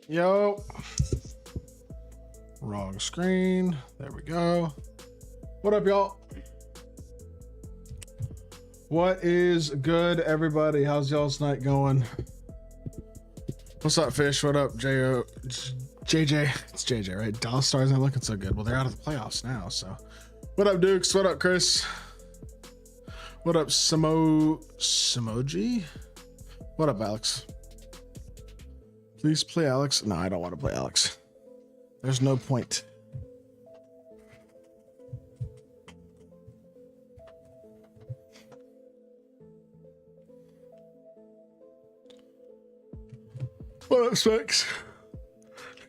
Yo, wrong screen. There we go. What up, y'all? What is good, everybody? How's y'all's night going? What's up, Fish? What up, JJ? It's JJ, right? Dallas Stars not looking so good. Well, they're out of the playoffs now, so. What up, Dukes? What up, Chris? What up, Samoji? What up, Alex? Please play Alex. No, I don't want to play Alex. There's no point. What up, Specs?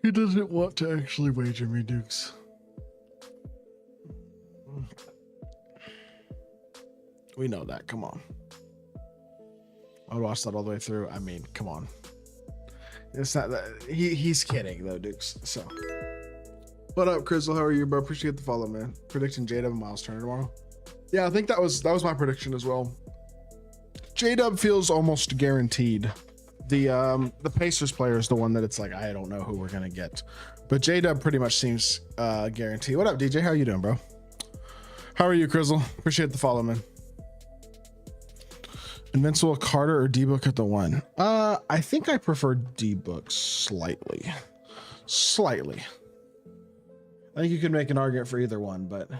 He doesn't want to actually wager me, Dukes. We know that. Come on. I would watch that all the way through. I mean, come on. It's not that he's kidding though, Dukes. So, what up, Crystal? How are you, bro? Appreciate the follow, man. Predicting J-Dub and Miles Turner tomorrow. Yeah, I think that was my prediction as well. J-Dub feels almost guaranteed. The Pacers player is the one that it's like I don't know who we're gonna get, but J-Dub pretty much seems guaranteed. What up, DJ? How are you doing, bro? How are you, Crystal? Appreciate the follow, man. Invincible Carter or D-Book at the 1? I think I prefer D-Book slightly. Slightly. I think you could make an argument for either one, but...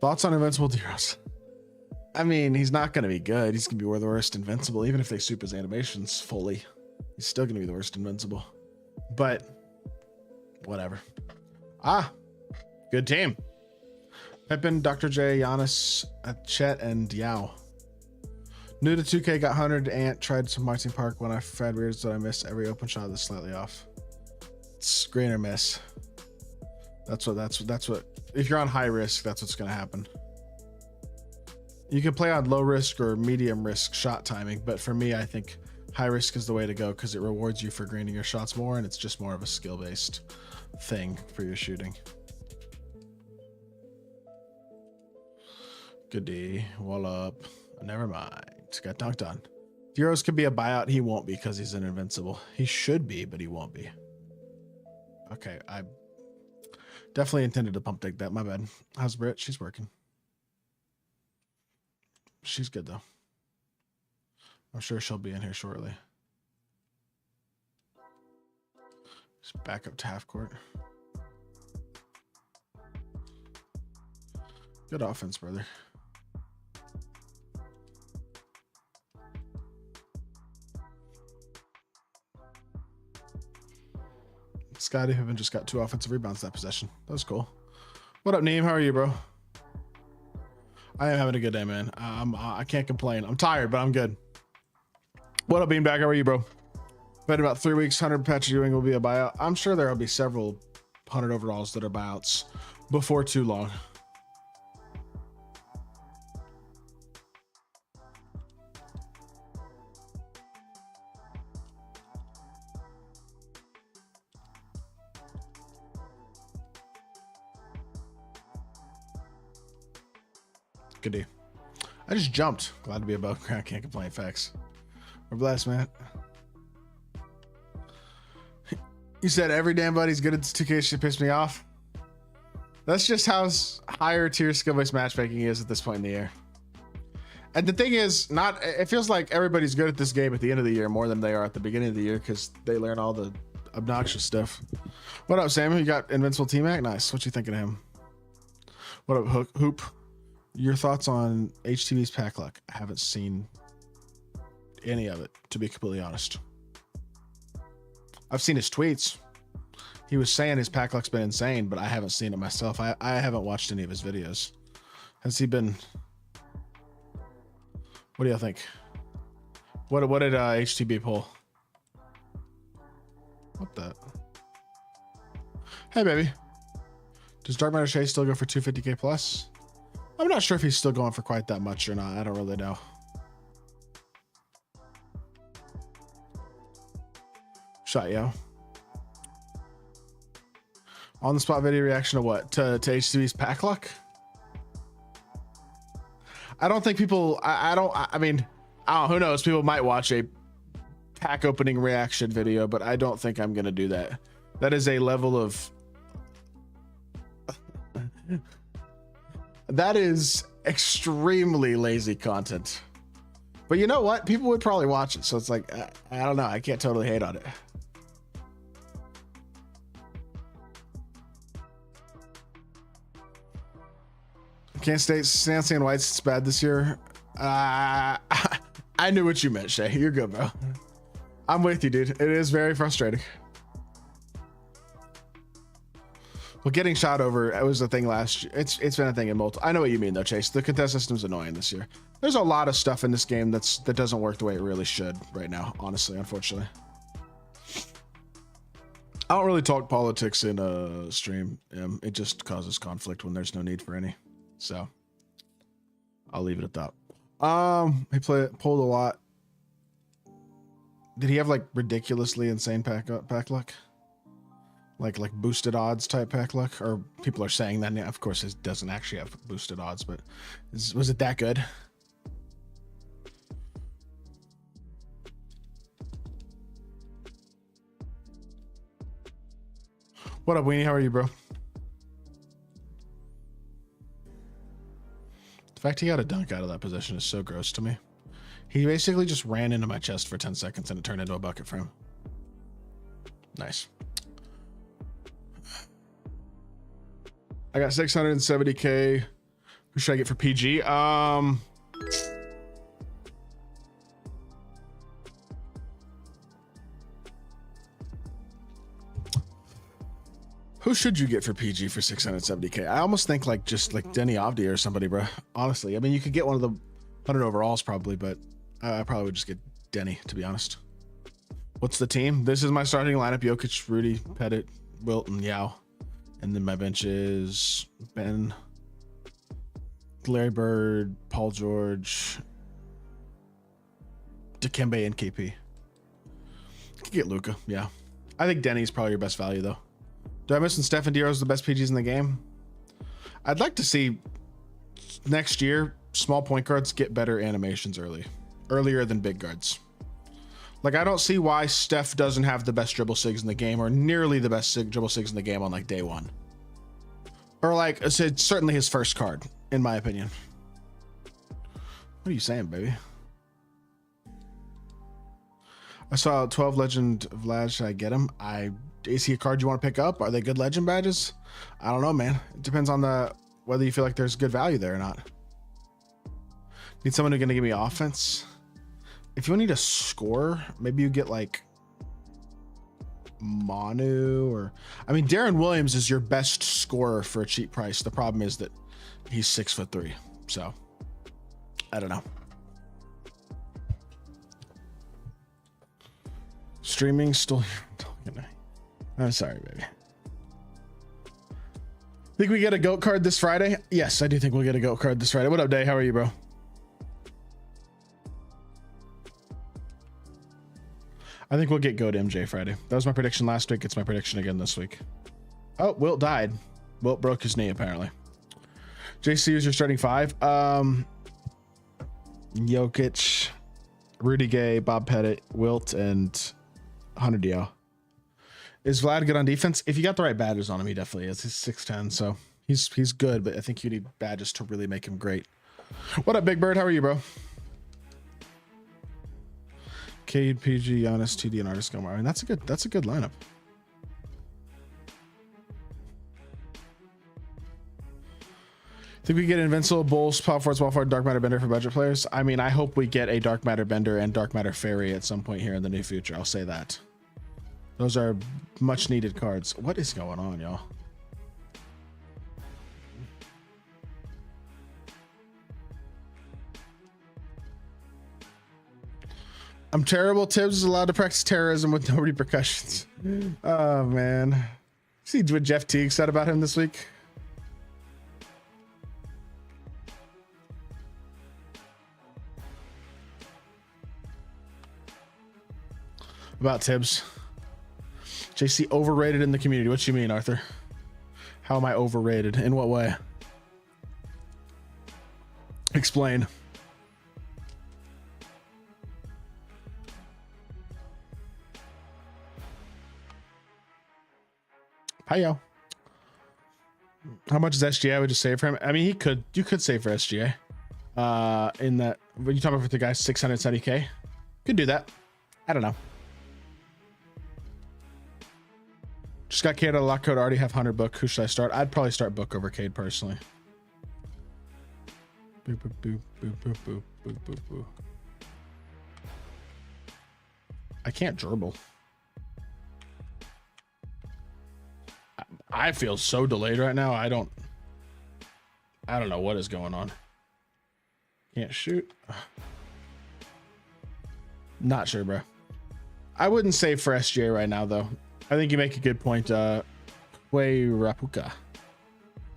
Thoughts on Invincible D-Rose? I mean, he's not going to be good. He's going to be the worst Invincible. Even if they soup his animations fully, he's still going to be the worst Invincible. But, whatever. Ah, good team. Pippin, Dr. J, Giannis, Chet, and Yao. New to 2K, got 100. Ant tried some MyTEAM Park when I fed weirds that I missed every open shot that's slightly off. It's green or miss. That's what. If you're on high risk, that's what's gonna happen. You can play on low risk or medium risk shot timing, but for me, I think high risk is the way to go because it rewards you for greening your shots more, and it's just more of a skill based thing for your shooting. Good D. Wall up. Never mind. Got dunked on. Heroes could be a buyout. He won't be because he's an invincible. He should be, but he won't be. Okay, I definitely intended to pump take that. My bad. How's Britt? She's working. She's good though. I'm sure she'll be in here shortly. Just back up to half court. Good offense, brother. Scotty Pippen just got 2 offensive rebounds that possession. That was cool. What up, Neem? How are you, bro? I am having a good day, man. I can't complain. I'm tired, but I'm good. What up, Beanbag? How are you, bro? Bet about 3 weeks, 100 Patrick Ewing will be a buyout. I'm sure there will be several 100 overalls that are buyouts before too long. Good day. I just jumped. Glad to be above ground. Can't complain. Facts. We're blessed, man. You said every damn buddy's good at this 2K shit pissed me off. That's just how higher tier skill-based matchmaking is at this point in the year. And the thing is, it feels like everybody's good at this game at the end of the year more than they are at the beginning of the year because they learn all the obnoxious stuff. What up, Sam? You got Invincible T-Mac? Nice. What you thinking of him? What up, Hoop? Your thoughts on HTV's pack luck? I haven't seen any of it, to be completely honest. I've seen his tweets. He was saying his pack luck's been insane, but I haven't seen it myself. I haven't watched any of his videos. Has he been... What do you think? What did HTB pull? What the? Hey, baby. Does Dark Matter Shea still go for 250k plus? I'm not sure if he's still going for quite that much or not. I don't really know. Shot, yo. On the spot video reaction to what? To HCB's pack luck? I don't think people, I mean, who knows? People might watch a pack opening reaction video, but I don't think I'm going to do that. That is a level of, that is extremely lazy content. But you know what? People would probably watch it. So it's like, I don't know. I can't totally hate on it. Can't state Sancy and White's it's bad this year. I knew what you meant, Shay. You're good, bro. I'm with you, dude. It is very frustrating. Well, getting shot over, it was a thing last year. It's been a thing in multiple. I know what you mean though, Chase. The contest system's annoying this year. There's a lot of stuff in this game that doesn't work the way it really should right now, honestly, unfortunately. I don't really talk politics in a stream. It just causes conflict when there's no need for any. So I'll leave it at that. He pulled a lot. Did he have like ridiculously insane pack luck? Like boosted odds type pack luck? Or people are saying that. Of course, it doesn't actually have boosted odds, but was it that good? What up, Weenie? How are you, bro? fact he got a dunk out of that position is so gross to me. He basically just ran into my chest for 10 seconds and it turned into a bucket for him. Nice. I got 670K. Who should I get for PG? Who should you get for PG for 670K? I almost think like just like Denny Avdia or somebody, bro. Honestly, I mean, you could get one of the 100 overalls probably, but I probably would just get Denny, to be honest. What's the team? This is my starting lineup: Jokic, Rudy, Pettit, Wilt, and Yao. And then my bench is Ben, Larry Bird, Paul George, Dikembe, and KP. Could get Luka, yeah. I think Denny's probably your best value, though. Do I miss when Steph and D'Ro's the best PGs in the game? I'd like to see next year small point guards get better animations earlier than big guards. Like, I don't see why Steph doesn't have the best dribble sigs in the game or nearly the best dribble sigs in the game on like day one. Or like, it's certainly his first card, in my opinion. What are you saying, baby? I saw 12 Legend Vlad. Should I get him? Is he a card you want to pick up? Are they good Legend badges? I don't know, man. It depends on whether you feel like there's good value there or not. Need someone who's going to give me offense. If you need a scorer, maybe you get like Manu or, I mean, Darren Williams is your best scorer for a cheap price. The problem is that he's 6'3", so I don't know. Streaming still talking. I'm sorry, baby. Think we get a GOAT card this Friday? Yes, I do think we'll get a GOAT card this Friday. What up, Day? How are you, bro? I think we'll get GOAT MJ Friday. That was my prediction last week. It's my prediction again this week. Oh, Wilt died. Wilt broke his knee, apparently. JC is your starting five. Jokic, Rudy Gay, Bob Pettit, Wilt, and Hunter Dio. Is Vlad good on defense? If you got the right badges on him, he definitely is. He's 6'10", so he's good, but I think you need badges to really make him great. What up, Big Bird? How are you, bro? Cade, PG, Giannis, TD, and Artist Gilmore. I mean, that's a good lineup. Think we get Invincible, Bulls, Power Forwards, Small Forward, Dark Matter Bender for budget players? I mean, I hope we get a Dark Matter Bender and Dark Matter Fairy at some point here in the near future. I'll say that. Those are much needed cards. What is going on, y'all? I'm terrible. Tibbs is allowed to practice terrorism with no repercussions. Oh, man. See what Jeff Teague said about him this week? About Tibbs. JC overrated in the community. What you mean, Arthur? How am I overrated? In what way? Explain. Hi, yo. How much is SGA? I would just save for him. I mean, you could save for SGA. In that, when you talking about for the guy 670K, could do that. I don't know. Just got Cade on a lock code. Already have Hunter Book. Who should I start? I'd probably start Book over Cade personally. Boop, boop, boop, boop, boop, boop, boop, boop, boop. I can't dribble. I feel so delayed right now. I don't know what is going on. Can't shoot. Not sure, bro. I wouldn't save for SGA right now, though. I think you make a good point. Way Rapuka.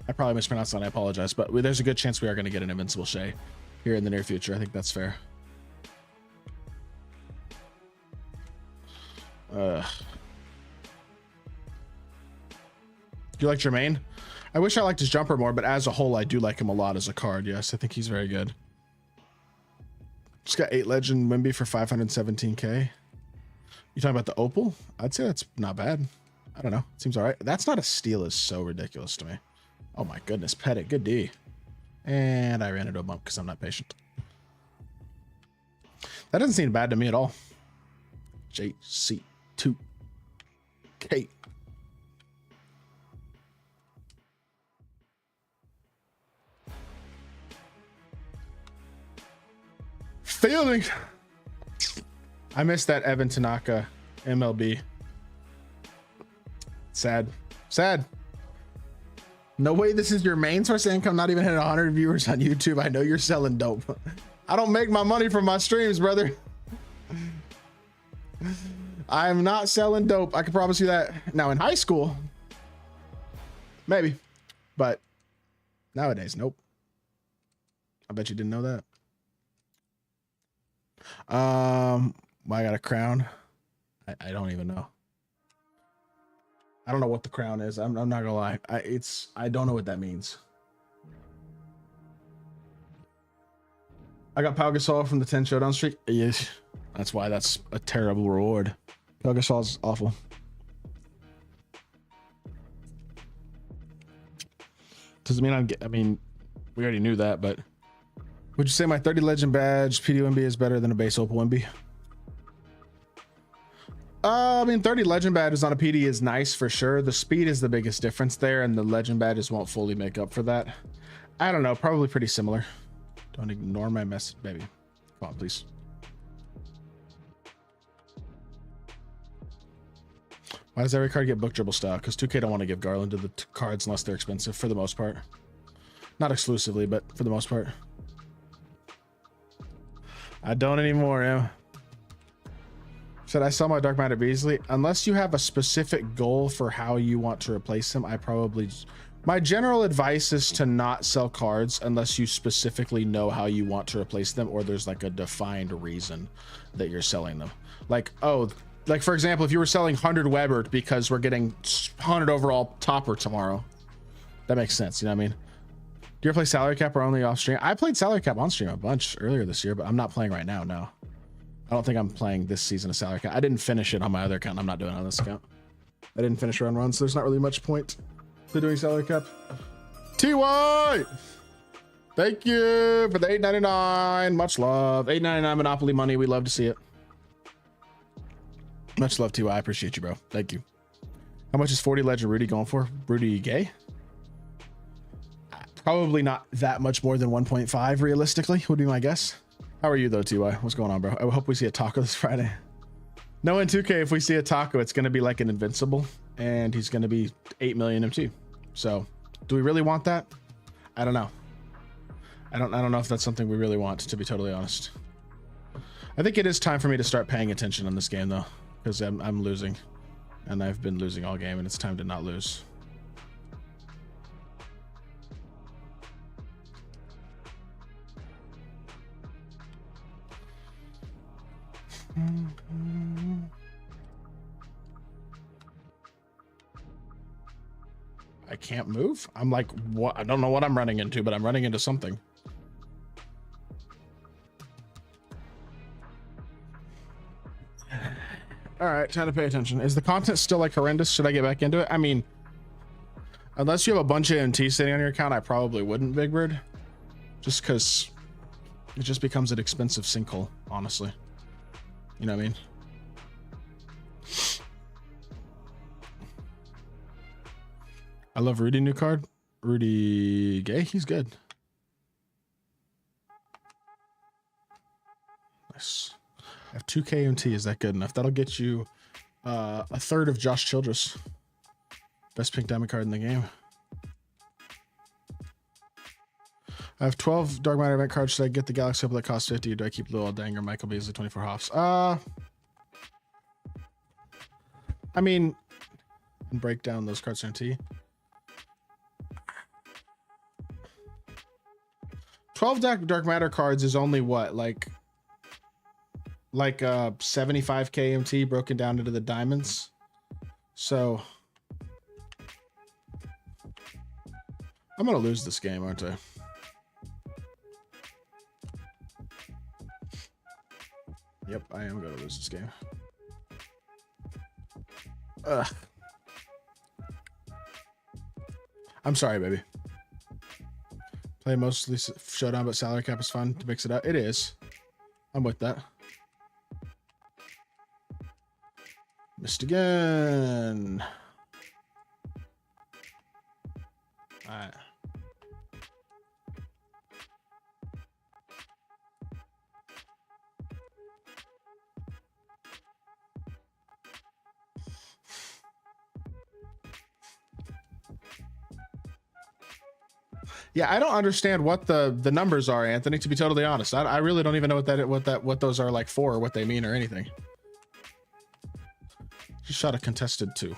I probably mispronounced that. I apologize, but there's a good chance we are going to get an Invincible Shea here in the near future. I think that's fair. Do you like Jermaine? I wish I liked his jumper more, but as a whole, I do like him a lot as a card. Yes, I think he's very good. Just got 8 Legend Wimby for 517K. You talking about the Opal? I'd say that's not bad. I don't know. Seems all right. That's not a steal is so ridiculous to me. Oh my goodness. Pettit. Good D. And I ran into a bump because I'm not patient. That doesn't seem bad to me at all. JC2K. Fielding. I missed that Evan Tanaka MLB. Sad. Sad. No way this is your main source of income, not even hitting 100 viewers on YouTube. I know you're selling dope. I don't make my money from my streams, brother. I'm not selling dope. I can promise you that. Now in high school, maybe, but nowadays, nope. I bet you didn't know that. I got a crown. I don't even know. I don't know what the crown is. I'm not gonna lie. I don't know what that means. I got Pau Gasol from the 10 showdown streak. Yes, that's why that's a terrible reward. Pau Gasol's awful. Doesn't mean I mean, we already knew that, but would you say my 30 legend badge PDO MB is better than a base Opal MB? I mean, 30 legend badges on a PD is nice for sure. The speed is the biggest difference there, and the legend badges won't fully make up for that. I don't know, probably pretty similar. Don't ignore my message, baby. Come on, please. Why does every card get book dribble style? Because 2K don't want to give Garland to the cards unless they're expensive, for the most part. Not exclusively, but for the most part. I don't anymore, yeah. Should I sell my Dark Matter Beasley? Unless you have a specific goal for how you want to replace them, I probably... My general advice is to not sell cards unless you specifically know how you want to replace them, or there's like a defined reason that you're selling them. Like, oh, like for example, if you were selling 100 Weber because we're getting 100 overall topper tomorrow, that makes sense, you know what I mean? Do you ever play Salary Cap or only off stream? I played Salary Cap on stream a bunch earlier this year, but I'm not playing right now, no. I don't think I'm playing this season of Salary Cap. I didn't finish it on my other account. I'm not doing it on this account. I didn't finish run runs, so there's not really much point to doing Salary Cap. TY! Thank you for the $8.99. Much love. $8.99 Monopoly money. We love to see it. Much love, TY. I appreciate you, bro. Thank you. How much is 40 Legend Rudy going for? Rudy Gay? Probably not that much more than 1.5 realistically, would be my guess. How are you though, TY? What's going on, bro? I hope we see a taco this Friday. No, in 2K, if we see a taco, it's going to be like an invincible, and he's going to be 8 million MT. So, do we really want that? I don't know. I don't know if that's something we really want, to be totally honest. I think it is time for me to start paying attention on this game though, because I'm losing, and I've been losing all game, and it's time to not lose. I can't move. I'm like, what? I don't know what I'm running into, but I'm running into something. All right, time to pay attention. Is the content still like horrendous? Should I get back into it? I mean, unless you have a bunch of MT sitting on your account, I probably wouldn't, Big Bird. Just because it just becomes an expensive sinkhole, honestly. You know what I mean? I love Rudy new card. Rudy Gay, he's good. Nice. I have 2 KMT. Is that good enough? That'll get you a third of Josh Childress. Best pink diamond card in the game. I have 12 Dark Matter event cards. Should I get the Galaxy Opal that costs 50, or do I keep Lil Danger, Michael Beasley, 24 Hoffs? I mean, break down those cards in T. 12 Dark Matter cards is only what, like 75 KMT broken down into the diamonds. So I'm gonna lose this game, aren't I? Yep, I am gonna lose this game. Ugh. I'm sorry, baby. Play mostly showdown, but salary cap is fun to mix it up. It is. I'm with that. Missed again. All right. Yeah, I don't understand what the numbers are, Anthony, to be totally honest. I really don't even know what those are like for, or what they mean or anything. Just shot a contested 2.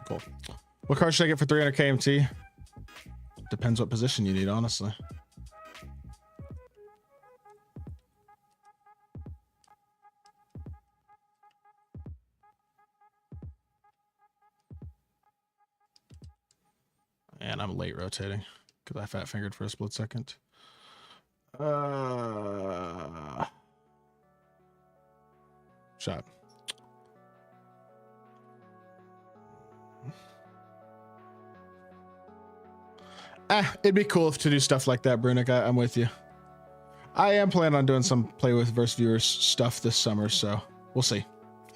Cool. What card should I get for 300 KMT? Depends what position you need, honestly. And I'm late rotating because I fat fingered for a split second. Shot. It'd be cool to do stuff like that, Brunick. I'm with you. I am planning on doing some play with versus viewers stuff this summer, so we'll see.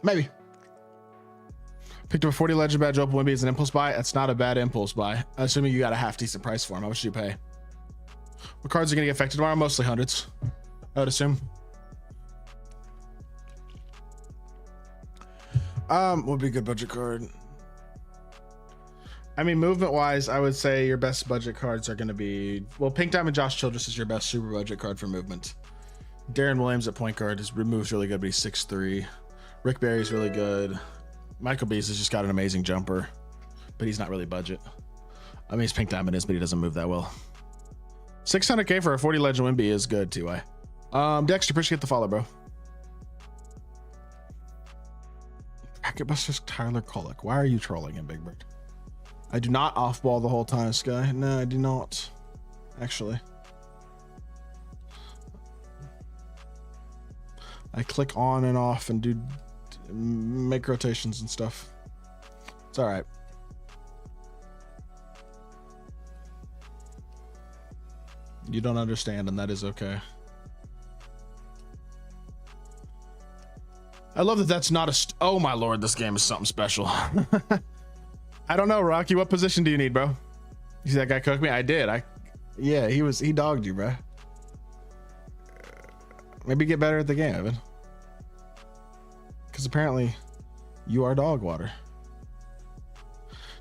Maybe. Picked up a 40 legend badge, open Wimby as an impulse buy. That's not a bad impulse buy, assuming you got a half decent price for him. How much do you pay? What cards are gonna get affected tomorrow? Mostly hundreds, I would assume. Would be a good budget card. I mean, movement wise, I would say your best budget cards are going to be, well, Pink Diamond Josh Childress is your best super budget card for movement. Darren Williams at point guard, his move's really good, but he's 6'3". Rick Barry's really good. Michael Beasley has just got an amazing jumper, but he's not really budget. I mean, he's Pink Diamond is, but he doesn't move that well. 600K for a 40 legend Wimby is good, TY. Dexter, appreciate the follow, bro. Packet Busters Tyler Kolek. Why are you trolling him, Big Bird? I do not off-ball the whole time, Sky. No, I do not. Actually. I click on and off and do make rotations and stuff. It's all right. You don't understand, and that is okay. I love that that's not a... oh, my Lord, this game is something special. I don't know, Rocky. What position do you need, bro? You see that guy cook me? I did. Yeah, he dogged you, bro. Maybe get better at the game, Evan. Because apparently you are dog water.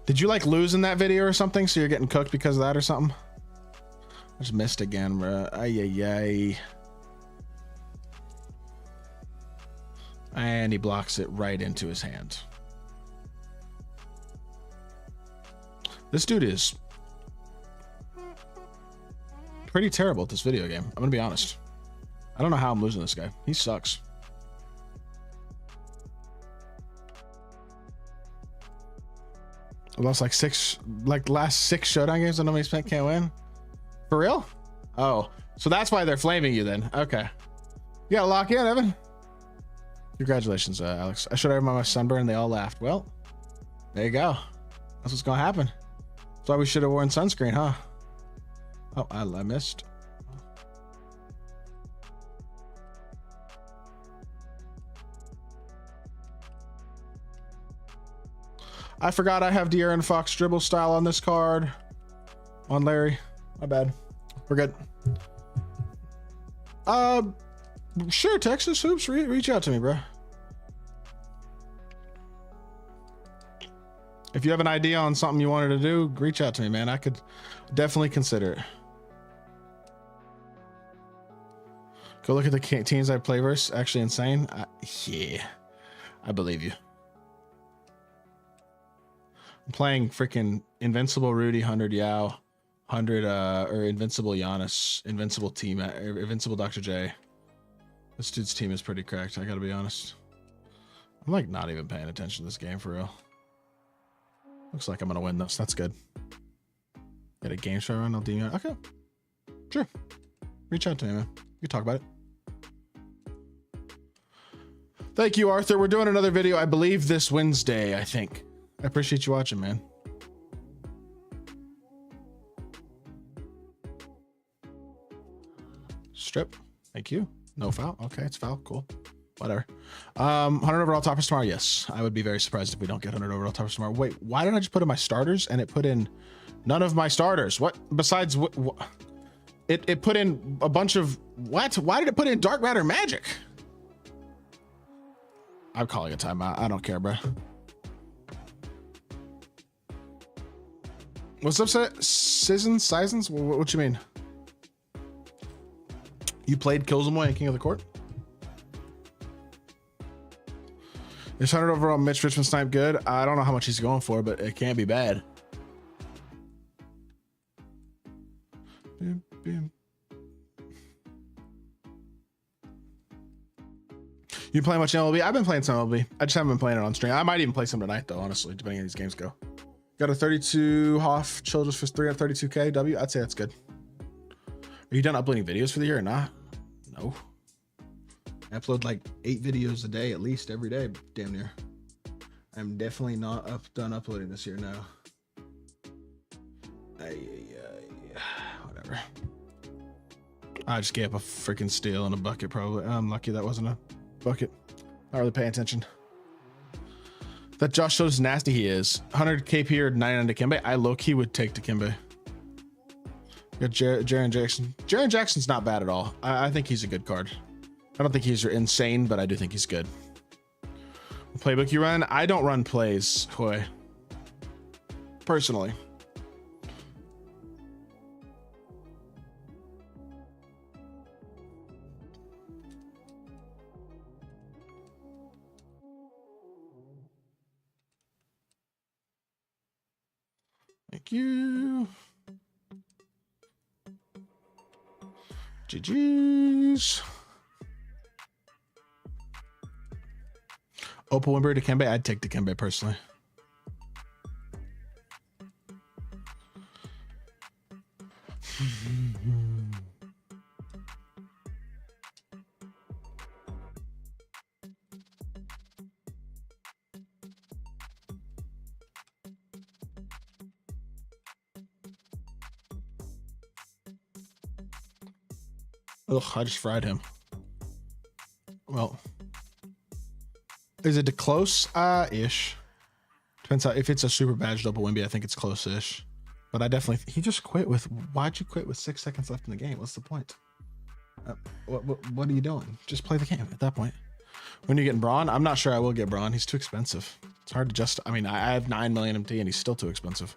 Did you like lose in that video or something? So you're getting cooked because of that or something? I just missed again, bro. Ay. And he blocks it right into his hand. This dude is pretty terrible at this video game. I'm gonna be honest. I don't know how I'm losing this guy. He sucks. I lost like last 6 showdown games that nobody can't win. For real? Oh, so that's why they're flaming you then. Okay. You gotta lock in, Evan. Congratulations, Alex. I showed everyone my sunburn and they all laughed. Well, there you go. That's what's gonna happen. That's why we should have worn sunscreen, huh? Oh, I missed. I forgot I have De'Aaron Fox dribble style on this card. On Larry. My bad. We're good. Sure, Texas Hoops, reach out to me, bro. If you have an idea on something you wanted to do, reach out to me, man. I could definitely consider it. Go look at the teams I play versus. Actually insane. Yeah, I believe you. I'm playing freaking Invincible Rudy, 100 Yao, 100 or Invincible Giannis, Invincible team, Invincible Dr. J. This dude's team is pretty cracked. I gotta be honest. I'm like not even paying attention to this game for real. Looks like I'm gonna win this. That's good. Get a game show run. I'll DM you. Okay, sure. Reach out to me, man. We can talk about it. Thank you, Arthur. We're doing another video, I believe, this Wednesday. I think. I appreciate you watching, man. Strip. Thank you. No foul. Okay, it's foul. Cool. Whatever. 100 overall toppers tomorrow. Yes, I would be very surprised if we don't get 100 overall toppers tomorrow. Wait, why did I just put in my starters and it put in none of my starters? What besides what? It put in a bunch of what? Why did it put in dark matter magic? I'm calling a timeout. I don't care, bro. What's up, Seasons? What you mean? You played Killzoy and King of the Court? Is 100 overall Mitch Richmond snipe good? I don't know how much he's going for, but it can't be bad. You play much MLB? I've been playing some MLB. I just haven't been playing it on stream. I might even play some tonight, though, honestly, depending on how these games go. Got a 32 Hoff chill just for 332K W. I'd say that's good. Are you done uploading videos for the year or not? No. I upload like 8 videos a day, at least every day, damn near. I'm definitely not done uploading this year now. Whatever. I just gave up a freaking steal in a bucket, probably. I'm lucky that wasn't a bucket. Not really paying attention. That Josh shows nasty he is. 100 KP or 99 Dikembe. I low-key would take Dikembe. Got Jaren Jackson. Jaren Jackson's not bad at all. I think he's a good card. I don't think he's insane, but I do think he's good. Playbook you run? I don't run plays, Hoy. Personally. Thank you. GG's. Opal Wimber Dikembe. I'd take Dikembe personally. Ugh, I just fried him. Well, is it close? Ish. Depends how, if it's a super badged Opal Wimby, I think it's close-ish. But I definitely, he just quit with, why'd you quit with 6 seconds left in the game? What's the point? What are you doing? Just play the game at that point. When you're getting Braun, I'm not sure I will get Braun. He's too expensive. It's hard to just, I mean, I have 9 million MT and he's still too expensive.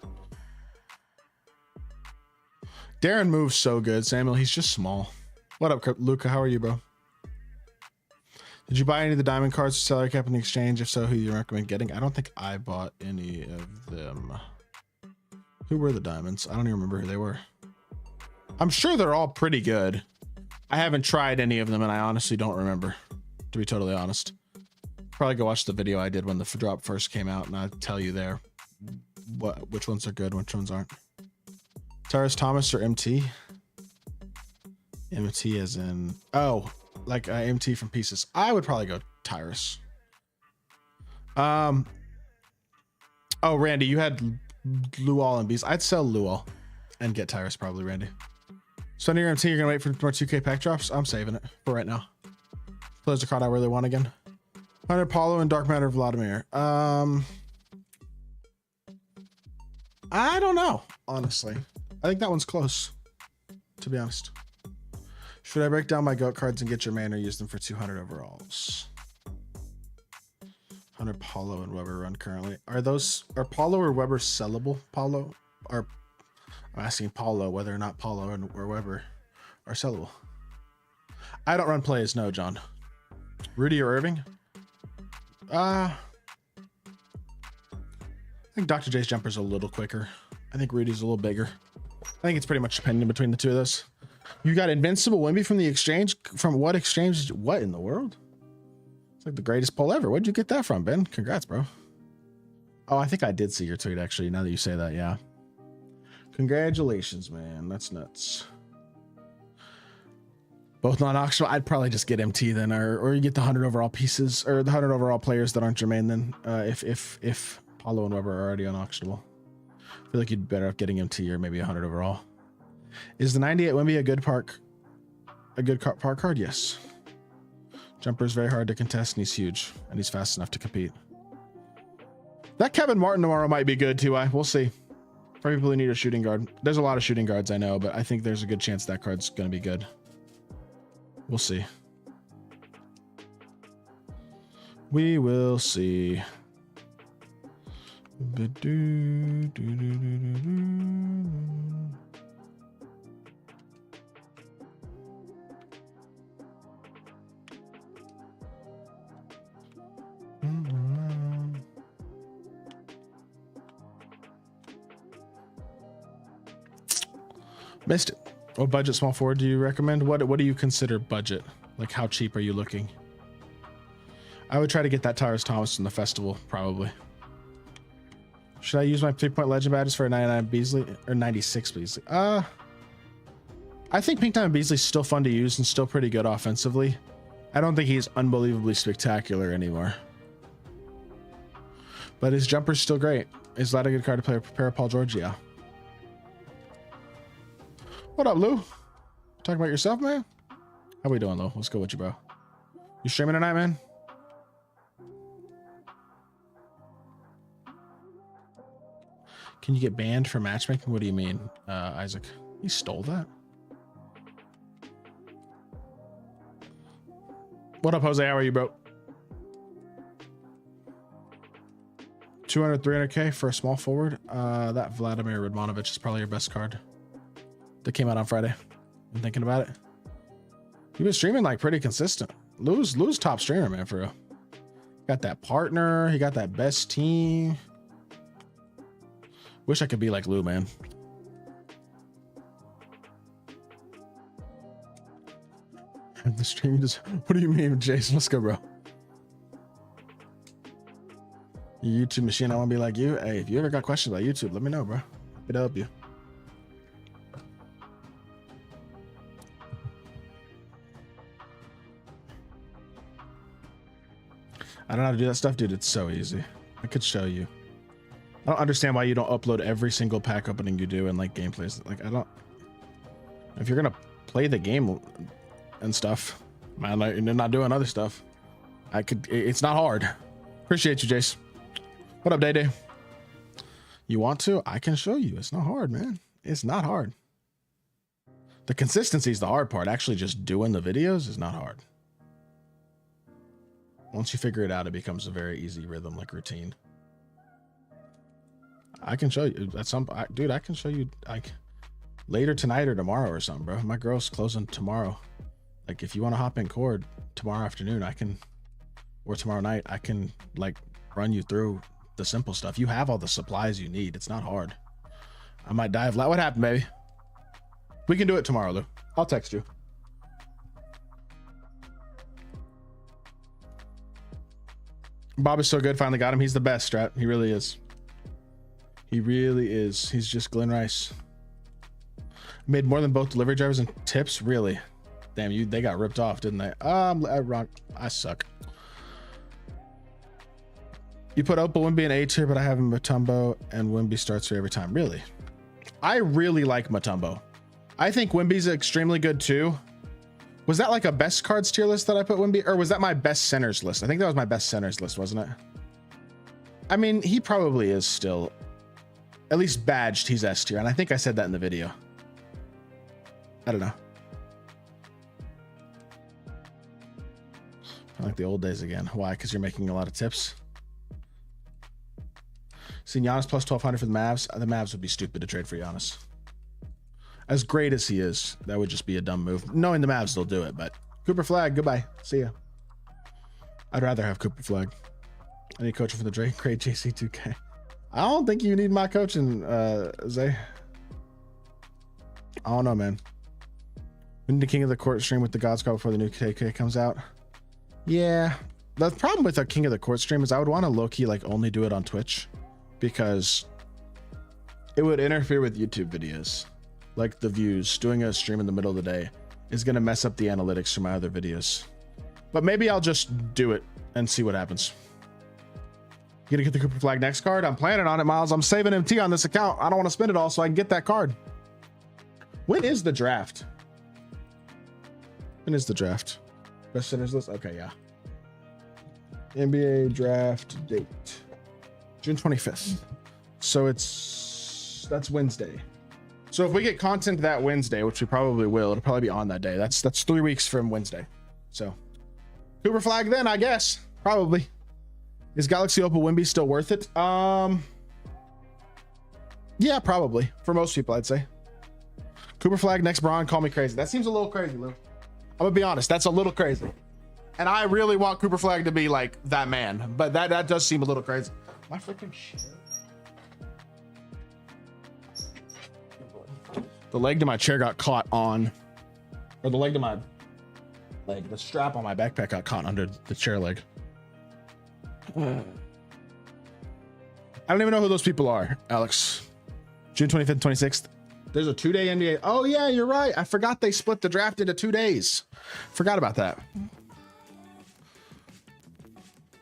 Darren moves so good, Samuel. He's just small. What up, Luca? How are you, bro? Did you buy any of the diamond cards for salary cap in the exchange? If so, who do you recommend getting? I don't think I bought any of them. Who were the diamonds? I don't even remember who they were. I'm sure they're all pretty good. I haven't tried any of them, and I honestly don't remember, to be totally honest. Probably go watch the video I did when the drop first came out, and I'll tell you there which ones are good, which ones aren't. Tyrus Thomas or MT? MT as in, oh, like MT from Pieces. I would probably go Tyrus. Oh, Randy, you had Luol and Beast. I'd sell Luol and get Tyrus probably, Randy. Spending your MT, you're gonna wait for more 2K pack drops? I'm saving it for right now. Players the card I really want again. 100 Paulo and Dark Matter Vladimir. I don't know, honestly. I think that one's close, to be honest. Should I break down my GOAT cards and get your man or use them for 200 overalls? 100 Paulo and Weber run currently. Are Paulo or Weber sellable? I'm asking Paulo whether or not Paulo or Weber are sellable. I don't run plays, no, John. Rudy or Irving? I think Dr. J's jumper's a little quicker. I think Rudy's a little bigger. I think it's pretty much dependent between the two of those. You got Invincible Wimby from the exchange? From what exchange? What in the world? It's like the greatest pull ever. Where'd you get that from, Ben? Congrats, bro. Oh, I think I did see your tweet, actually, now that you say that, yeah. Congratulations, man. That's nuts. Both non-auctionable. I'd probably just get MT then, or you get the 100 overall pieces, or the 100 overall players that aren't Jermaine then, if Paulo and Weber are already unauctionable. I feel like you'd be better off getting MT or maybe 100 overall. Is the 98 Wimby a good park? a good par card? Yes. Jumper is very hard to contest, and he's huge, and he's fast enough to compete. That Kevin Martin tomorrow might be good too. We'll see. For people who need a shooting guard, there's a lot of shooting guards I know, but I think there's a good chance that card's going to be good. We'll see. We will see. Missed it. What budget small forward do you recommend? What do you consider budget? Like how cheap are you looking? I would try to get that Tyrus Thomas in the festival, probably. Should I use my 3-point legend badges for a 99 Beasley or 96 Beasley? I think Pink Diamond Beasley's still fun to use and still pretty good offensively. I don't think he's unbelievably spectacular anymore. But his jumper's still great. Is that a good card to play? Prepare Paul George? Yeah. What up, Lou? Talking about yourself, man? How we doing, Lou? Let's go with you, bro. You streaming tonight, man? Can you get banned for matchmaking? What do you mean, Isaac? He stole that. What up, Jose? How are you, bro? 200, 300K for a small forward. That Vladimir Radmanovich is probably your best card. That came out on Friday. I'm thinking about it. You've been streaming like pretty consistent. Lou's top streamer, man, for real. Got that partner. He got that best team. Wish I could be like Lou, man. And the stream just, what do you mean, Jason? Let's go, bro. You YouTube machine, I want to be like you. Hey, if you ever got questions about YouTube, let me know, bro. Happy to help you. I don't know how to do that stuff, dude. It's so easy. I could show you. I don't understand why you don't upload every single pack opening you do and like gameplays. Like, I don't. If you're gonna play the game and stuff, man, like, you're not doing other stuff. I could. It's not hard. Appreciate you, Jace. What up, Day Day? You want to? I can show you. It's not hard, man. It's not hard. The consistency is the hard part. Actually, just doing the videos is not hard. Once you figure it out, it becomes a very easy rhythm, like routine. I can show you at some, dude. I can show you like later tonight or tomorrow or something, bro. My girl's closing tomorrow. Like, if you want to hop in Cord tomorrow afternoon, I can, or tomorrow night, I can like run you through the simple stuff. You have all the supplies you need. It's not hard. I might dive. What happened, baby? We can do it tomorrow, Lou. I'll text you. Bob is so good. Finally got him. He's the best, Strat. He really is. He really is. He's just Glenn Rice. Made more than both delivery drivers and tips. Really? Damn, they got ripped off, didn't they? Wrong. I suck. You put Opal Wimby in A tier, but I have him Mutombo, and Wimby starts for every time. Really? I really like Mutombo. I think Wimby's extremely good too. Was that like a best cards tier list that I put Wimby, or was that my best centers list? I think that was my best centers list, wasn't it? I mean, he probably is still, at least badged, he's S tier, and I think I said that in the video. I don't know. I like the old days again. Why? Because you're making a lot of tips. Seeing Giannis plus 1,200 for the Mavs. The Mavs would be stupid to trade for Giannis. As great as he is, that would just be a dumb move. Knowing the Mavs, they'll do it, but Cooper Flag, goodbye. See ya. I'd rather have Cooper Flag. I need coaching for the Drake. Great JC2K. I don't think you need my coaching, Zay. I don't know, man. We need the King of the Court stream with the God Squad before the new KK comes out. Yeah. The problem with a King of the Court stream is I would want to low-key like only do it on Twitch, because it would interfere with YouTube videos. Like the views. Doing a stream in the middle of the day is going to mess up the analytics for my other videos. But maybe I'll just do it and see what happens. You gonna get the Cooper Flag next card? I'm planning on it, Miles. I'm saving MT on this account. I don't want to spend it all so I can get that card. When is the draft? When is the draft? Best centers list? Okay, yeah. NBA draft date. June 25th. So that's Wednesday. So if we get content that Wednesday, which we probably will, it'll probably be on that day. That's 3 weeks from Wednesday. So Cooper Flag then, I guess. Probably. Is Galaxy Opal Wimby still worth it? Yeah, probably. For most people, I'd say. Cooper Flag, next Braun, call me crazy. That seems a little crazy, Lou. I'm gonna be honest, that's a little crazy. And I really want Cooper Flag to be like that man, but that does seem a little crazy. My freaking shit. The leg to my chair got caught on, or the leg to my leg, the strap on my backpack got caught under the chair leg. I don't even know who those people are, Alex. June 25th, 26th. There's a 2-day NBA. Oh yeah, you're right. I forgot they split the draft into 2 days. Forgot about that. I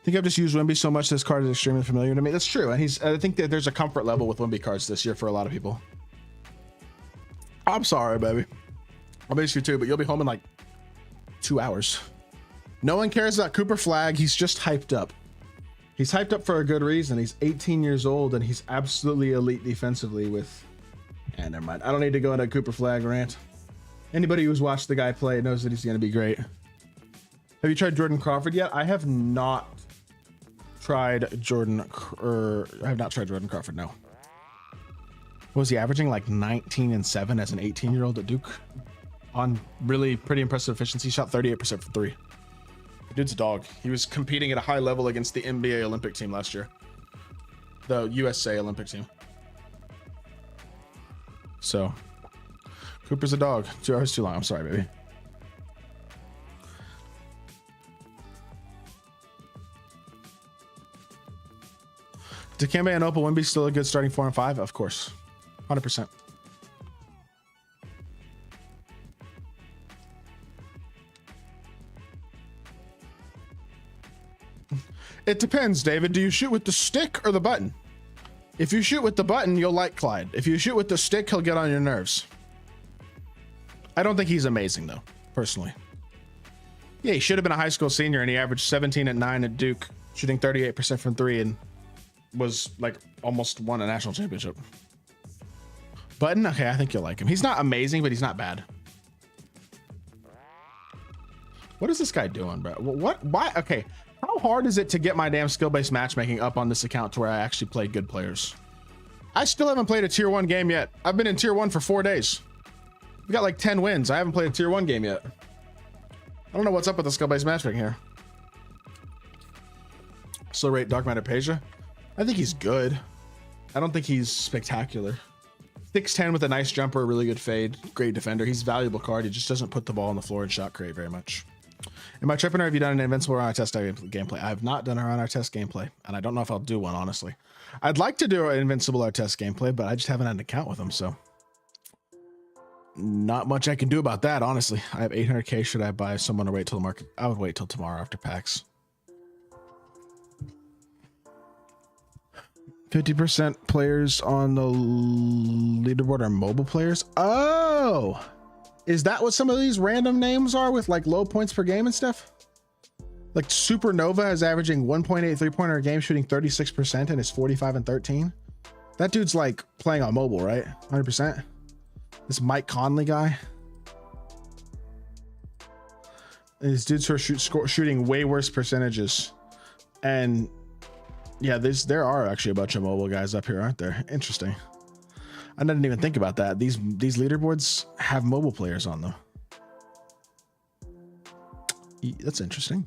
think I've just used Wimby so much this card is extremely familiar to me. That's true. And I think that there's a comfort level with Wimby cards this year for a lot of people. I'm sorry, baby. I'll miss you too, but you'll be home in like 2 hours. No one cares about Cooper Flag. He's just hyped up. He's hyped up for a good reason. He's 18 years old and he's absolutely elite defensively with... Yeah, never mind. I don't need to go into a Cooper Flag rant. Anybody who's watched the guy play knows that he's going to be great. Have you tried Jordan Crawford yet? I have not tried Jordan Crawford, no. Was he averaging like 19 and 7 as an 18-year-old at Duke? On really pretty impressive efficiency. Shot 38% from 3. The dude's a dog. He was competing at a high level against the NBA Olympic team last year. The USA Olympic team. So, Cooper's a dog. 2 hours too long. I'm sorry, baby. Dikembe and Opal Wimby still a good starting 4 and 5? Of course. 100%. It depends, David. Do you shoot with the stick or the button? If you shoot with the button, you'll like Clyde. If you shoot with the stick, he'll get on your nerves. I don't think he's amazing, though, personally. Yeah, he should have been a high school senior, and he averaged 17 and 9 at Duke, shooting 38% from 3, and was like almost won a national championship. Button, okay, I think you'll like him. He's not amazing, but he's not bad. What is this guy doing, bro? What? Why? Okay. How hard is it to get my damn skill-based matchmaking up on this account to where I actually play good players? I still haven't played a tier 1 game yet. I've been in tier 1 for 4 days. We got like 10 wins. I haven't played a tier 1 game yet. I don't know what's up with the skill-based matchmaking here. Still rate Dark Matter Peja. I think he's good. I don't think he's spectacular. 6'10 with a nice jumper, really good fade, great defender. He's a valuable card. He just doesn't put the ball on the floor and shot create very much. In my Trepiner, have you done an Invincible Around Our Test gameplay? I have not done Around Our Test gameplay, and I don't know if I'll do one, honestly. I'd like to do an Invincible Our Test gameplay, but I just haven't had an account with him, so not much I can do about that, honestly. I have 800k. Should I buy someone or wait till the market? I would wait till tomorrow after PAX. 50% players on the leaderboard are mobile players. Oh, is that what some of these random names are with like low points per game and stuff? Like Supernova is averaging 1.8 3-pointer a game, shooting 36%, and is 45 and 13. That dude's like playing on mobile, right? 100%. This Mike Conley guy. And these dudes are shooting way worse percentages. And yeah, there are actually a bunch of mobile guys up here, aren't there? Interesting. I didn't even think about that. These leaderboards have mobile players on them. That's interesting.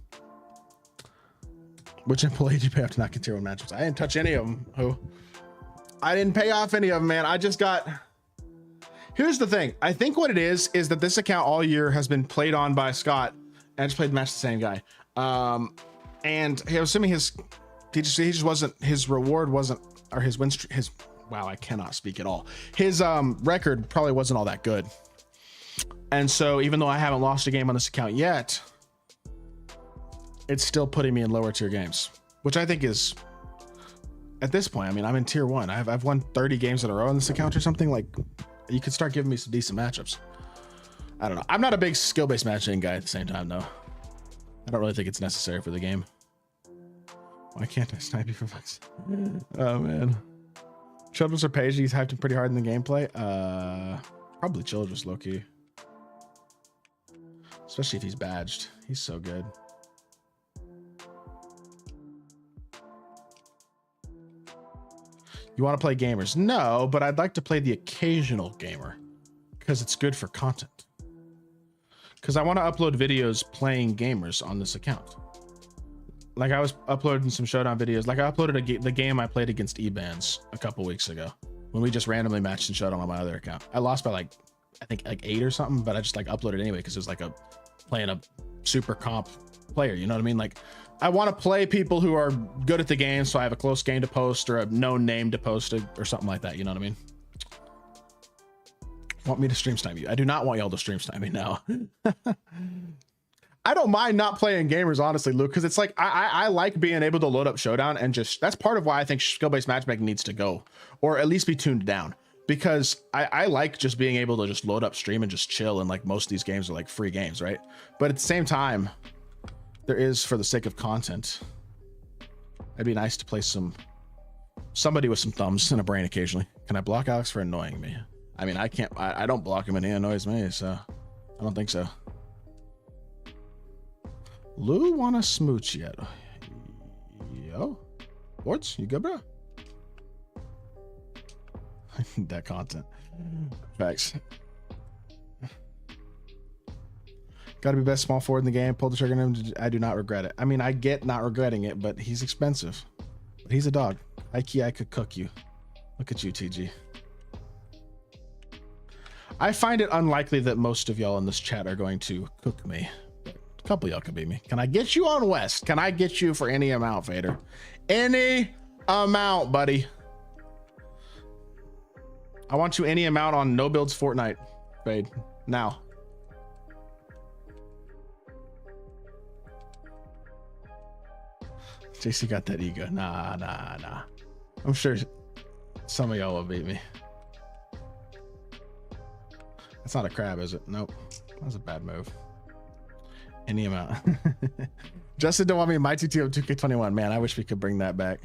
Which employee did you pay off to not get tier 1 matchups? I didn't touch any of them. Who? I didn't pay off any of them, man. I just got... Here's the thing. I think what it is that this account all year has been played on by Scott, and I just played match the same guy. And I'm assuming he just wasn't, his reward wasn't, or his win streak, wow, I cannot speak at all. His record probably wasn't all that good. And so even though I haven't lost a game on this account yet, it's still putting me in lower tier games, which I think is, at this point, I mean, I'm in tier 1. I've won 30 games in a row on this account or something. Like, you could start giving me some decent matchups. I don't know. I'm not a big skill-based matching guy at the same time, though. I don't really think it's necessary for the game. Why can't I snipe you for fuck's sake? Oh, man. Childress or Page, he's hyped him pretty hard in the gameplay. Probably Childress, low-key. Especially if he's badged. He's so good. You want to play gamers? No, but I'd like to play the occasional gamer because it's good for content. Because I want to upload videos playing gamers on this account. Like I was uploading some Showdown videos. Like I uploaded the game I played against E-Bands a couple weeks ago when we just randomly matched in Showdown on my other account. I lost by like, I think like 8 or something, but I just like uploaded anyway because it was like playing a super comp player. You know what I mean? Like I want to play people who are good at the game, so I have a close game to post or a known name to post or something like that. You know what I mean? Want me to stream snipe you? I do not want y'all to stream snipe me now. I don't mind not playing gamers, honestly, Luke, because it's like I like being able to load up Showdown and just that's part of why I think skill-based matchmaking needs to go, or at least be tuned down, because I like just being able to just load up stream and just chill. And like most of these games are like free games, right? But at the same time, there is, for the sake of content, it'd be nice to play somebody with some thumbs and a brain occasionally. Can I block Alex for annoying me? I mean, I can't, I don't block him and he annoys me, so I don't think so. Lou wanna smooch yet? Yo, Boards, you good, bro? I need that content. Facts. Got to be best small forward in the game. Pull the trigger on him. I do not regret it. I mean, I get not regretting it, but he's expensive. But he's a dog. Ike, I could cook you. Look at you, TG. I find it unlikely that most of y'all in this chat are going to cook me. But a couple of y'all could beat me. Can I get you on West? Can I get you for any amount, Vader? Any amount, buddy. I want you any amount on No Builds Fortnite, Fade. Now. JC got that ego. Nah. I'm sure some of y'all will beat me. That's not a crab, is it? Nope. That was a bad move. Any amount. Justin don't want me in MyTEAM 2K21. Man, I wish we could bring that back.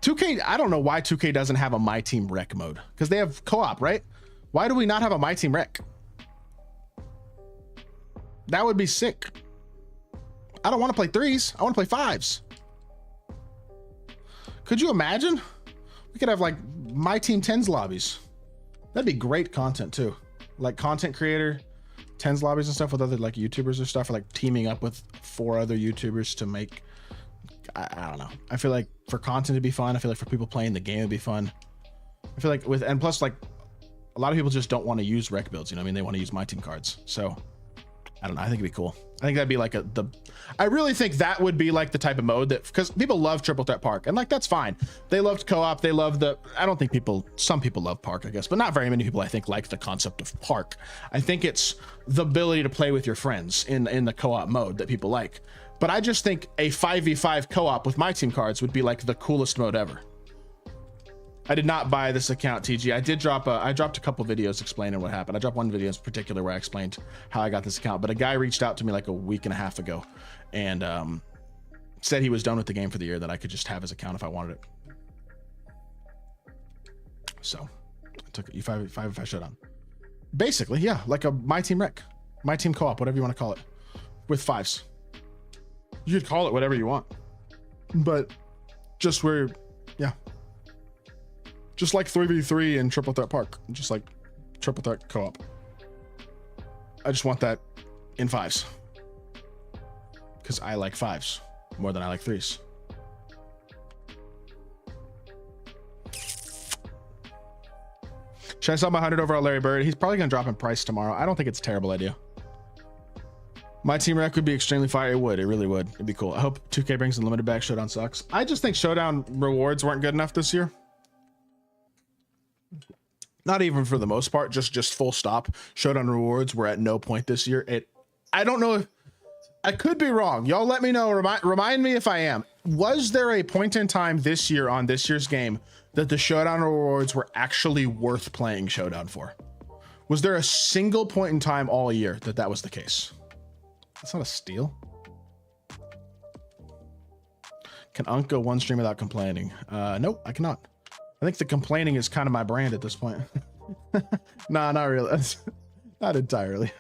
2K, I don't know why 2K doesn't have a MyTEAM rec mode. Because they have co-op, right? Why do we not have a MyTEAM rec? That would be sick. I don't want to play 3s. I want to play 5s. Could you imagine? We could have like MyTEAM 10s lobbies. That'd be great content too. Like content creator 10s lobbies and stuff with other like YouTubers or stuff, or like teaming up with 4 other YouTubers to make, I don't know. I feel like for content to be fun. I feel like for people playing the game it'd be fun. I feel like and plus like a lot of people just don't want to use rec builds. You know what I mean? They want to use MyTEAM cards. So I don't know. I think it'd be cool. I think that'd be like I really think that would be like the type of mode that, because people love Triple Threat Park and like, that's fine. They loved co-op. They love I don't think some people love Park, I guess, but not very many people, I think, like the concept of Park. I think it's the ability to play with your friends in the co-op mode that people like. But I just think a 5v5 co-op with MyTEAM cards would be like the coolest mode ever. I did not buy this account, TG. I did drop I dropped a couple videos explaining what happened. I dropped one video in particular where I explained how I got this account, but a guy reached out to me like a week and a half ago and said he was done with the game for the year, that I could just have his account if I wanted it. So I took it. You 5 Showdown. Basically, yeah, like a MyTEAM rec, MyTEAM co-op, whatever you want to call it, with 5s. You could call it whatever you want, but just where, yeah. Just like 3v3 and Triple Threat Park, just like Triple Threat co-op. I just want that in 5s. Because I like 5s more than I like 3s. Should I sell my 100 over on Larry Bird? He's probably going to drop in price tomorrow. I don't think it's a terrible idea. MyTEAM rec would be extremely fire. It would. It really would. It'd be cool. I hope 2K brings the limited back. Showdown sucks. I just think Showdown rewards weren't good enough this year. Not even for the most part, just full stop. Showdown rewards were at no point this year. I don't know if I could be wrong. Y'all let me know. Remind me if I am. Was there a point in time this year on this year's game that the Showdown rewards were actually worth playing Showdown for? Was there a single point in time all year that that was the case? That's not a steal. Can Unk go one stream without complaining? Nope, I cannot. I think the complaining is kind of my brand at this point. Nah, not really. Not entirely.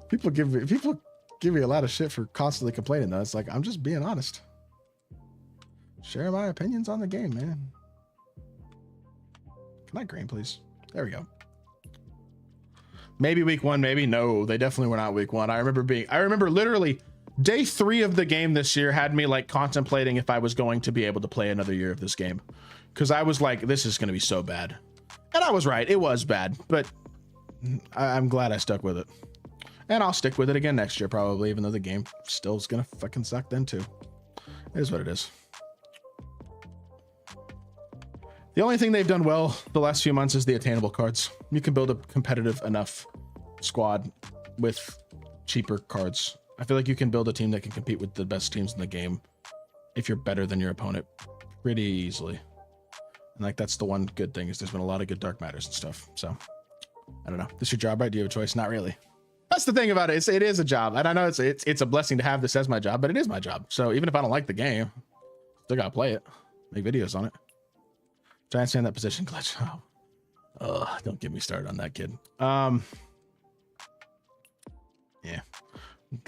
People give me a lot of shit for constantly complaining though. It's like, I'm just being honest. Share my opinions on the game, man. Can I green, please? There we go. Maybe week 1, maybe. No, they definitely were not week 1. I remember literally day 3 of the game this year had me like contemplating if I was going to be able to play another year of this game. Cause I was like, this is going to be so bad. And I was right. It was bad, but I'm glad I stuck with it. And I'll stick with it again next year, probably, even though the game still is going to fucking suck then too. It is what it is. The only thing they've done well the last few months is the attainable cards. You can build a competitive enough squad with cheaper cards. I feel like you can build a team that can compete with the best teams in the game if you're better than your opponent pretty easily. And like, that's the one good thing is there's been a lot of good dark matters and stuff. So I don't know. This your job, right? Do you have a choice? Not really. That's the thing about it. It is a job. And I know it's a blessing to have this as my job, but it is my job. So even if I don't like the game, still gotta play it, make videos on it. Try and stay in that position glitch. Oh, don't get me started on that kid. Yeah.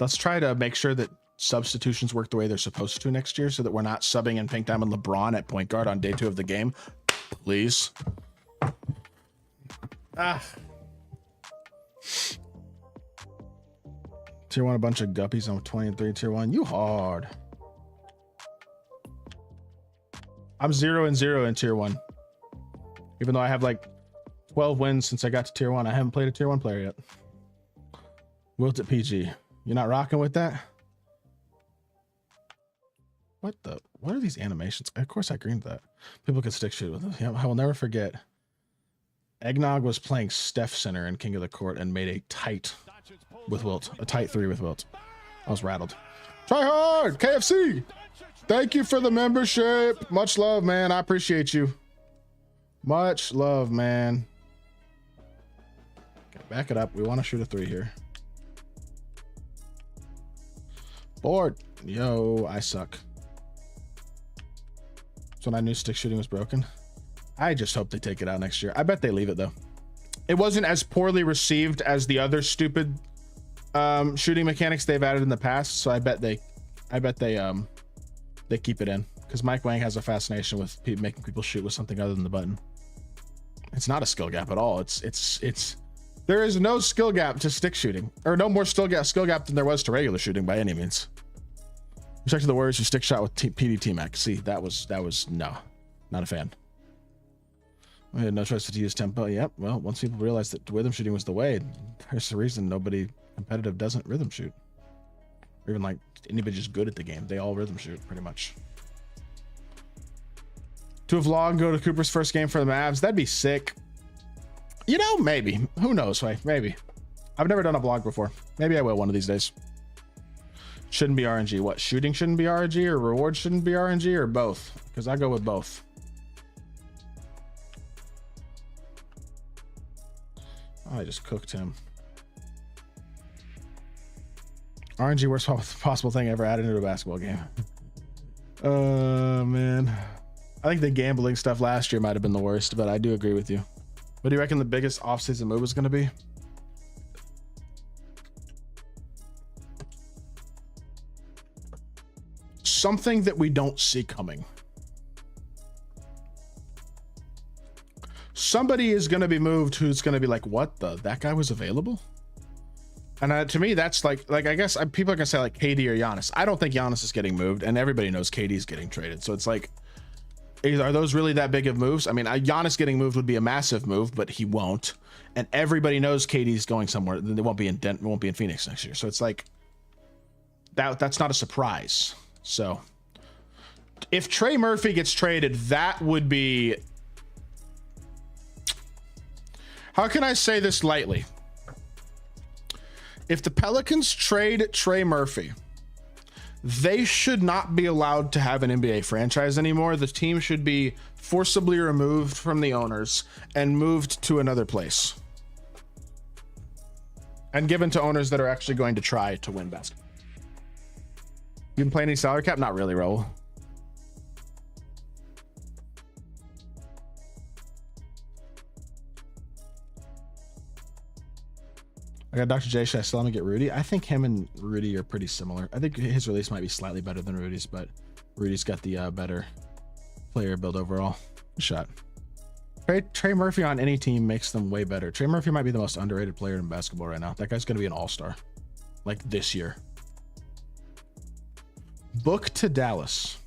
Let's try to make sure that substitutions work the way they're supposed to next year so that we're not subbing in Pink Diamond LeBron at point guard on day 2 of the game. Please. Tier 1, a bunch of guppies. I'm 23 tier 1. You hard. I'm 0-0 in tier 1. Even though I have like 12 wins since I got to tier 1. I haven't played a tier 1 player yet. Wilt at PG. You're not rocking with that? What are these animations? Of course I greened that. People could stick shit with it. Yeah, I will never forget. Eggnog was playing Steph Center in King of the Court and made a tight with Wilt. A tight 3 with Wilt. I was rattled. Try hard! KFC! Thank you for the membership. Much love, man. I appreciate you. Much love, man. Okay, back it up. We want to shoot a 3 here. Board. Yo, I suck. So when I knew stick shooting was broken. I just hope they take it out next year. I bet they leave it though. It wasn't as poorly received as the other stupid shooting mechanics they've added in the past. So I bet they keep it in because Mike Wang has a fascination with making people shoot with something other than the button. It's not a skill gap at all. There is no skill gap to stick shooting, or no more skill gap than there was to regular shooting by any means. Respect to the Warriors who stick shot with PDT Max. See, that was no, not a fan. I had no choice to use tempo. Yep. Well, once people realized that rhythm shooting was the way, there's a reason nobody competitive doesn't rhythm shoot, or even like anybody just good at the game. They all rhythm shoot pretty much. To a vlog, go to Cooper's first game for the Mavs. That'd be sick. You know, maybe. Who knows? Maybe. I've never done a vlog before. Maybe I will one of these days. Shouldn't be RNG. What? Shooting shouldn't be RNG, or rewards shouldn't be RNG, or both? Because I go with both. I just cooked him. RNG, worst possible thing ever added into a basketball game. Man. I think the gambling stuff last year might have been the worst, but I do agree with you. What do you reckon the biggest offseason move is going to be? Something that we don't see coming. Somebody is going to be moved who's going to be like, what the? That guy was available? And to me, that's like I guess people are going to say like KD or Giannis. I don't think Giannis is getting moved, and everybody knows KD is getting traded. So it's like, are those really that big of moves? I mean, Giannis getting moved would be a massive move, but he won't. And everybody knows KD's going somewhere. They won't be in Phoenix next year. So it's like that's not a surprise. So if Trey Murphy gets traded, that would be, how can I say this lightly? If the Pelicans trade Trey Murphy, they should not be allowed to have an NBA franchise anymore. The team should be forcibly removed from the owners and moved to another place. and given to owners that are actually going to try to win basketball. You been playing any salary cap? Not really, Raul. I got Dr. J. Should I still let me get Rudy? I think him and Rudy are pretty similar. I think his release might be slightly better than Rudy's, but Rudy's got the better player build overall. Good shot. Trey Murphy on any team makes them way better. Trey Murphy might be the most underrated player in basketball right now. That guy's going to be an all-star like this year. Book to Dallas.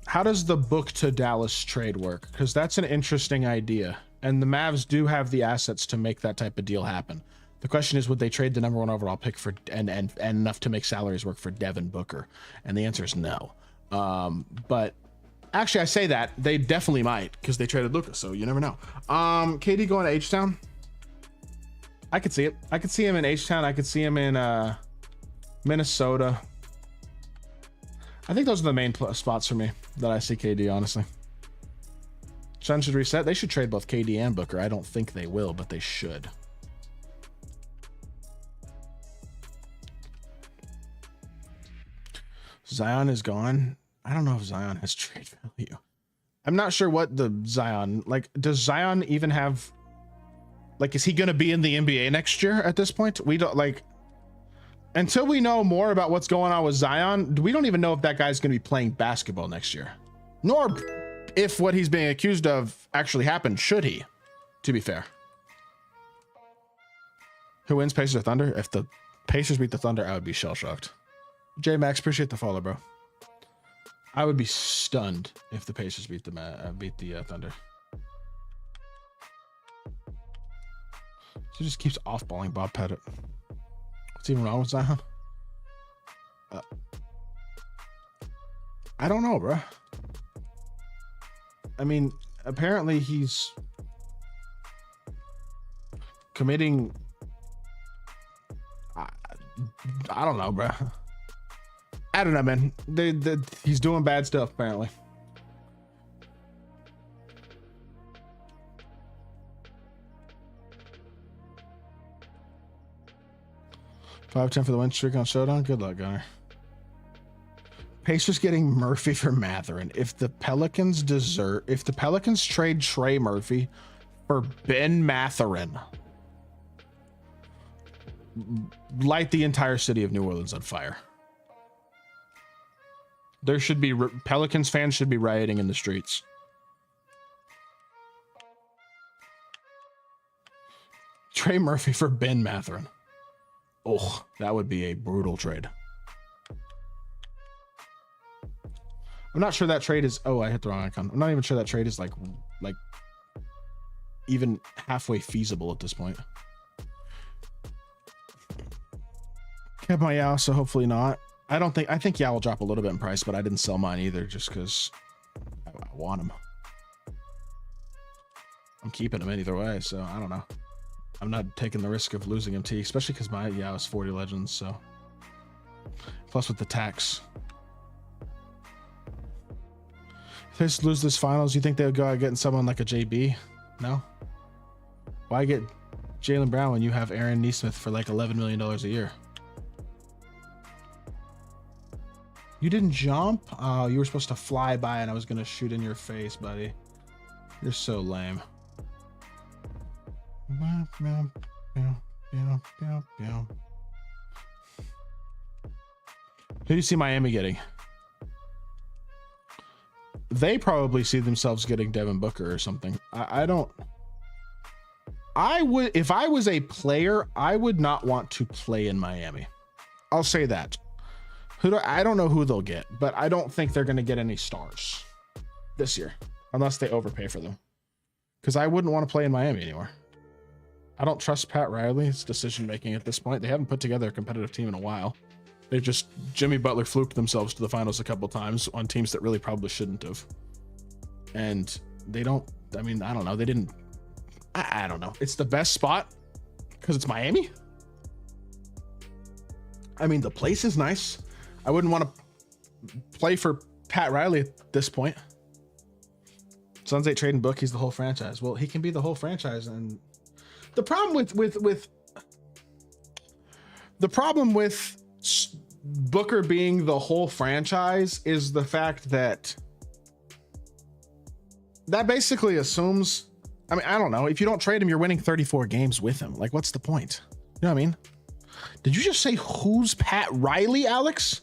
How does the Book to Dallas trade work? Because that's an interesting idea. And the Mavs do have the assets to make that type of deal happen. The question is, would they trade the #1 overall pick for and enough to make salaries work for Devin Booker? And the answer is no. But actually, I say that they definitely might because they traded Luka, so you never know. KD going to H-Town. I could see it. I could see him in H-Town. I could see him in Minnesota. I think those are the main spots for me that I see KD, honestly. Sun should reset. They should trade both KD and Booker. I don't think they will, but they should. Zion is gone. I don't know if Zion has trade value. I'm not sure what the Zion, like, does Zion even have, like, is he going to be in the NBA next year at this point? We don't, like, until we know more about what's going on with Zion, we don't even know if that guy's going to be playing basketball next year. Nor if what he's being accused of actually happened, should he, to be fair. Who wins, Pacers or Thunder? If the Pacers beat the Thunder, I would be shell-shocked. J Max, appreciate the follow, bro. I would be stunned if the Pacers beat the Thunder. He just keeps off-balling Bob Pettit. What's even wrong with Zion? I don't know, bro. I mean, apparently he's committing. I don't know, bro. I don't know, man. He's doing bad stuff, apparently. $5-10 for the win streak on Showdown. Good luck, Gunner. Pacers getting Murphy for Mathurin. If the Pelicans trade Trey Murphy for Ben Mathurin, light the entire city of New Orleans on fire. There should be Pelicans fans should be rioting in the streets. Trey Murphy for Ben Mathurin. Oh, that would be a brutal trade. I'm not sure that trade is. Oh, I hit the wrong icon. I'm not even sure that trade is like even halfway feasible at this point. Kept my Yao, so hopefully not. I think Yao will drop a little bit in price, but I didn't sell mine either just because I want him. I'm keeping him in either way, so I don't know. I'm not taking the risk of losing him T, especially because my Yao is 40 legends, so. Plus with the tax. If they just lose this finals, you think they would go out getting someone like a JB? No? Why get Jaylen Brown when you have Aaron Nesmith for like $11 million a year? You didn't jump? Oh, you were supposed to fly by and I was going to shoot in your face, buddy. You're so lame. Who do you see Miami getting? They probably see themselves getting Devin Booker or something. I don't. I would, if I was a player, I would not want to play in Miami. I'll say that. I don't know who they'll get, but I don't think they're going to get any stars this year unless they overpay for them. Because I wouldn't want to play in Miami anymore. I don't trust Pat Riley's decision making at this point. They haven't put together a competitive team in a while. They've just Jimmy Butler fluked themselves to the finals a couple times on teams that really probably shouldn't have. And they don't, I mean, I don't know. They didn't, I don't know. It's the best spot because it's Miami. I mean, the place is nice. I wouldn't want to play for Pat Riley at this point. Suns ain't trading Book. He's the whole franchise. Well, he can be the whole franchise. And the problem with The problem with Booker being the whole franchise is the fact that basically assumes, I mean, I don't know, if you don't trade him, you're winning 34 games with him. Like, what's the point? You know what I mean? Did you just say who's Pat Riley, Alex?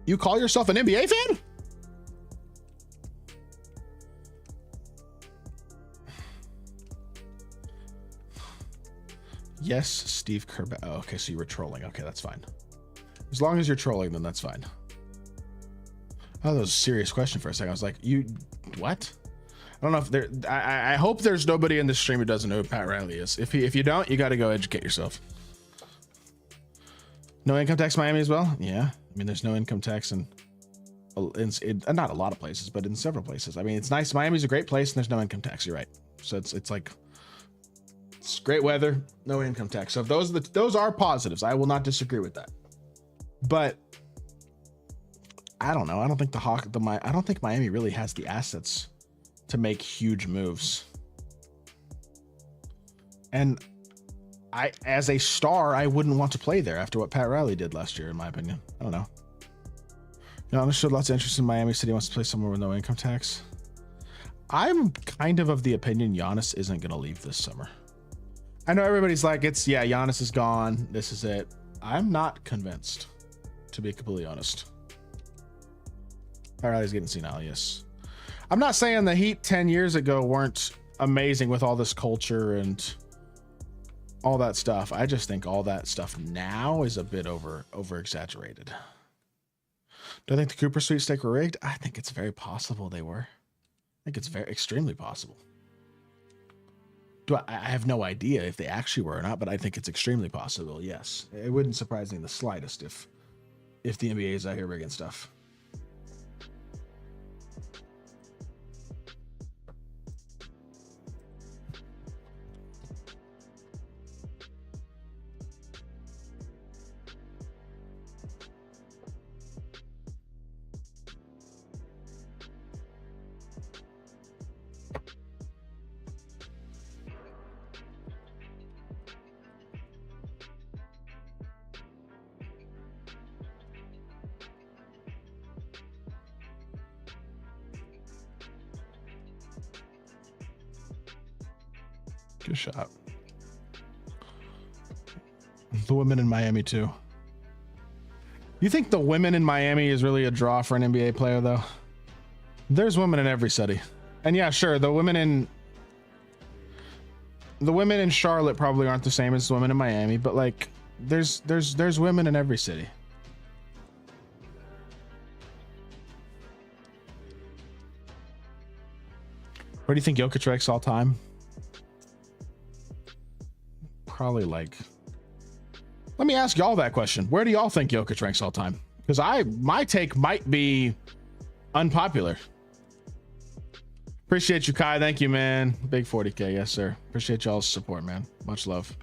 You call yourself an NBA fan? Yes, Steve Kerr. Oh, okay, so you were trolling. Okay, that's fine. As long as you're trolling, then that's fine. Oh, that was a serious question for a second. I was like, you, what? I don't know if there, I hope there's nobody in the stream who doesn't know who Pat Riley is. If you don't, you got to go educate yourself. No income tax Miami as well? Yeah. I mean, there's no income tax in not a lot of places, but in several places. I mean, it's nice. Miami's a great place and there's no income tax. You're right. So it's like, it's great weather, no income tax. So if those are positives, I will not disagree with that. But I don't know. I don't think I don't think Miami really has the assets to make huge moves. And as a star, I wouldn't want to play there after what Pat Riley did last year, in my opinion. I don't know. Giannis showed lots of interest in Miami. Said he wants to play somewhere with no income tax. I'm kind of the opinion Giannis isn't going to leave this summer. I know everybody's like, Giannis is gone. This is it. I'm not convinced, to be completely honest. Pat Riley's getting senile, yes. I'm not saying the Heat 10 years ago weren't amazing with all this culture and all that stuff. I just think all that stuff now is a bit over exaggerated. Do I think the Cooper sweepstake were rigged? I think it's very possible they were. I think it's extremely possible. I have no idea if they actually were or not, but I think it's extremely possible. Yes, it wouldn't surprise me in the slightest if the NBA is out here rigging stuff. Good shot. The women in Miami too. You think the women in Miami is really a draw for an NBA player though? There's women in every city. And yeah, sure, the women in Charlotte probably aren't the same as the women in Miami, but like there's women in every city. Where do you think Jokic ranks all time? Probably like, let me ask y'all that question. Where do y'all think Jokic ranks all time? Because my take might be unpopular. Appreciate you, Kai. Thank you, man. Big 40K. Yes, sir. Appreciate y'all's support, man. Much love.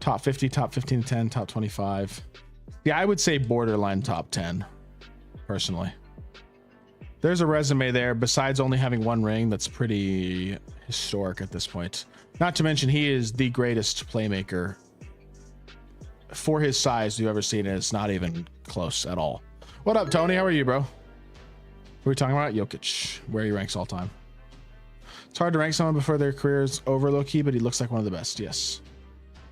Top 50, top 15 to 10, top 25. Yeah, I would say borderline top 10, personally. There's a resume there besides only having one ring that's pretty historic at this point. Not to mention he is the greatest playmaker for his size you've ever seen, and it's not even close at all. What up, Tony? How are you, bro? What are we talking about? Jokic, where he ranks all time. It's hard to rank someone before their career is over, low-key, but he looks like one of the best, yes.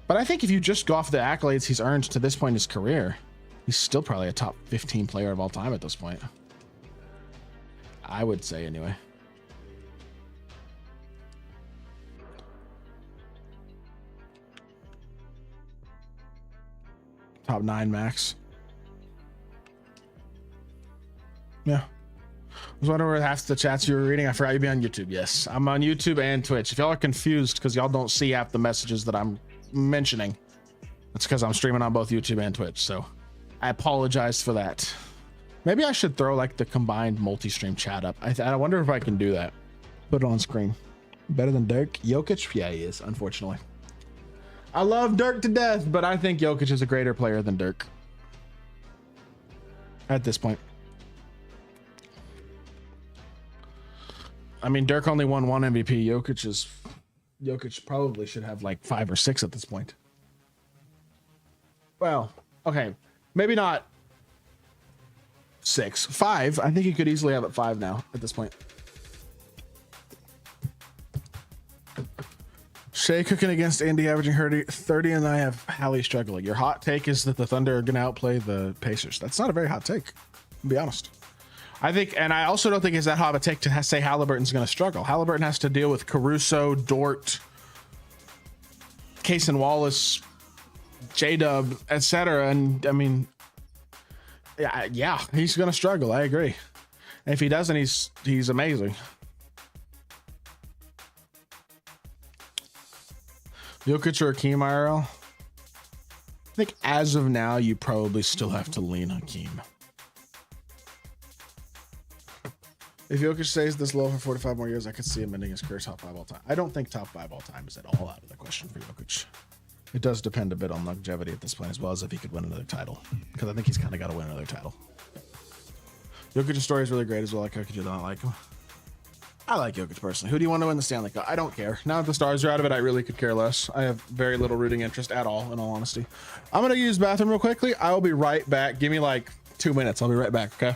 But I think if you just go off the accolades he's earned to this point in his career, he's still probably a top 15 player of all time at this point. I would say anyway. Top 9 max. Yeah. I was wondering where half the chats you were reading. I forgot you'd be on YouTube. Yes, I'm on YouTube and Twitch. If y'all are confused because y'all don't see half the messages that I'm mentioning, that's because I'm streaming on both YouTube and Twitch. So I apologize for that. Maybe I should throw like the combined multi-stream chat up. I wonder if I can do that. Put it on screen. Better than Dirk? Jokic? Yeah, he is, unfortunately. I love Dirk to death, but I think Jokic is a greater player than Dirk at this point. I mean, Dirk only won 1 MVP. Jokic probably should have like 5 or 6 at this point. Well, okay, maybe not 6, 5. I think he could easily have it 5 now at this point. Shea cooking against Indy, averaging 30, and I have Hallie struggling. Your hot take is that the Thunder are going to outplay the Pacers. That's not a very hot take, to be honest. I think, and I also don't think it's that hot of a take to say Halliburton's going to struggle. Halliburton has to deal with Caruso, Dort, Case and Wallace, J-Dub, etc. And I mean, yeah, he's going to struggle. I agree. And if he doesn't, he's amazing. Jokic or Hakeem IRL? I think as of now, you probably still have to lean Hakeem. If Jokic stays this low for 45 more years, I could see him ending his career top 5 all time. I don't think top 5 all time is at all out of the question for Jokic. It does depend a bit on longevity at this point, as well as if he could win another title, because I think he's kind of got to win another title. Jokic's story is really great as well. Like, how could you not like him? I like Jokic personally. Who do you want to win the Stanley Cup? I don't care. Now that the Stars are out of it, I really could care less. I have very little rooting interest at all, in all honesty. I'm going to use the bathroom real quickly. I will be right back. Give me like 2 minutes. I'll be right back, okay?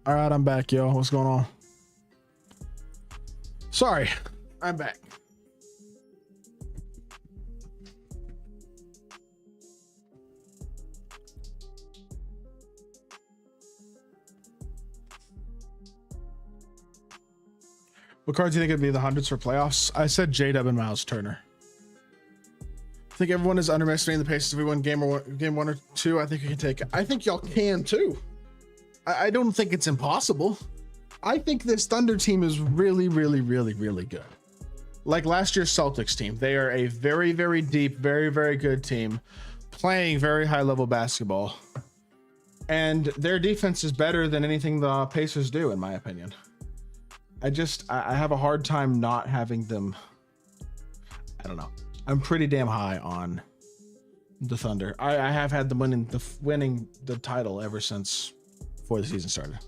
All right, I'm back, yo. What's going on? Sorry, I'm back. What cards do you think would be the hundreds for playoffs? I said J-Dub and Miles Turner. I think everyone is underestimating the Pacers if we win game one or two. I think we can take it. I think y'all can too. I don't think it's impossible. I think this Thunder team is really, really, really, really good. Like last year's Celtics team, they are a very, very deep, very, very good team playing very high level basketball. And their defense is better than anything the Pacers do, in my opinion. I have a hard time not having them. I don't know. I'm pretty damn high on the Thunder. I have had them winning the title ever since before the season started.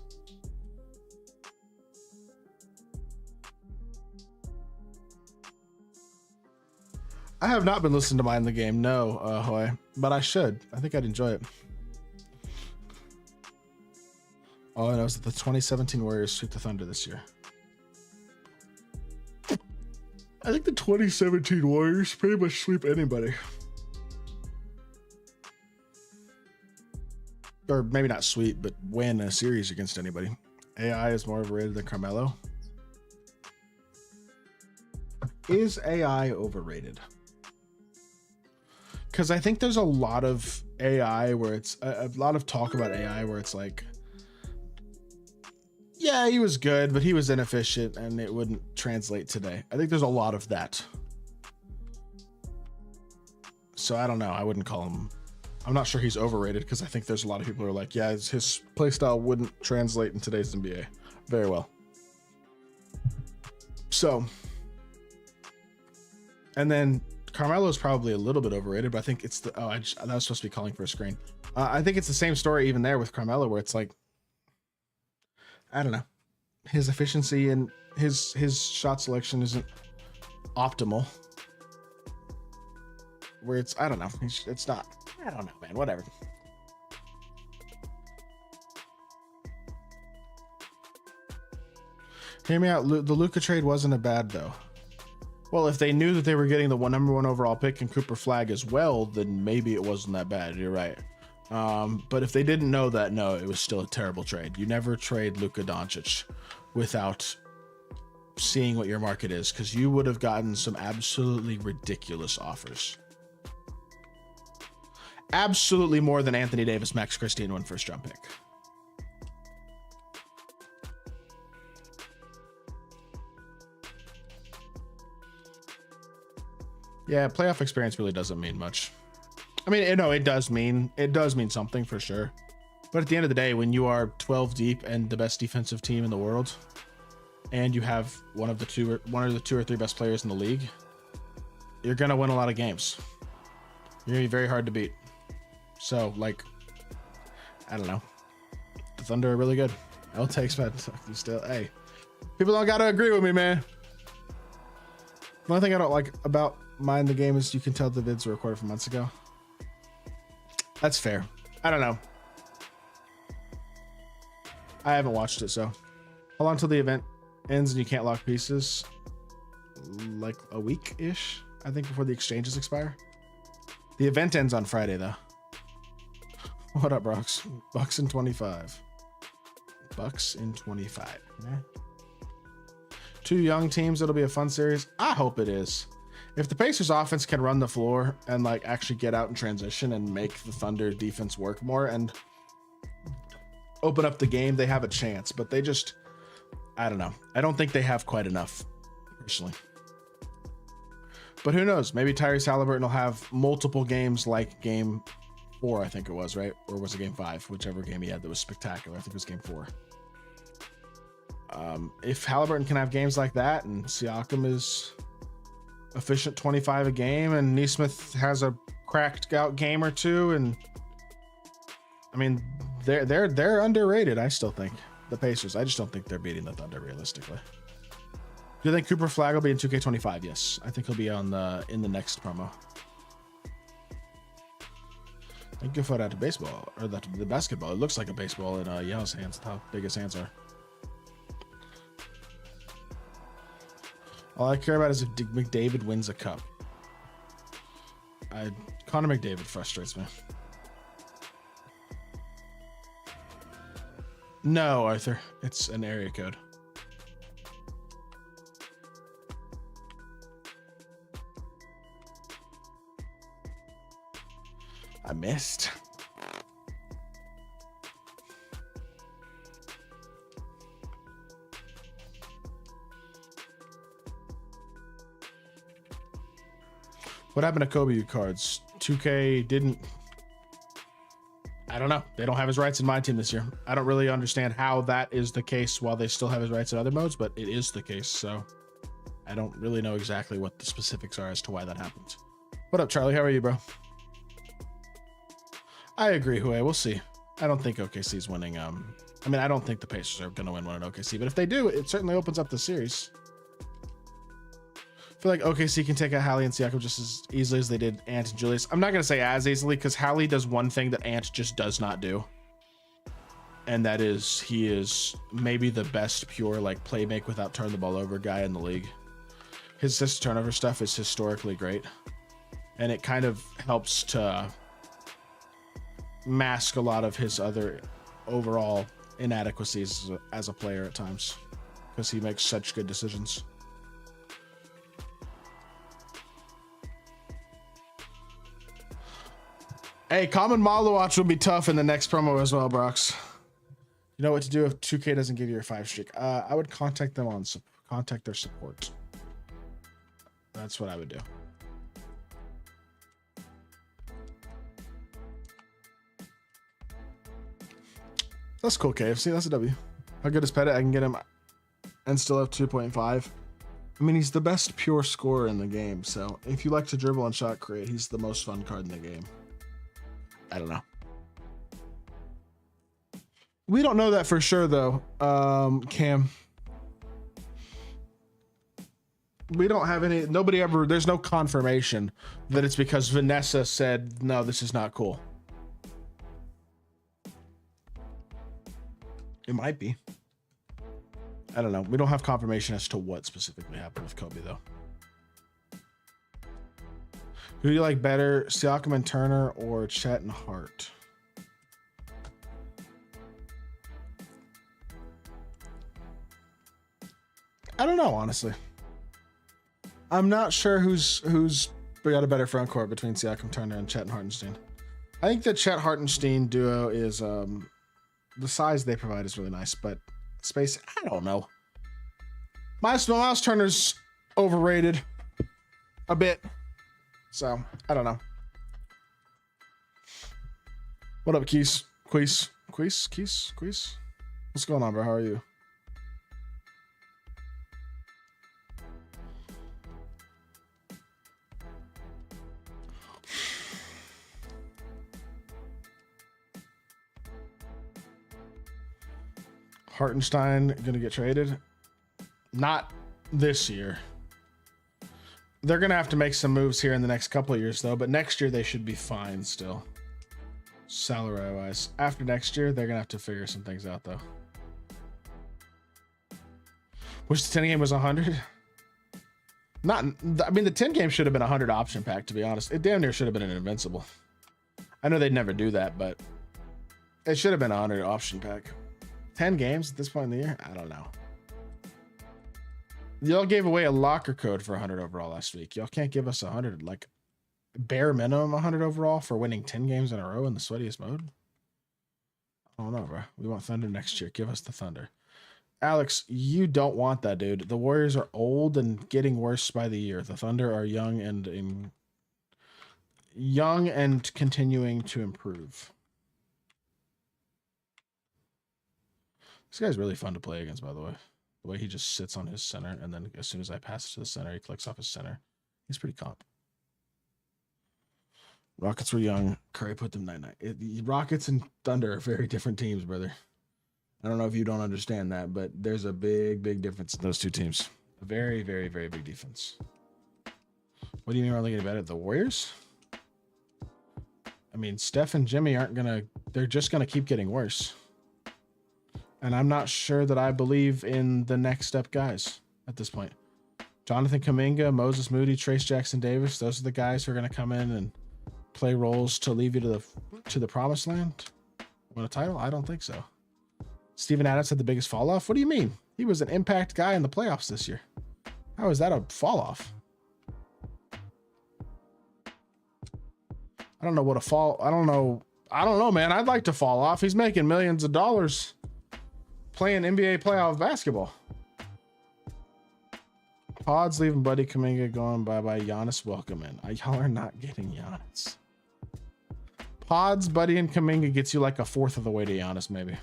I have not been listening to Mind the Game, no, Hoy, but I should. I think I'd enjoy it. All I know is that the 2017 Warriors sweep the Thunder this year. I think the 2017 Warriors pretty much sweep anybody. Or maybe not sweep, but win a series against anybody. AI is more overrated than Carmelo. Is AI overrated? Because I think there's a lot of AI where it's a lot of talk about AI where it's like, yeah, he was good, but he was inefficient and it wouldn't translate today. I think there's a lot of that. So I don't know. I wouldn't call him. I'm not sure he's overrated because I think there's a lot of people who are like, yeah, his play style wouldn't translate in today's NBA very well. So, and then Carmelo is probably a little bit overrated, but I think it's the, that was supposed to be calling for a screen. I think it's the same story even there with Carmelo where it's like, I don't know, his efficiency and his shot selection isn't optimal. Where it's, I don't know, it's not, I don't know, man, whatever. Hear me out, the Luka trade wasn't a bad though. Well, if they knew that they were getting the number one overall pick and Cooper Flag as well, then maybe it wasn't that bad. You're right. But if they didn't know that, no, it was still a terrible trade. You never trade Luka Doncic without seeing what your market is, because you would have gotten some absolutely ridiculous offers. Absolutely more than Anthony Davis, Max Christie, and one first round pick. Yeah, playoff experience really doesn't mean much. I mean, it does mean something for sure. But at the end of the day, when you are 12 deep and the best defensive team in the world, and you have one of the two or three best players in the league, you're gonna win a lot of games. You're gonna be very hard to beat. So, like, I don't know. The Thunder are really good. L takes, man. Still, hey, people don't gotta agree with me, man. The only thing I don't like about Mind the Game is you can tell the vids were recorded from months ago. That's fair. I don't know. I haven't watched it, so hold on until the event ends and you can't lock pieces. Like a week-ish, I think, before the exchanges expire. The event ends on Friday, though. What up, Brox? Bucks in 25. Bucks in 25. Yeah. Two young teams. It'll be a fun series. I hope it is. If the Pacers offense can run the floor and like actually get out in transition and make the Thunder defense work more and open up the game, they have a chance, but they just, I don't know. I don't think they have quite enough personally, but who knows? Maybe Tyrese Halliburton will have multiple games like game 4, I think it was, right? Or was it game 5? Whichever game he had that was spectacular. I think it was game 4. If Halliburton can have games like that and Siakam is efficient 25 a game and Nesmith has a cracked out game or two, and I mean they're underrated. I still think the Pacers. I just don't think they're beating the Thunder realistically. Do you think Cooper Flag will be in 2K25? Yes, I think he'll be in the next promo. Thank you for that baseball or the basketball. It looks like a baseball in Yellow's hands. How big his hands are. All I care about is if McDavid wins a cup. Connor McDavid frustrates me. No, Arthur. It's an area code. I missed. What happened to Kobe cards? 2K didn't. I don't know. They don't have his rights in my team this year. I don't really understand how that is the case while they still have his rights in other modes, but it is the case. So I don't really know exactly what the specifics are as to why that happens. What up, Charlie? How are you, bro? I agree, Hue. We'll see. I don't think OKC's winning. I mean, I don't think the Pacers are going to win one at OKC, but if they do, it certainly opens up the series. I feel like OKC can take out Hallie and Siakam just as easily as they did Ant and Julius. I'm not going to say as easily because Hallie does one thing that Ant just does not do. And that is he is maybe the best pure like play make without turn the ball over guy in the league. His assist turnover stuff is historically great. And it kind of helps to mask a lot of his other overall inadequacies as a player at times because he makes such good decisions. Hey, common model watch will be tough in the next promo as well, Brox. You know what to do if 2K doesn't give you a 5 streak? I would contact them on contact their support. That's what I would do. That's cool, KFC. That's a W. How good is Pettit? I can get him and still have 2.5. I mean, he's the best pure scorer in the game. So if you like to dribble and shot create, he's the most fun card in the game. I don't know. We don't know that for sure, though, Cam. We don't have any. Nobody ever. There's no confirmation that it's because Vanessa said, no, this is not cool. It might be. I don't know. We don't have confirmation as to what specifically happened with Kobe, though. Who do you like better, Siakam and Turner or Chet and Hart? I don't know, honestly. I'm not sure who's got a better front court between Siakam, Turner, and Chet and Hartenstein. I think the Chet Hartenstein duo is the size they provide is really nice, but space, I don't know. Miles Turner's overrated a bit. So, I don't know. What up, Keys? Keys? What's going on, bro? How are you? Hartenstein gonna get traded? Not this year. They're going to have to make some moves here in the next couple of years, though. But next year, they should be fine still. Salary-wise. After next year, they're going to have to figure some things out, though. Wish the 10 game was 100. I mean, the 10 game should have been 100 option pack, to be honest. It damn near should have been an invincible. I know they'd never do that, but it should have been 100 option pack. 10 games at this point in the year? I don't know. Y'all gave away a locker code for 100 overall last week. Y'all can't give us 100, like bare minimum 100 overall for winning 10 games in a row in the sweatiest mode. I don't know, bro. We want Thunder next year. Give us the Thunder. Alex, you don't want that, dude. The Warriors are old and getting worse by the year. The Thunder are young and continuing to improve. This guy's really fun to play against, by the way. The way he just sits on his center, and then as soon as I pass it to the center, he clicks off his center. He's pretty comp. Rockets were young. Curry put them 9-9. Rockets and Thunder are very different teams, brother. I don't know if you don't understand that, but there's a big, big difference in those two teams. A very, very, very big difference. What do you mean we're only getting better? The Warriors? I mean, Steph and Jimmy aren't going to... They're just going to keep getting worse. And I'm not sure that I believe in the next step guys at this point. Jonathan Kuminga, Moses Moody, Trace Jackson Davis, those are the guys who are going to come in and play roles to leave you to the promised land. Win a title? I don't think so. Steven Adams had the biggest fall off. What do you mean? He was an impact guy in the playoffs this year. How is that a fall off? I don't know what a fall. I don't know, man. I'd like to fall off. He's making millions of dollars playing NBA playoff basketball. Pods leaving Buddy Kuminga going bye-bye. Giannis welcome in. Y'all are not getting Giannis. Pods, Buddy, and Kuminga gets you like a fourth of the way to Giannis, maybe.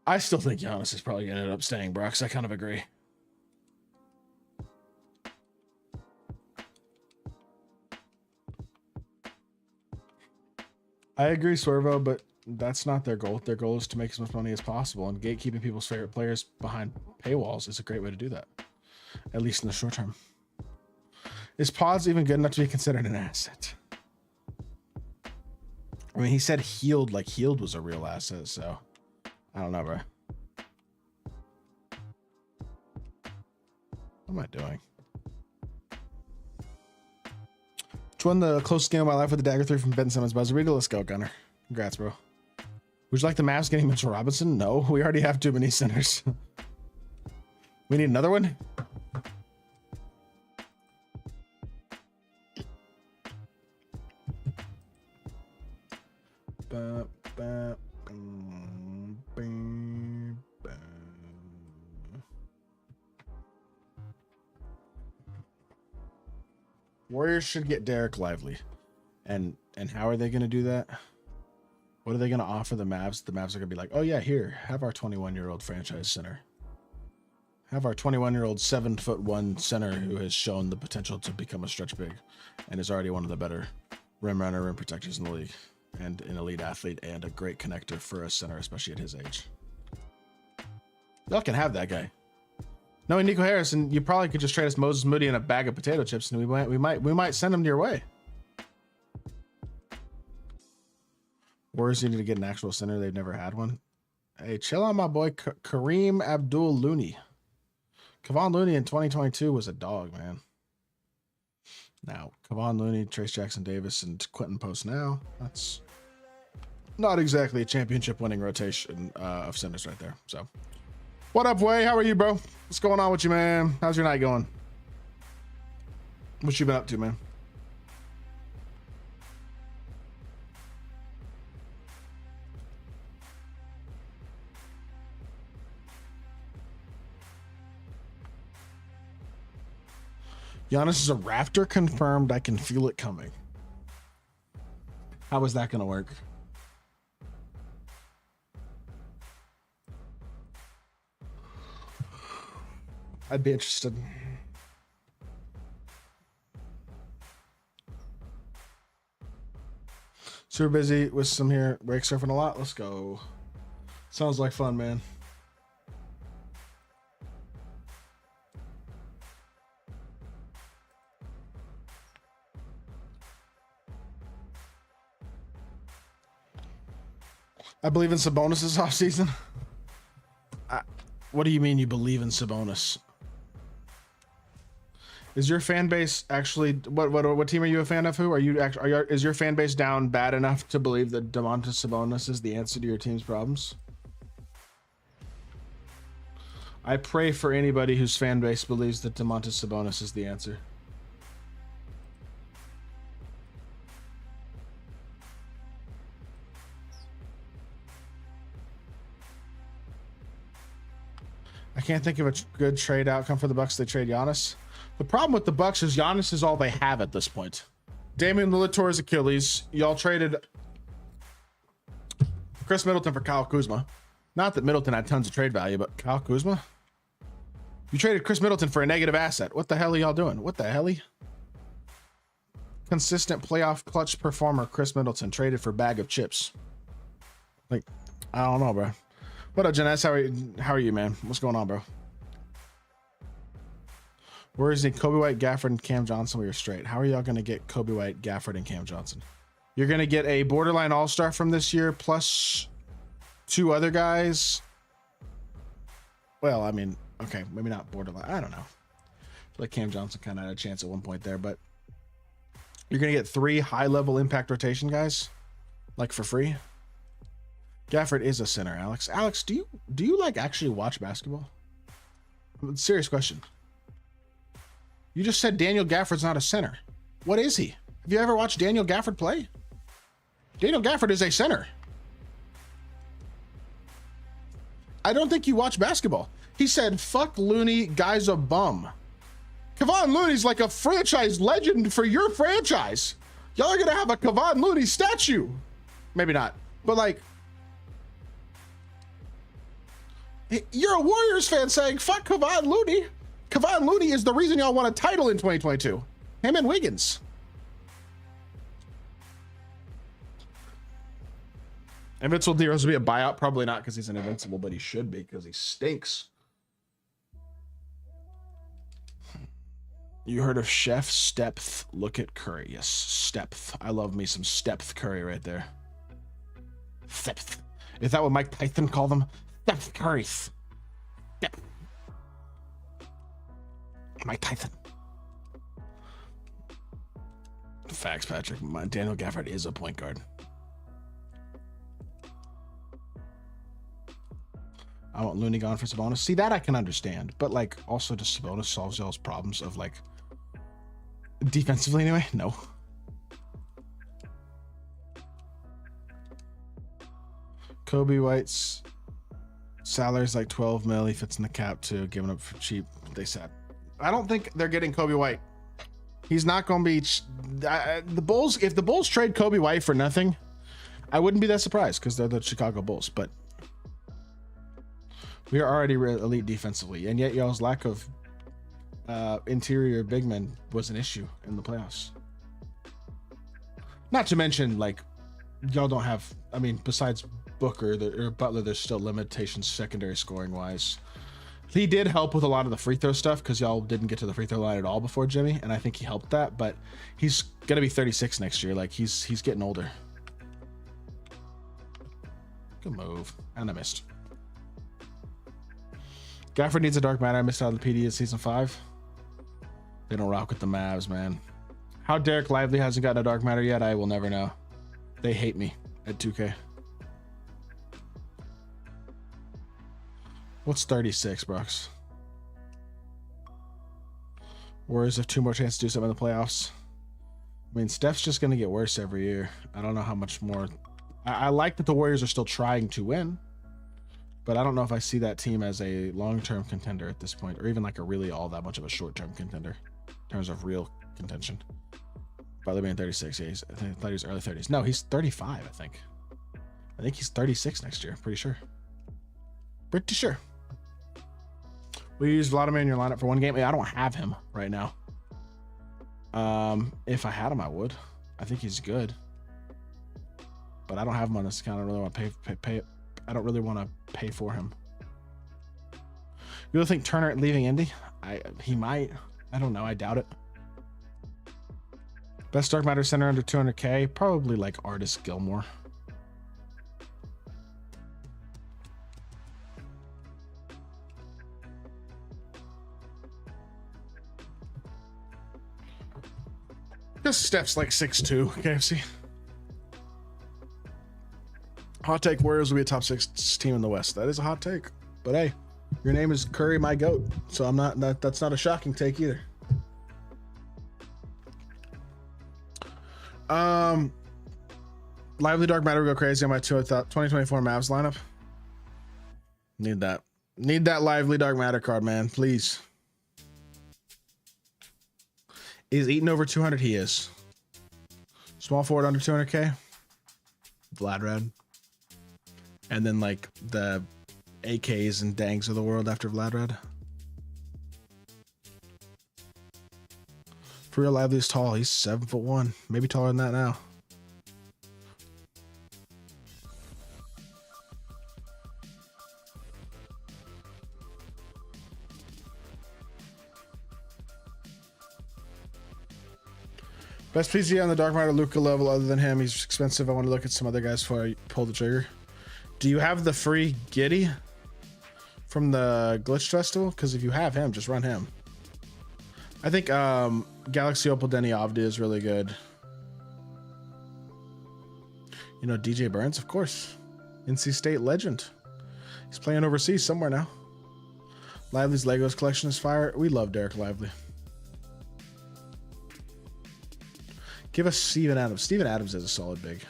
I still think Giannis is probably going to end up staying, Brox. I kind of agree. I agree, Swervo, but that's not their goal. Their goal is to make as much money as possible, and gatekeeping people's favorite players behind paywalls is a great way to do that, at least in the short term. Is Pods even good enough to be considered an asset? I mean, he said healed, like healed was a real asset, so I don't know, bro. What am I doing? Which won the closest game of my life with the dagger 3 from Ben Simmons. Buzzarita, let's go, Gunner. Congrats, bro. Would you like the Mavs getting Mitchell Robinson? No, we already have too many centers. We need another one? Warriors should get Derek Lively. And how are they going to do that? What are they going to offer the Mavs? The Mavs are going to be like, oh yeah, here, have our 21-year-old franchise center. Have our 21-year-old 7'1" center who has shown the potential to become a stretch big and is already one of the better rim runner, rim protectors in the league, and an elite athlete and a great connector for a center, especially at his age. Y'all can have that guy. Knowing Nico Harrison, you probably could just trade us Moses Moody and a bag of potato chips, and we might send him your way. Warriors need to get an actual center. They've never had one. Hey, chill on my boy Kareem Abdul-Looney. Kevon Looney in 2022 was a dog, man. Now, Kevon Looney, Trace Jackson Davis, and Quentin Post now. That's not exactly a championship winning rotation of centers right there. So, what up, Way? How are you, bro? What's going on with you, man? How's your night going? What you been up to, man? Giannis is a Raptor confirmed. I can feel it coming. How is that going to work? I'd be interested. Super busy with some here. Wake surfing a lot. Let's go. Sounds like fun, man. I believe in Sabonis this offseason. What do you mean you believe in Sabonis? Is your fan base actually what team are you a fan of? Who are you? Is your fan base down bad enough to believe that Domantas Sabonis is the answer to your team's problems? I pray for anybody whose fan base believes that Domantas Sabonis is the answer. I can't think of a good trade outcome for the Bucks. They trade Giannis. The problem with the Bucks is Giannis is all they have at this point. Damian Lillard tore his Achilles. Y'all traded Chris Middleton for Kyle Kuzma. Not that Middleton had tons of trade value, but Kyle Kuzma? You traded Chris Middleton for a negative asset. What the hell are y'all doing? What the hell? Consistent playoff clutch performer Chris Middleton traded for a bag of chips. Like, I don't know, bro. What up, Janess? How are you, man? What's going on, bro? Where is he? Kobe White, Gafford, and Cam Johnson? We are straight. How are y'all going to get Kobe White, Gafford, and Cam Johnson? You're going to get a borderline all-star from this year plus 2 other guys. Well, I mean, okay, maybe not borderline. I don't know. I feel like Cam Johnson kind of had a chance at one point there, but you're going to get 3 high-level impact rotation guys. Like for free? Gafford is a center, Alex. Alex, do you like actually watch basketball? Serious question. You just said Daniel Gafford's not a center. What is he? Have you ever watched Daniel Gafford play? Daniel Gafford is a center. I don't think you watch basketball. He said, fuck Looney, guy's a bum. Kevon Looney's like a franchise legend for your franchise. Y'all are gonna have a Kevon Looney statue. Maybe not, but like, you're a Warriors fan saying, fuck Kevon Looney. Kevon Looney is the reason y'all won a title in 2022. Him and Wiggins. Invincible D-Rose will be a buyout? Probably not because he's an invincible, but he should be because he stinks. You heard of Chef Steph? Look at Curry. Yes, Steph. I love me some Steph Curry right there. Steph. Is that what Mike Tyson called them? Steph Curry. Steph. Mike Tyson. Facts, Patrick. Daniel Gafford is a point guard. I want Looney gone for Sabonis. See, that I can understand, but like, also does Sabonis solve y'all's problems of like defensively anyway? No. Kobe White's salary is like 12 mil. He fits in the cap too. Giving up for cheap. They said. I don't think they're getting Kobe White. He's not going to be the Bulls. If the Bulls trade Kobe White for nothing, I wouldn't be that surprised because they're the Chicago Bulls. But we are already elite defensively, and yet y'all's lack of interior big men was an issue in the playoffs. Not to mention, like, y'all don't have. I mean, besides Booker or Butler, there's still limitations secondary scoring wise. He did help with a lot of the free throw stuff because y'all didn't get to the free throw line at all before Jimmy, and I think he helped that. But he's gonna be 36 next year. Like he's getting older. Good move, and I missed. Gafford needs a dark matter. I missed out on the PD in season 5. They don't rock with the Mavs, man. How Derek Lively hasn't gotten a dark matter yet, I will never know. They hate me at 2K. What's 36, Brooks? Warriors have 2 more chances to do something in the playoffs. I mean, Steph's just going to get worse every year. I don't know how much more. I like that the Warriors are still trying to win, but I don't know if I see that team as a long-term contender at this point, or even like a really all that much of a short-term contender in terms of real contention. Butler being 36, yeah, I thought he was early 30s. No, he's 35, I think. I think he's 36 next year, pretty sure. Pretty sure. Will you use Vladimir in your lineup for one game? I don't have him right now. If I had him, I would. I think he's good, but I don't have him on this account. I don't really want to pay. I don't really want to pay for him. You really think Turner leaving Indy? He might. I don't know. I doubt it. Best dark matter center under 200K? Probably like Artis Gilmore. This Steph's like 6'2", KFC. Hot take, Warriors will be a top 6 team in the West. That is a hot take. But hey, your name is Curry, my goat. So I'm not, that's not a shocking take either. Lively Dark Matter will go crazy on my 2024 Mavs lineup. Need that. Need that Lively Dark Matter card, man. Please. Is Eaton over 200? He is. Small forward under 200K. Vlad. And then like the AKs and Dangs of the world after Vlad. For real, Lively is tall. He's 7'1", maybe taller than that now. Best PG on the Dark Matter Luka level other than him. He's expensive. I want to look at some other guys before I pull the trigger. Do you have the free Giddy from the Glitch Festival? Because if you have him, just run him. I think Galaxy Opal Denny Avdi is really good. You know, DJ Burns, of course. NC State legend. He's playing overseas somewhere now. Lively's Legos collection is fire. We love Derek Lively. Give us Steven Adams. Steven Adams is a solid big.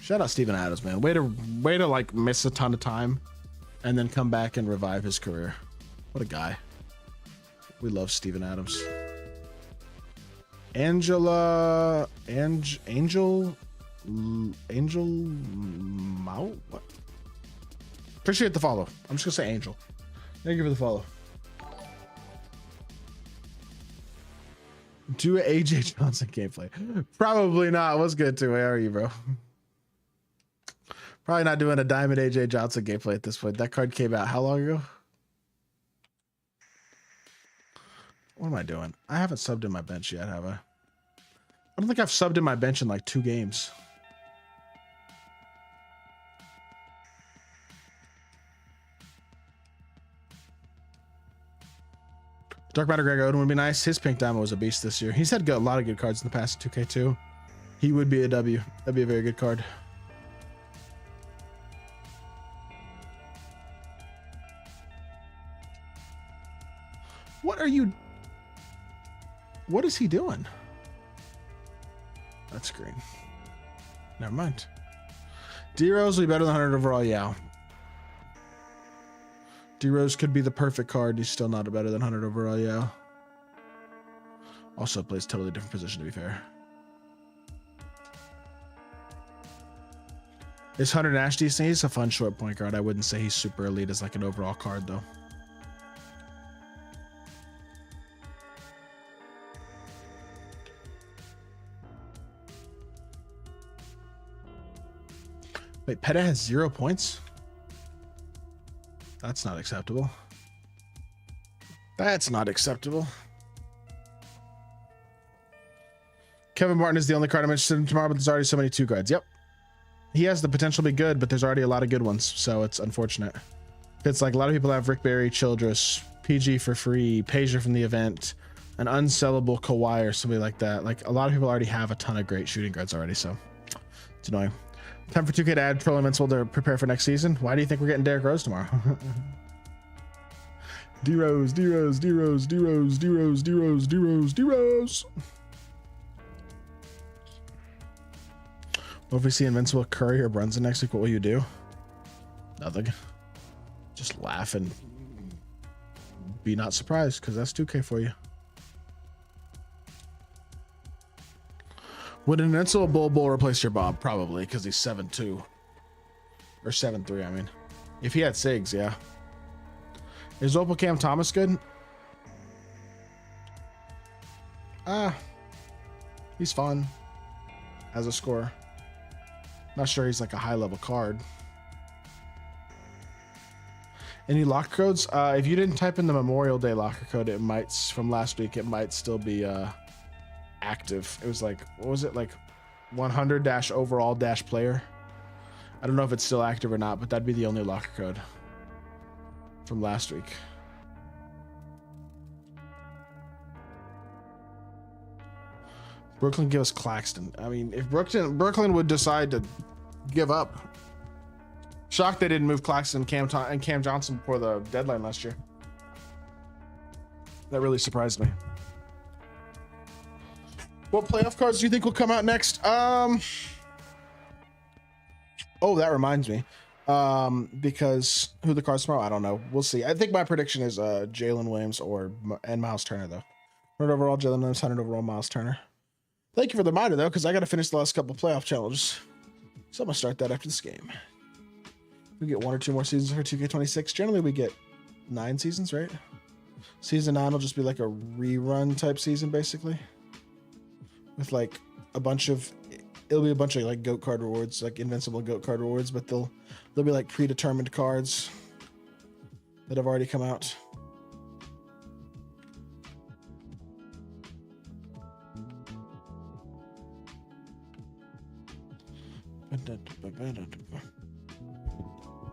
Shout out Steven Adams, man. Way to like miss a ton of time and then come back and revive his career. What a guy. We love Steven Adams. Angel Mao? What? Appreciate the follow. I'm just gonna say Angel. Thank you for the follow. Do an AJ Johnson gameplay. Probably not. What's good too? Where are you, bro? Probably not doing a Diamond AJ Johnson gameplay at this point. That card came out how long ago? What am I doing? I haven't subbed in my bench yet, have I? I don't think I've subbed in my bench in like 2 games. Dark Matter Greg Oden would be nice. His Pink Diamond was a beast this year. He's had a lot of good cards in the past 2K2. He would be a W. That'd be a very good card. What are you... What is he doing? That's green. Never mind. D-Rose will be better than 100 overall. Yeah. D-Rose could be the perfect card. He's still not better than 100 overall. Yeah. Also plays totally different position, to be fair. Is Hunter Nash decent? He's a fun short point guard. I wouldn't say he's super elite as like an overall card, though. Wait, Peta has 0 points? That's not acceptable. That's not acceptable. Kevin Martin is the only card I'm interested in tomorrow, but there's already so many 2 cards. Yep. He has the potential to be good, but there's already a lot of good ones, so it's unfortunate. It's like a lot of people have Rick Barry, Childress, PG for free, Pager from the event, an unsellable Kawhi or somebody like that. Like a lot of people already have a ton of great shooting guards already, so it's annoying. Time for 2K to add Troll Invincible to prepare for next season. Why do you think we're getting Derrick Rose tomorrow? D-Rose, D-Rose, D-Rose, D-Rose, D-Rose, D-Rose, D-Rose, D-Rose. Well, if we see Invincible Curry or Brunson next week, what will you do? Nothing. Just laugh and be not surprised, because that's 2K for you. Would an Invincible Bull replace your Bob? Probably, because he's 7'2". Or 7'3", I mean. If he had SIGs, yeah. Is Opal Cam Thomas good? He's fun as a scorer. Not sure he's like a high-level card. Any locker codes? If you didn't type in the Memorial Day locker code, it might, from last week, it might still be... active. It was like, what was it, like 100 overall player. I don't know if it's still active or not, but that'd be the only locker code from last week. Brooklyn give us Claxton. I mean, if Brooklyn would decide to give up, shocked they didn't move Claxton and Cam Johnson before the deadline last year. That really surprised me. What playoff cards do you think will come out next? Oh, that reminds me. Because who the cards tomorrow? I don't know. We'll see. I think my prediction is Jalen Williams and Miles Turner, though. 100 overall, Jalen Williams, 100 overall, Miles Turner. Thank you for the reminder, though, because I got to finish the last couple of playoff challenges. So I'm going to start that after this game. We get 1 or 2 more seasons for 2K26. Generally, we get 9 seasons, right? Season 9 will just be like a rerun type season, basically. With like it'll be a bunch of like GOAT card rewards, like Invincible GOAT card rewards, but they'll be like predetermined cards that have already come out.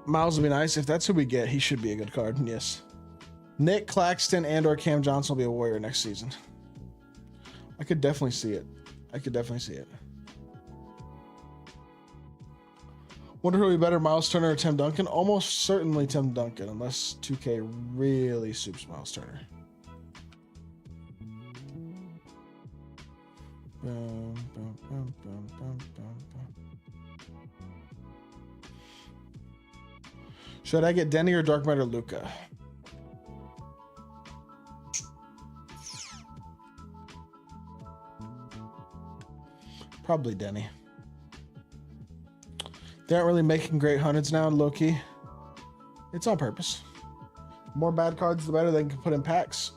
Miles will be nice. If that's who we get, he should be a good card. Yes. Nick Claxton and or Cam Johnson will be a Warrior next season. I could definitely see it. Wonder who would be better, Miles Turner or Tim Duncan? Almost certainly Tim Duncan, unless 2K really soups Miles Turner. Should I get Denny or Dark Matter Luca? Probably Denny. They aren't really making great hundreds now, low-key. It's on purpose. More bad cards, the better they can put in packs.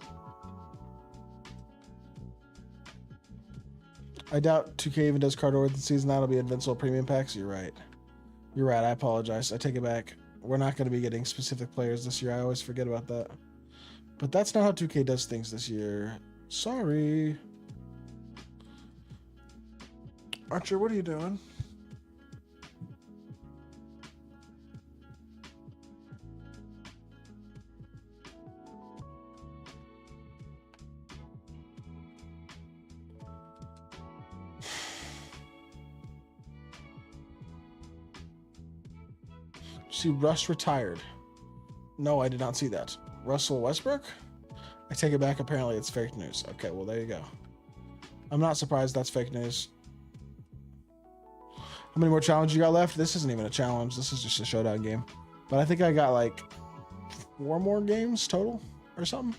I doubt 2K even does card order this season. That'll be Invincible Premium packs. You're right. You're right. I apologize. I take it back. We're not going to be getting specific players this year. I always forget about that. But that's not how 2K does things this year. Sorry. Archer, what are you doing? See, Russ retired. No, I did not see that. Russell Westbrook? I take it back. Apparently, it's fake news. Okay, well, there you go. I'm not surprised that's fake news. How many more challenges you got left? This isn't even a challenge. This is just a showdown game. But I think I got like 4 more games total or something.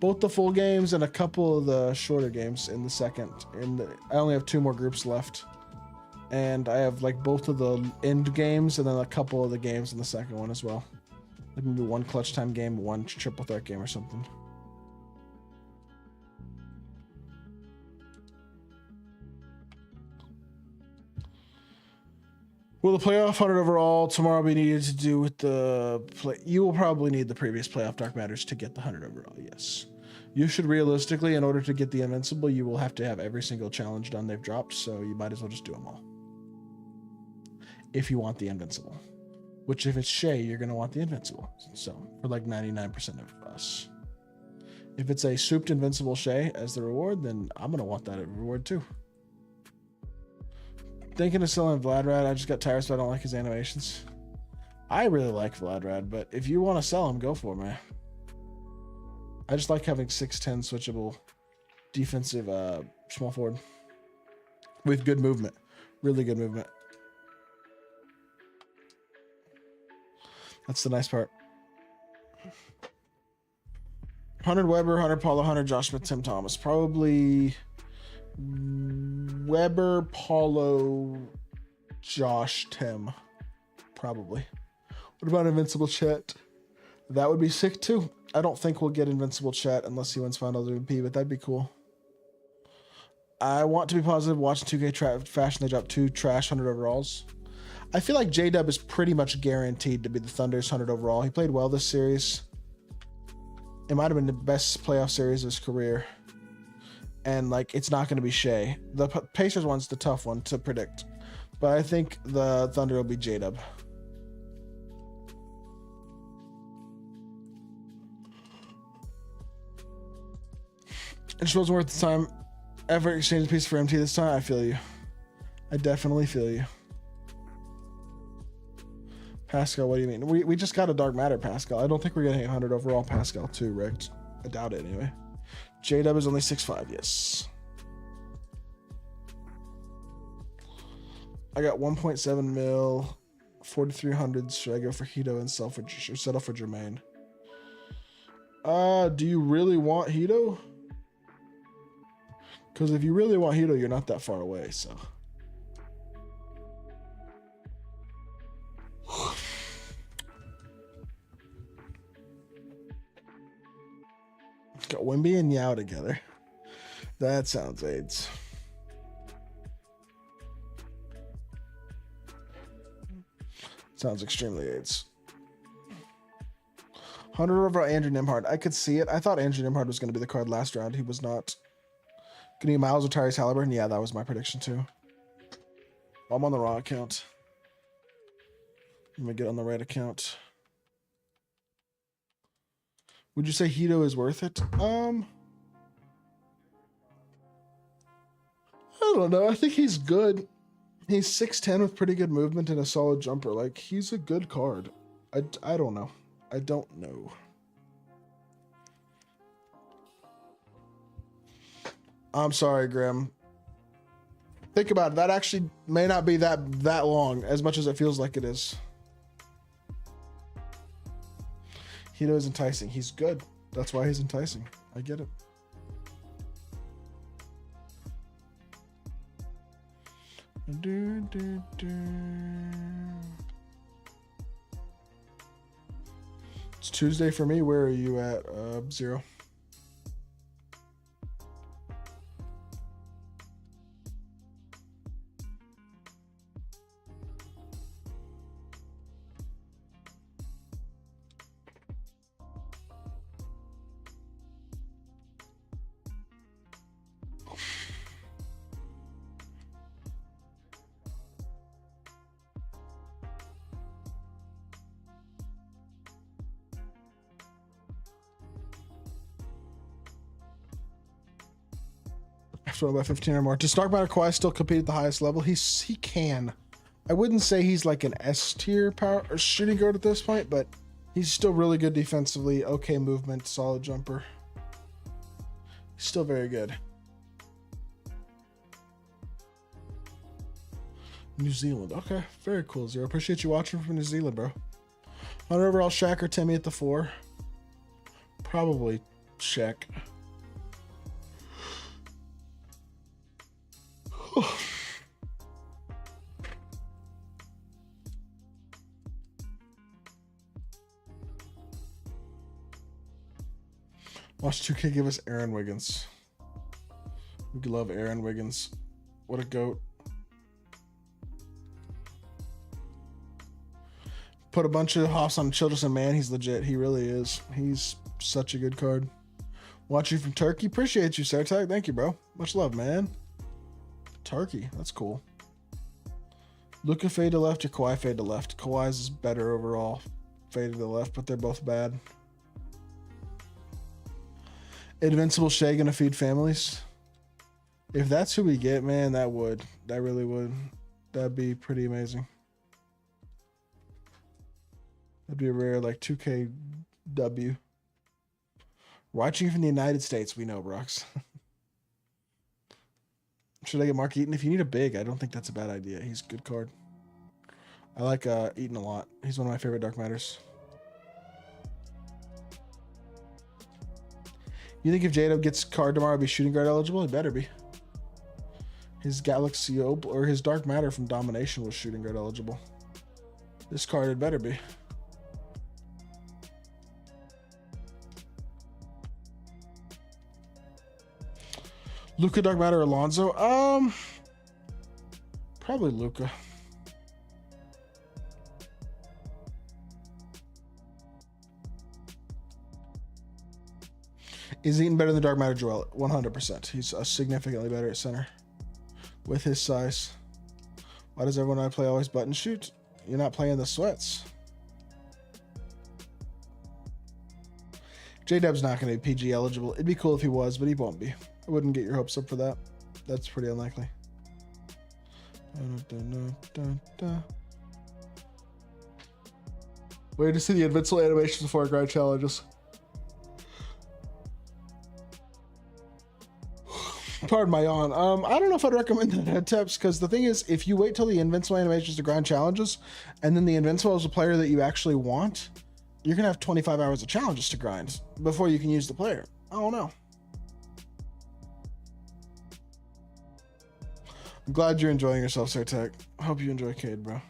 Both the full games and a couple of the shorter games in the second. I only have 2 more groups left. And I have like both of the end games and then a couple of the games in the second one as well. Like maybe 1 clutch time game, 1 triple threat game or something. Will the playoff 100 overall tomorrow be needed to do with the play? You will probably need the previous playoff Dark Matters to get the 100 overall, yes. You should realistically, in order to get the Invincible, you will have to have every single challenge done they've dropped, so you might as well just do them all. If you want the Invincible. Which if it's Shay, you're going to want the Invincible. So, for like 99% of us. If it's a souped Invincible Shay as the reward, then I'm going to want that reward too. Thinking of selling Vladrad, I just got tired so I don't like his animations. I really like Vladrad, but if you want to sell him, go for it, man. I just like having 6'10 switchable defensive small forward. With good movement. Really good movement. That's the nice part. 100 Weber, 100 Paulo, 100 Josh Smith, Tim Thomas. Probably Weber, Paulo, Josh, Tim. Probably. What about Invincible Chet? That would be sick too. I don't think we'll get Invincible Chet unless he wins Final MVP, but that'd be cool. I want to be positive. Watching 2K fashion, they dropped 2 trash 100 overalls. I feel like J-Dub is pretty much guaranteed to be the Thunder's 100 overall. He played well this series. It might have been the best playoff series of his career. And, like, it's not going to be Shea. The Pacers one's the tough one to predict. But I think the Thunder will be J-Dub. It just wasn't worth the time. Ever exchange a piece for MT this time? I feel you. I definitely feel you. Pascal, what do you mean? We just got a Dark Matter Pascal. I don't think we're getting 100 overall Pascal too, Rick. I doubt it anyway. J-Dub is only 6'5", yes. I got 1.7 mil, 4,300. Should I go for Hito and settle for Jermaine? Do you really want Hito? Because if you really want Hito, you're not that far away, so. Got Wimby and Yao together. That sounds AIDS. Sounds extremely AIDS. 100 over Andrew Nimhard. I could see it. I thought Andrew Nimhard was going to be the card last round. He was not. Can you Miles or Tyrese Halliburton? Yeah, that was my prediction too. I'm on the wrong account. Let me get on the right account. Would you say Hito is worth it? I don't know. I think he's good. He's 6'10 with pretty good movement and a solid jumper. Like, he's a good card. I don't know. I don't know. I'm sorry, Grim. Think about it. That actually may not be that long, as much as it feels like it is. Hito is enticing. He's good. That's why he's enticing. I get it. It's Tuesday for me. Where are you at, Zero? So about 15 or more. Does Dark Matter Kawhi still compete at the highest level? He can. I wouldn't say he's like an S tier power or shooting guard at this point, but he's still really good defensively. Okay movement, solid jumper. He's still very good. New Zealand. Okay, very cool, Zero. Appreciate you watching from New Zealand, bro. On overall, Shaq or Timmy at the 4? Probably Shaq. Watch 2K give us Aaron Wiggins. We love Aaron Wiggins. What a goat. Put a bunch of hops on Childress, and man, he's legit. He really is. He's such a good card. Watching from Turkey. Appreciate you, Sartag. Thank you, bro. Much love, man. Turkey. That's cool. Luka fade to left or Kawhi fade to left? Kawhi's is better overall. Fade to the left, but they're both bad. Invincible Shea gonna feed families? If that's who we get, man, that really would. That'd be pretty amazing. That'd be a rare, like, 2KW. Watching from the United States, we know, Brooks. Should I get Mark Eaton? If you need a big, I don't think that's a bad idea. He's a good card. I like Eaton a lot. He's one of my favorite Dark Matters. You think if J-Dub gets card tomorrow, be shooting guard eligible? He better be. His Galaxy or his Dark Matter from Domination was shooting guard eligible. This card had better be. Luka, Dark Matter, Alonzo? Probably Luka. Is Eaton better than Dark Matter Joel? 100%. He's significantly better at center with his size. Why does everyone I play always button shoot? You're not playing the sweats. J-Dub's not going to be PG eligible. It'd be cool if he was, but he won't be. I wouldn't get your hopes up for that. That's pretty unlikely. Wait to see the invincible animations before grind challenges. Pardon my yawn. I don't know if I'd recommend that head taps, because the thing is, if you wait till the invincible animations to grind challenges, and then the invincible is a player that you actually want, you're gonna have 25 hours of challenges to grind before you can use the player. I don't know. I'm glad you're enjoying yourself, Sartek. I hope you enjoy Cade, bro.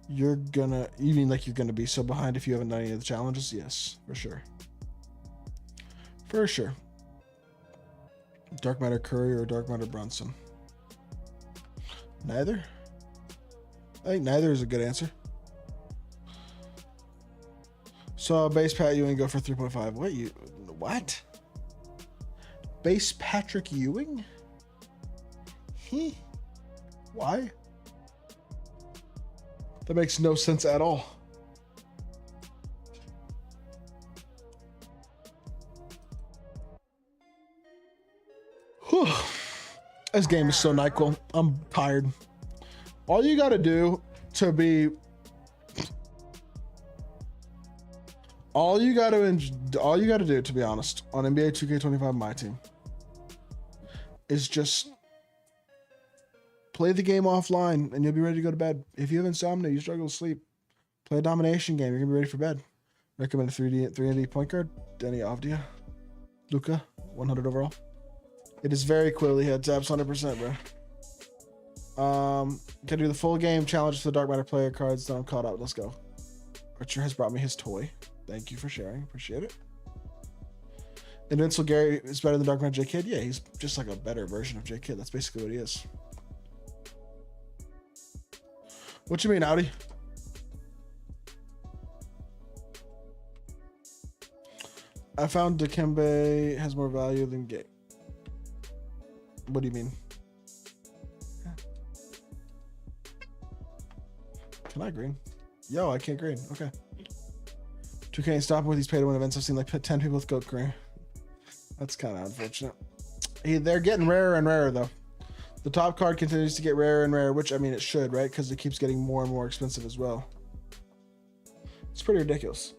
You mean like you're gonna be so behind if you haven't done any of the challenges? Yes, for sure. For sure. Dark Matter Curry or Dark Matter Brunson? Neither? I think neither is a good answer. So base Pat Ewing go for 3.5. What? Base Patrick Ewing? Why? That makes no sense at all. This game is so NyQuil. I'm tired. All you gotta do to be, all you gotta do, to be honest, on NBA 2K25 MyTEAM is just play the game offline and you'll be ready to go to bed. If you have insomnia, you struggle to sleep, play a domination game, you're gonna be ready for bed. Recommend a 3D point guard, Denny Avdia, Luka, 100 overall. It is very Quilly head taps, 100%, bro. Can do the full game challenge for the Dark Matter player cards. Then I'm caught up. Let's go. Archer has brought me his toy. Thank you for sharing. Appreciate it. Invincible Gary is better than Dark Matter J Kid. Yeah, he's just like a better version of J Kid. That's basically what he is. What you mean, Audi? I found Dikembe has more value than Gay. What do you mean? Can I green? Yo, I can't green. Okay. 2K ain't stopping with these pay to win events. I've seen like 10 people with goat green. That's kind of unfortunate. They're getting rarer and rarer though. The top card continues to get rarer and rarer, which I mean it should, right? Because it keeps getting more and more expensive as well. It's pretty ridiculous.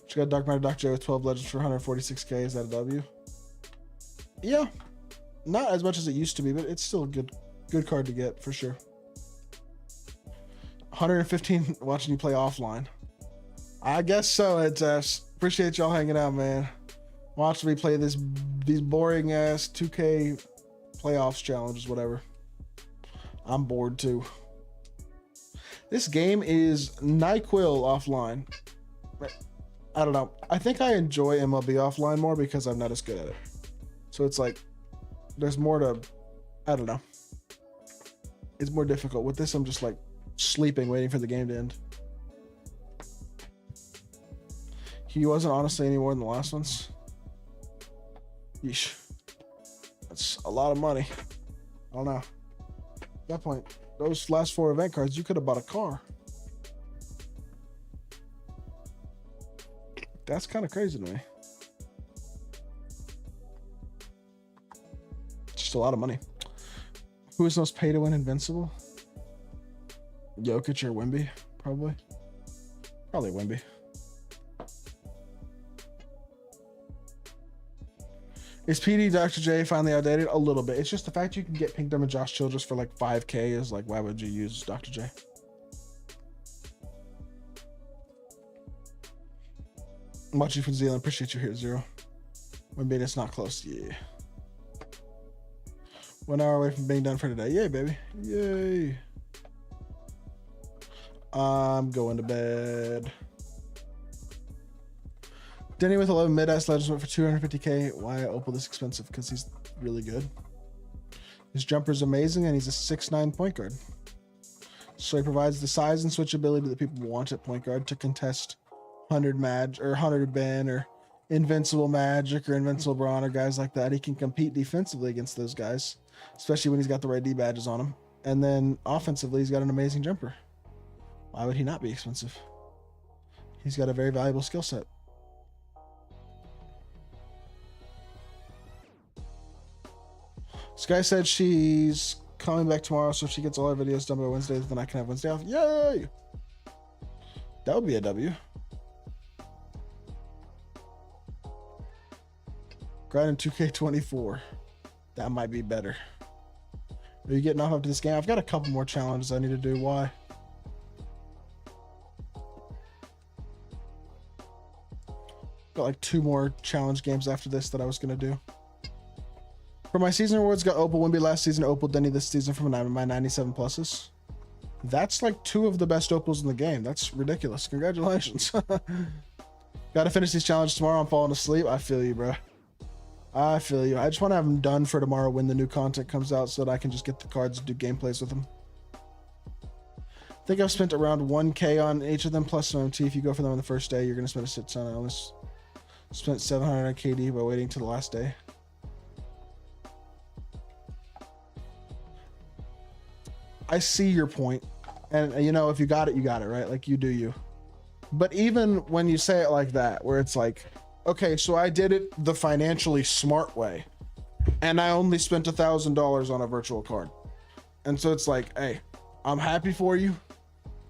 She got Dark Matter Doc J with 12 legends for 146k. Is that a W? Yeah. Not as much as it used to be, but it's still a good card to get for sure. 115 watching you play offline. I guess so. It's appreciate y'all hanging out, man. Watching me play these boring ass 2K playoffs challenges, whatever. I'm bored too. This game is NyQuil offline. I don't know. I think I enjoy MLB offline more because I'm not as good at it. So it's like there's more to, I don't know. It's more difficult. With this, I'm just like sleeping, waiting for the game to end. He wasn't honestly any more than the last ones. Yeesh. That's a lot of money. I don't know. At that point, those last 4 event cards, you could have bought a car. That's kind of crazy to me. Just a lot of money. Who is most pay to win invincible? Jokic or Wemby? Probably Wemby. Is PD Dr. J finally outdated? A little bit. It's just the fact you can get Pink Dumb and Josh Childress for like 5k is like, why would you use Dr. J? I'm watching from Zealand. Appreciate you here, Zero. Wemby, it's not close. Yeah. 1 hour away from being done for today. Yay, baby. Yay. I'm going to bed. Denny with 11 mid-ass legends went for 250k. Why Opal this expensive? Because he's really good. His jumper's amazing, and he's a 6'9" point guard. So he provides the size and switchability that people want at point guard to contest 100 Mag or 100 Ben or Invincible Magic or Invincible Braun or guys like that. He can compete defensively against those guys, especially when he's got the right D badges on him. And then offensively, he's got an amazing jumper. Why would he not be expensive? He's got a very valuable skill set. Sky said she's coming back tomorrow, so if she gets all her videos done by Wednesday, then I can have Wednesday off. Yay! That would be a W. Grinding 2K24. That might be better. Are you getting off after this game? I've got a couple more challenges I need to do. Why? Got like 2 more challenge games after this that I was going to do. For my season rewards, got Opal Wemby last season, Opal Denny this season from my 97 pluses. That's like 2 of the best Opals in the game. That's ridiculous. Congratulations. Gotta finish these challenges tomorrow. I'm falling asleep. I feel you, bro. I feel you. I just want to have them done for tomorrow when the new content comes out so that I can just get the cards and do gameplays with them. I think I've spent around 1k on each of them plus some MT. If you go for them on the first day, you're going to spend a shit ton. I almost spent 700 on KD by waiting till the last day. I see your point. And you know, if you got it, right? Like you do you. But even when you say it like that, where it's like, Okay, so I did it the financially smart way, and I only spent $1,000 on a virtual card. And so it's like, hey, I'm happy for you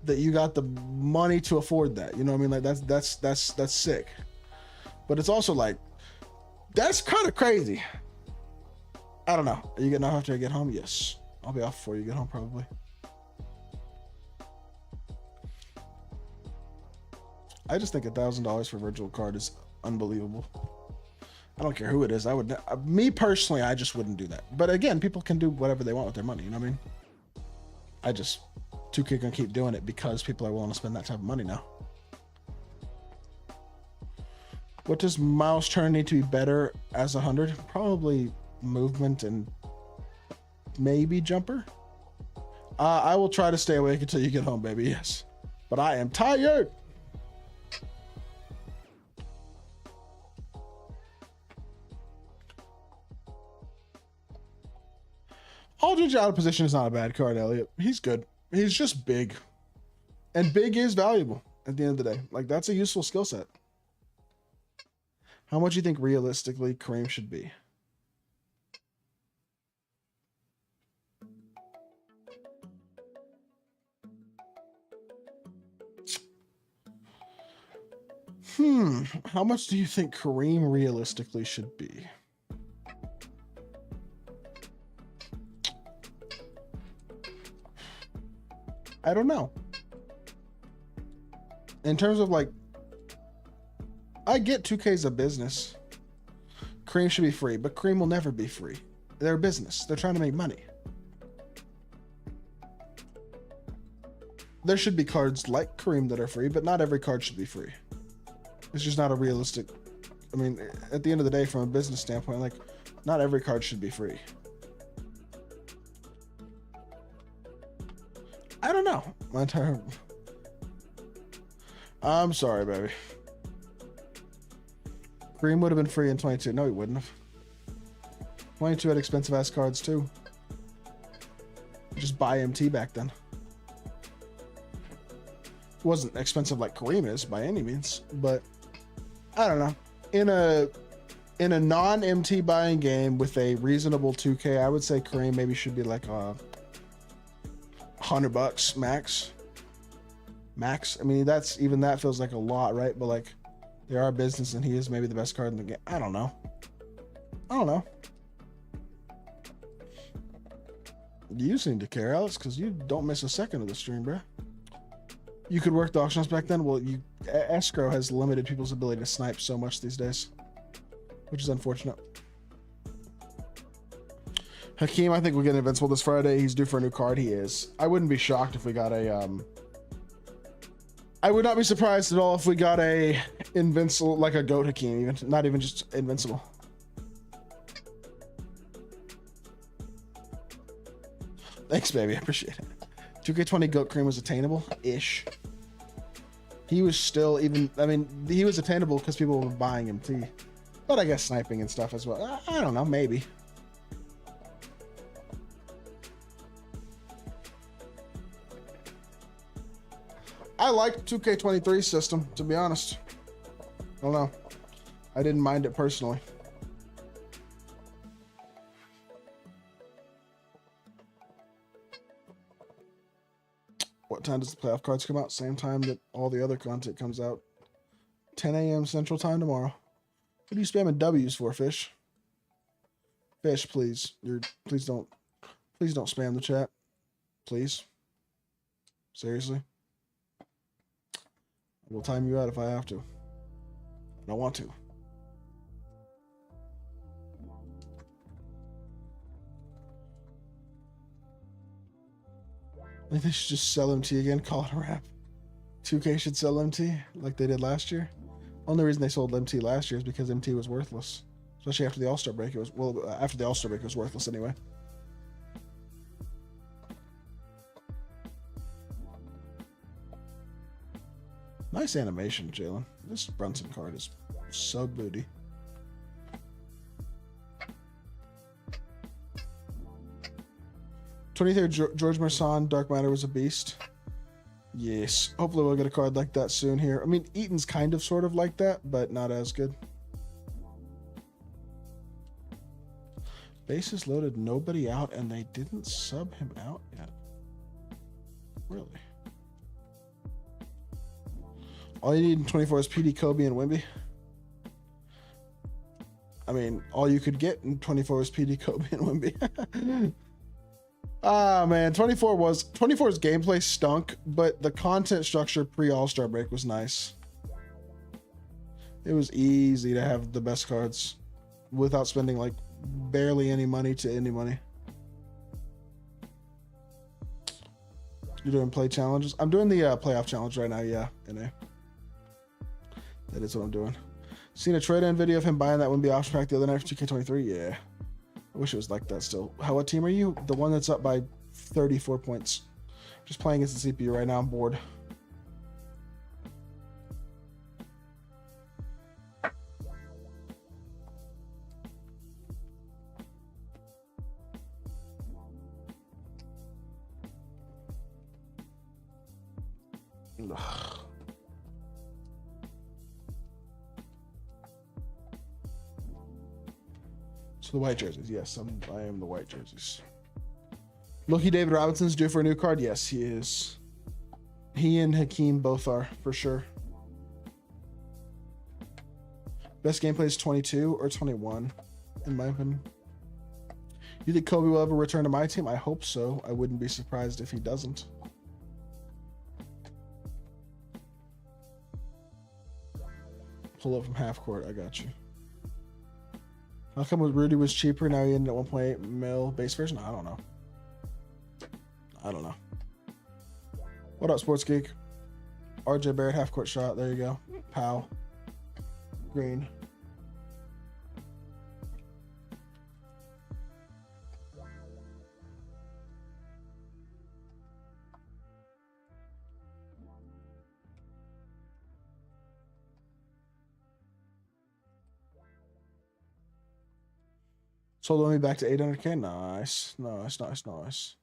that you got the money to afford that. You know what I mean? Like that's sick. But it's also like, that's kind of crazy. I don't know. Are you getting off after I get home? Yes. I'll be off before you get home probably. I just think $1,000 for a virtual card is unbelievable. I don't care who it is. I would, me personally, I just wouldn't do that. But again, people can do whatever they want with their money. You know what I mean? I just, 2K gonna keep doing it because people are willing to spend that type of money now. What does mouse turn need to be better as 100? Probably movement and maybe jumper. I will try to stay awake until you get home, baby. Yes, but I am tired. Aldridge out of position is not a bad card, Elliot. He's good. He's just big, and big is valuable at the end of the day. Like, that's a useful skill set. How much do you think realistically Kareem should be? How much do you think Kareem realistically should be? I don't know. In terms of like, I get 2K's a business. Kareem should be free, but Kareem will never be free. They're a business. They're trying to make money. There should be cards like Kareem that are free, but not every card should be free. It's just not a realistic. I mean, at the end of the day, from a business standpoint, like, not every card should be free. I don't know. My entire. I'm sorry, baby. Kareem would have been free in 22. No, he wouldn't have. 22 had expensive ass cards too. Just buy MT back then. It wasn't expensive like Kareem is by any means, but I don't know. In a non-MT buying game with a reasonable 2K, I would say Kareem maybe should be like $100 max. Max. I mean, that's, even that feels like a lot, right? But like, they are a business, and he is maybe the best card in the game. I don't know. You seem to care, Alex, because you don't miss a second of the stream, bro. You could work the auctions back then. Well, escrow has limited people's ability to snipe so much these days, which is unfortunate. Hakeem, I think we'll get Invincible this Friday. He's due for a new card. He is. I wouldn't be shocked if we got a I would not be surprised at all if we got a Invincible, like a GOAT Hakeem, even not even just Invincible. Thanks, baby. I appreciate it. 2K20 GOAT Kareem was attainable-ish. He was still even, I mean, he was attainable because people were buying MT. But I guess sniping and stuff as well. I don't know, maybe. I liked 2K23's system, to be honest. I don't know. I didn't mind it personally. What time does the playoff cards come out? Same time that all the other content comes out. 10 a.m. Central Time tomorrow. What are you spamming W's for, Fish? Fish, please. Please don't spam the chat. Please. Seriously. We'll time you out if I have to. I don't want to. I think they should just sell MT again, call it a wrap. 2K should sell MT like they did last year. Only reason they sold MT last year is because MT was worthless. Especially after the All-Star break. It was, well, after the All-Star break, it was worthless anyway. Nice animation, Jalen. This Brunson card is so booty. George Marsan, Dark Matter was a beast. Yes. Hopefully we'll get a card like that soon here. I mean, Eaton's kind of sort of like that, but not as good. Bases loaded, nobody out, and they didn't sub him out yet. Really? All you need in 24 is PD, Kobe, and Wimby. I mean, all you could get in 24 is PD, Kobe, and Wimby. Ah, man, 24's gameplay stunk, but the content structure pre-All-Star break was nice. It was easy to have the best cards without spending like barely any money to any money. You're doing play challenges? I'm doing the playoff challenge right now, yeah, NA. That is what I'm doing. Seen a trade-in video of him buying that Wimby option pack the other night for 2K23? Yeah. I wish it was like that still. What team are you? The one that's up by 34 points. Just playing against the CPU right now. I'm bored. Ugh. So the white jerseys, yes, I am the white jerseys. Lucky David Robinson's due for a new card. Yes, he is. He and Hakeem both are for sure. Best gameplay is 22 or 21, in my opinion. You think Kobe will ever return to my team? I hope so. I wouldn't be surprised if he doesn't. Pull up from half court. I got you. How come Rudy was cheaper? Now he ended at 1.8 mil base version? I don't know. I don't know. What up, Sports Geek? RJ Barrett, half court shot. There you go. Pow. Green. Sold me back to 800K. Nice. Nice, nice, nice.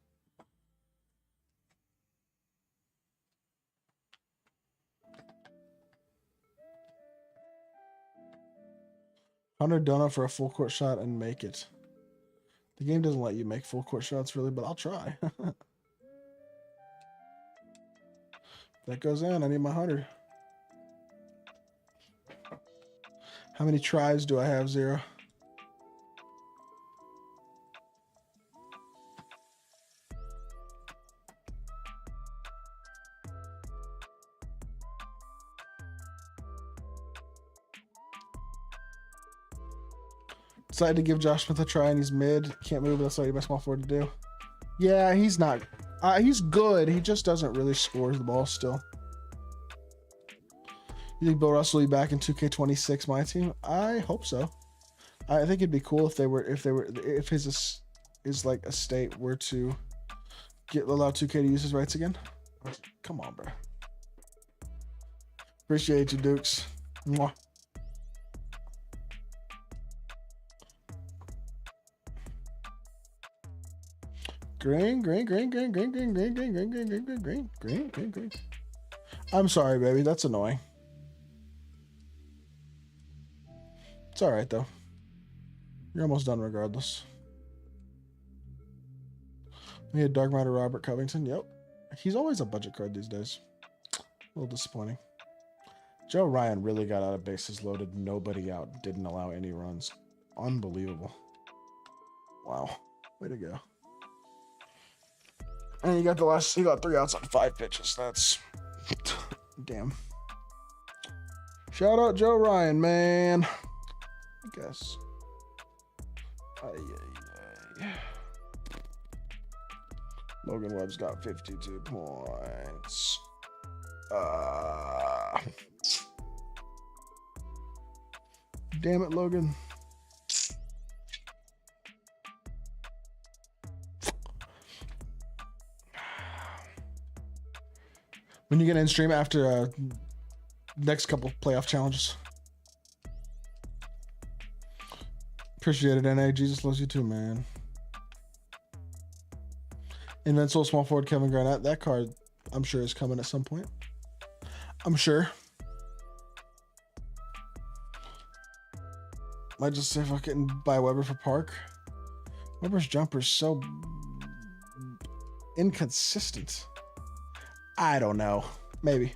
$100 donut for a full court shot and make it. The game doesn't let you make full court shots really, but I'll try. That goes in. I need my 100. How many tries do I have? 0. Decided to give Josh Smith a try and he's mid. Can't move. That's all you best small forward to do. Yeah, he's not. He's good. He just doesn't really score the ball still. You think Bill Russell will be back in 2K26 my team? I hope so. I think it'd be cool if his like estate were to allow 2K to use his rights again. Come on, bro. Appreciate you, Dukes. Mwah. Green. I'm sorry, baby. That's annoying. It's all right, though. You're almost done regardless. We had Dark Matter Robert Covington. Yep. He's always a budget card these days. A little disappointing. Joe Ryan really got out of bases loaded. Nobody out. Didn't allow any runs. Unbelievable. Wow. Way to go. And he got 3 outs on 5 pitches. That's damn. Shout out Joe Ryan, man. I guess. Logan Webb's got 52 points. Damn it, Logan. When you get in stream after next couple playoff challenges. Appreciate it, NA. Jesus loves you too, man. Invincible small forward Kevin Garnett. That card, I'm sure, is coming at some point. I'm sure. Might just see if I can buy Weber for Park. Weber's jumper's so inconsistent. I don't know. Maybe.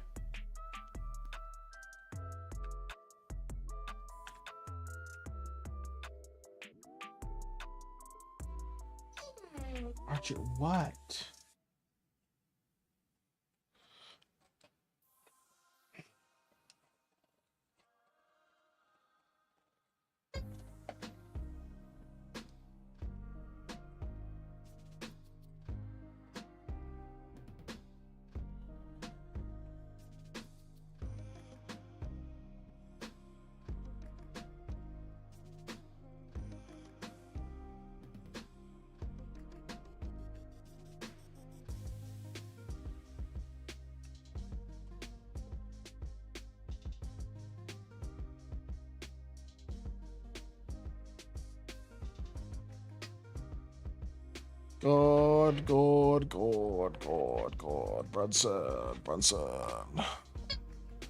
Archer, what? God, Brunson.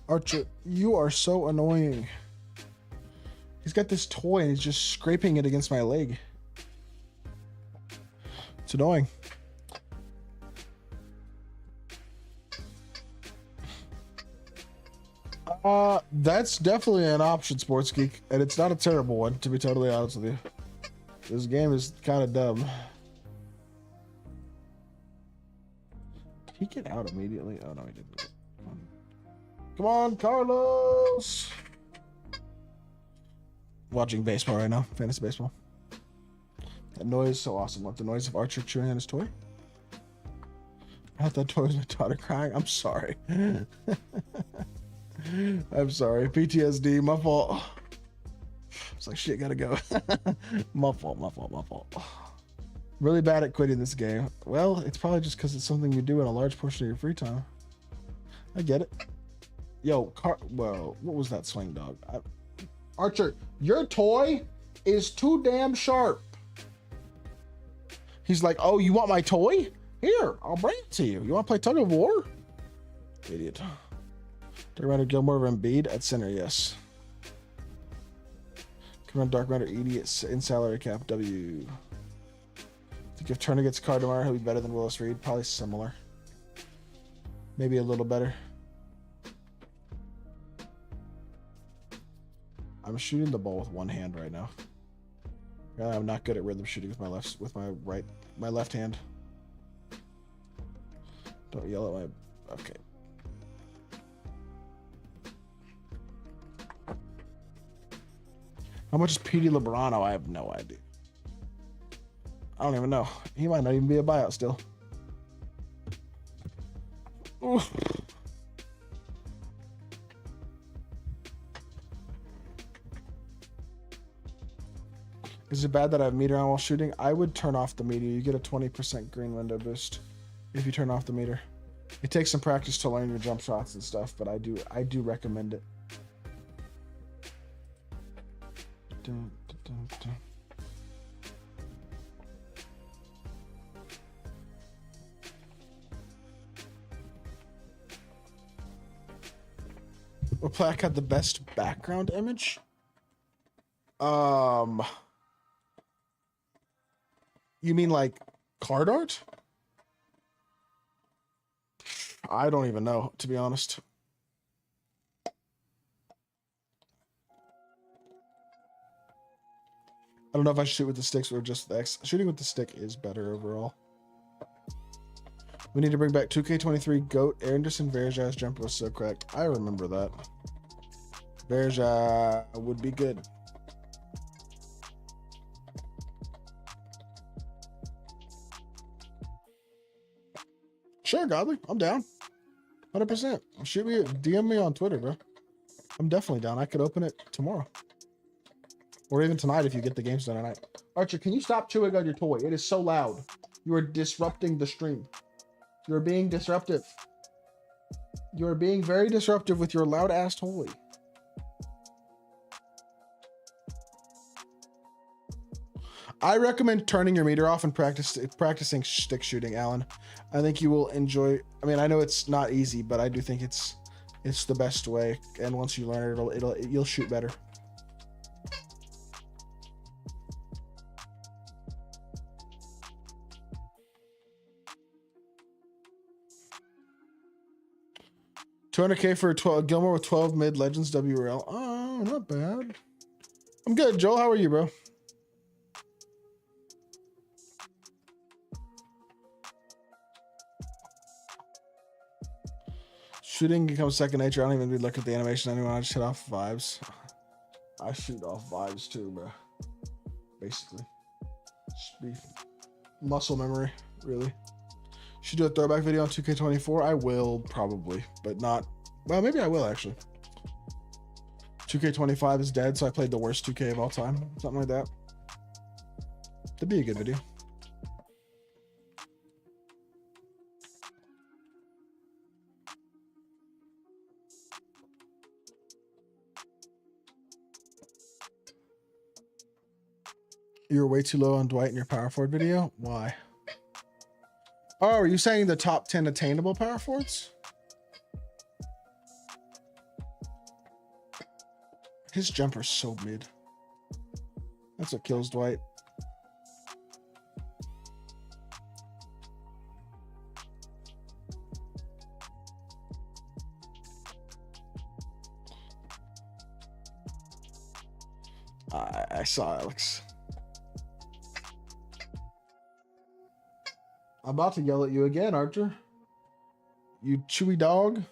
Archer, you are so annoying. He's got this toy and he's just scraping it against my leg. It's annoying. That's definitely an option, Sports Geek, and it's not a terrible one, to be totally honest with you. This game is kind of dumb. Did he get out immediately? Oh no, he didn't. Come on, Carlos! Watching baseball right now, fantasy baseball. That noise is so awesome. Like the noise of Archer chewing on his toy. I thought that toy was my daughter crying. I'm sorry. I'm sorry. PTSD, my fault. It's like, shit, gotta go. My fault. Really bad at quitting this game. Well, it's probably just because it's something you do in a large portion of your free time. I get it. Yo, whoa, what was that swing, dog? Archer, your toy is too damn sharp. He's like, oh, you want my toy? Here, I'll bring it to you. You want to play tug of war? Idiot. Dark Matter Gilmore of Embiid at center, yes. Come on, Dark Matter Edie in salary cap, W. I think if Turner gets a card tomorrow, he'll be better than Willis Reed. Probably similar. Maybe a little better. I'm shooting the ball with one hand right now. I'm not good at rhythm shooting with my left hand. Don't yell at my. Okay. How much is Petey Lebrano? I have no idea. I don't even know. He might not even be a buyout still. Oof. Is it bad that I have meter on while shooting? I would turn off the meter. You get a 20% green window boost if you turn off the meter. It takes some practice to learn your jump shots and stuff, but I do recommend it. Dun, dun, dun, dun. What plaque had the best background image? You mean like card art? I don't even know, to be honest. I don't know if I should shoot with the sticks or just the X. Shooting with the stick is better overall. We need to bring back 2K23 GOAT. Anderson Varejão's jumper was so correct. I remember that. Varejão would be good. Sure, Godly. I'm down. 100%. Shoot me, DM me on Twitter, bro. I'm definitely down. I could open it tomorrow. Or even tonight if you get the games done tonight. Archer, can you stop chewing on your toy? It is so loud. You are disrupting the stream. You're being disruptive. You're being very disruptive with your loud ass toy. I recommend turning your meter off and practicing stick shooting, Alan. I think you will enjoy. I mean, I know it's not easy, but I do think it's the best way. And once you learn it, you'll shoot better. 200K for 12 Gilmore with 12 mid legends WRL. Oh, not bad. I'm good, Joel. How are you, bro? Shooting becomes second nature. I don't even look at the animation anymore. I just hit off vibes. I shoot off vibes too, bro. Basically. Just be muscle memory, really. Should do a throwback video on 2K24. I will probably, but not. Well, maybe I will actually. 2K25 is dead, so I played the worst 2K of all time. Something like that. That'd be a good video. You were way too low on Dwight in your power forward video. Why? Oh, are you saying the top 10 attainable power forwards? His jumper's so mid. That's what kills Dwight. I saw Alex. I'm about to yell at you again, Archer. You chewy dog.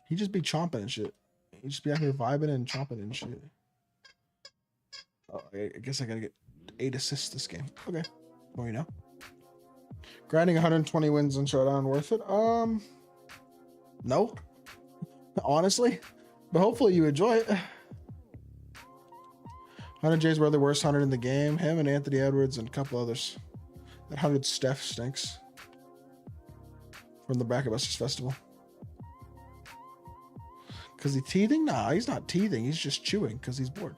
He just be chomping and shit. He just be out here vibing and chomping and shit. Oh, I guess I gotta get 8 assists this game. Okay. Well, you know. Grinding 120 wins in Showdown worth it? No. Honestly. But hopefully you enjoy it. 100J's were the worst 100 in the game. Him and Anthony Edwards and a couple others. That 100 Steph stinks. From the Bracketbusters Festival. Because he's teething? Nah, he's not teething. He's just chewing because he's bored.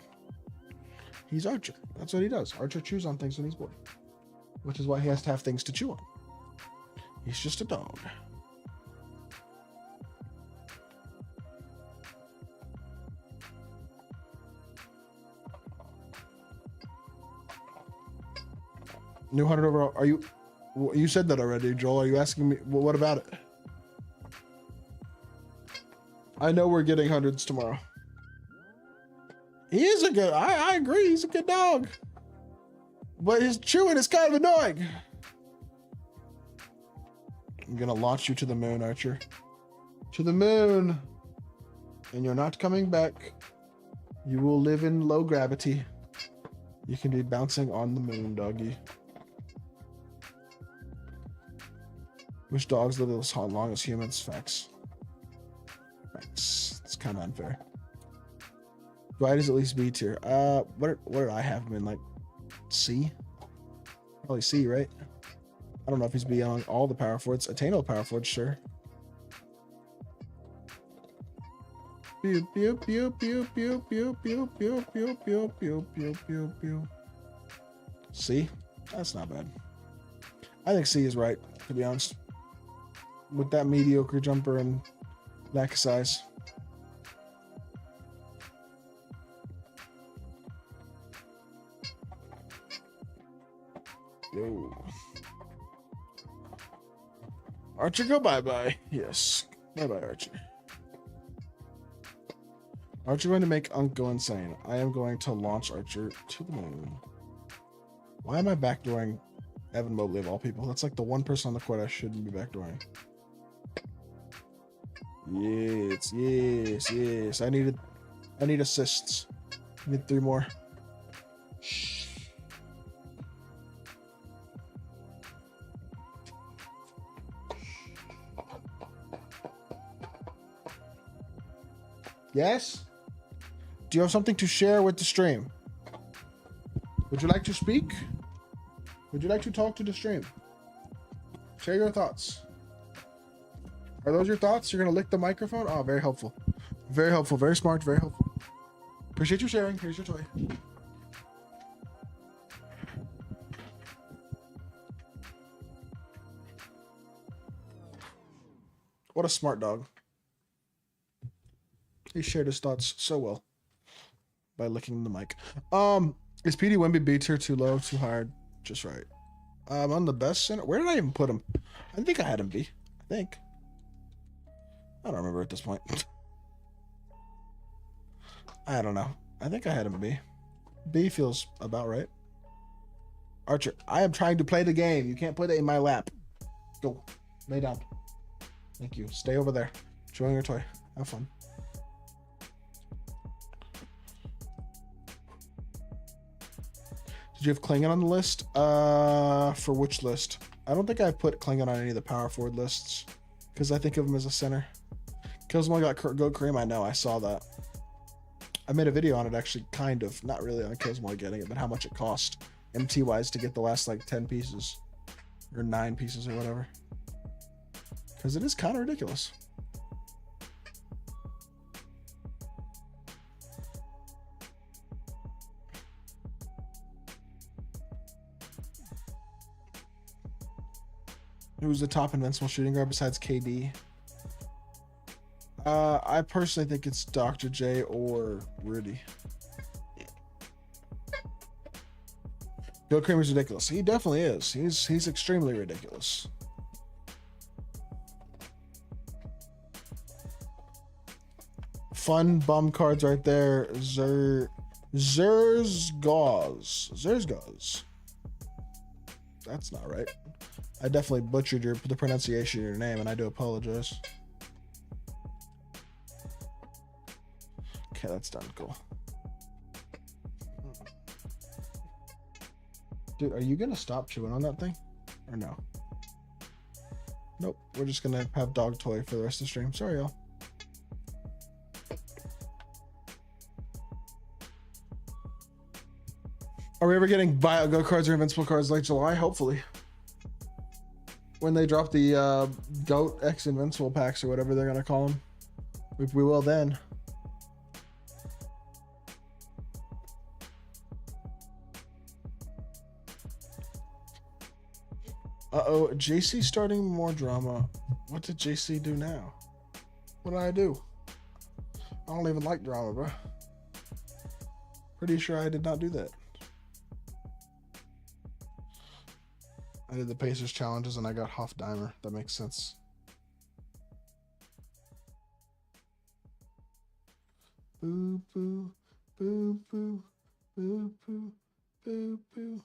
He's Archer. That's what he does. Archer chews on things when he's bored. Which is why he has to have things to chew on. He's just a dog. New 100 overall. Are you? You said that already, Joel. Are you asking me? Well, what about it? I know we're getting hundreds tomorrow. He is a good. I agree. He's a good dog. But his chewing is kind of annoying. I'm gonna launch you to the moon, Archer. To the moon. And you're not coming back. You will live in low gravity. You can be bouncing on the moon, doggy. Which dogs live as long as humans? Facts. Facts. It's kind of unfair. Dwight is at least B tier. What did I have him in? Like C? Probably C, right? I don't know if he's beyond all the power forwards. Attainable power forwards, sure. Pew pew pew pew pew pew pew pew pew pew pew pew pew pew. C? That's not bad. I think C is right, to be honest. With that mediocre jumper and lack of size. Yo. Archer, go bye-bye. Yes. Bye-bye, Archer. Archer going to make Unk go insane. I am going to launch Archer to the moon. Why am I backdooring Evan Mobley of all people? That's like the one person on the court I shouldn't be backdooring. Yes, yes, yes. I need assists. I need 3 more. Yes? Do you have something to share with the stream? Would you like to speak? Would you like to talk to the stream? Share your thoughts. Are those your thoughts? You're going to lick the microphone? Oh, very helpful. Very helpful. Very smart. Very helpful. Appreciate you sharing. Here's your toy. What a smart dog. He shared his thoughts so well by licking the mic. Is PD Wemby B tier too low, too hard? Just right. On the best center. Where did I even put him? I think I had him B. I think. I don't remember at this point. I don't know. I think I had him a B. B feels about right. Archer, I am trying to play the game. You can't put it in my lap. Go. Lay down. Thank you. Stay over there. Enjoying your toy. Have fun. Did you have Klingon on the list? For which list? I don't think I put Klingon on any of the power forward lists because I think of him as a center. Killsmore got Goat Cream. I know. I saw that. I made a video on it actually, kind of. Not really on Killsmore getting it, but how much it cost MT wise to get the last like 10 pieces or 9 pieces or whatever. Because it is kind of ridiculous. Who's the top invincible shooting guard besides KD? I personally think it's Dr. J or Rudy. Bill Kramer's ridiculous. He definitely is. He's extremely ridiculous. Fun bum cards right there. Zerzgaz. That's not right. I definitely butchered the pronunciation of your name, and I do apologize. Okay, that's done. Cool. Dude, are you gonna stop chewing on that thing? Or no? Nope. We're just gonna have dog toy for the rest of the stream. Sorry, y'all. Are we ever getting buyout go cards or invincible cards like July? Hopefully. When they drop the Goat X Invincible packs or whatever they're gonna call them. We will then. Uh-oh, JC starting more drama. What did JC do now? What did I do? I don't even like drama, bro. Pretty sure I did not do that. I did the Pacers challenges and I got Hofdimer. That makes sense. Boo, boo, boo, boo, boo, boo, boo, boo.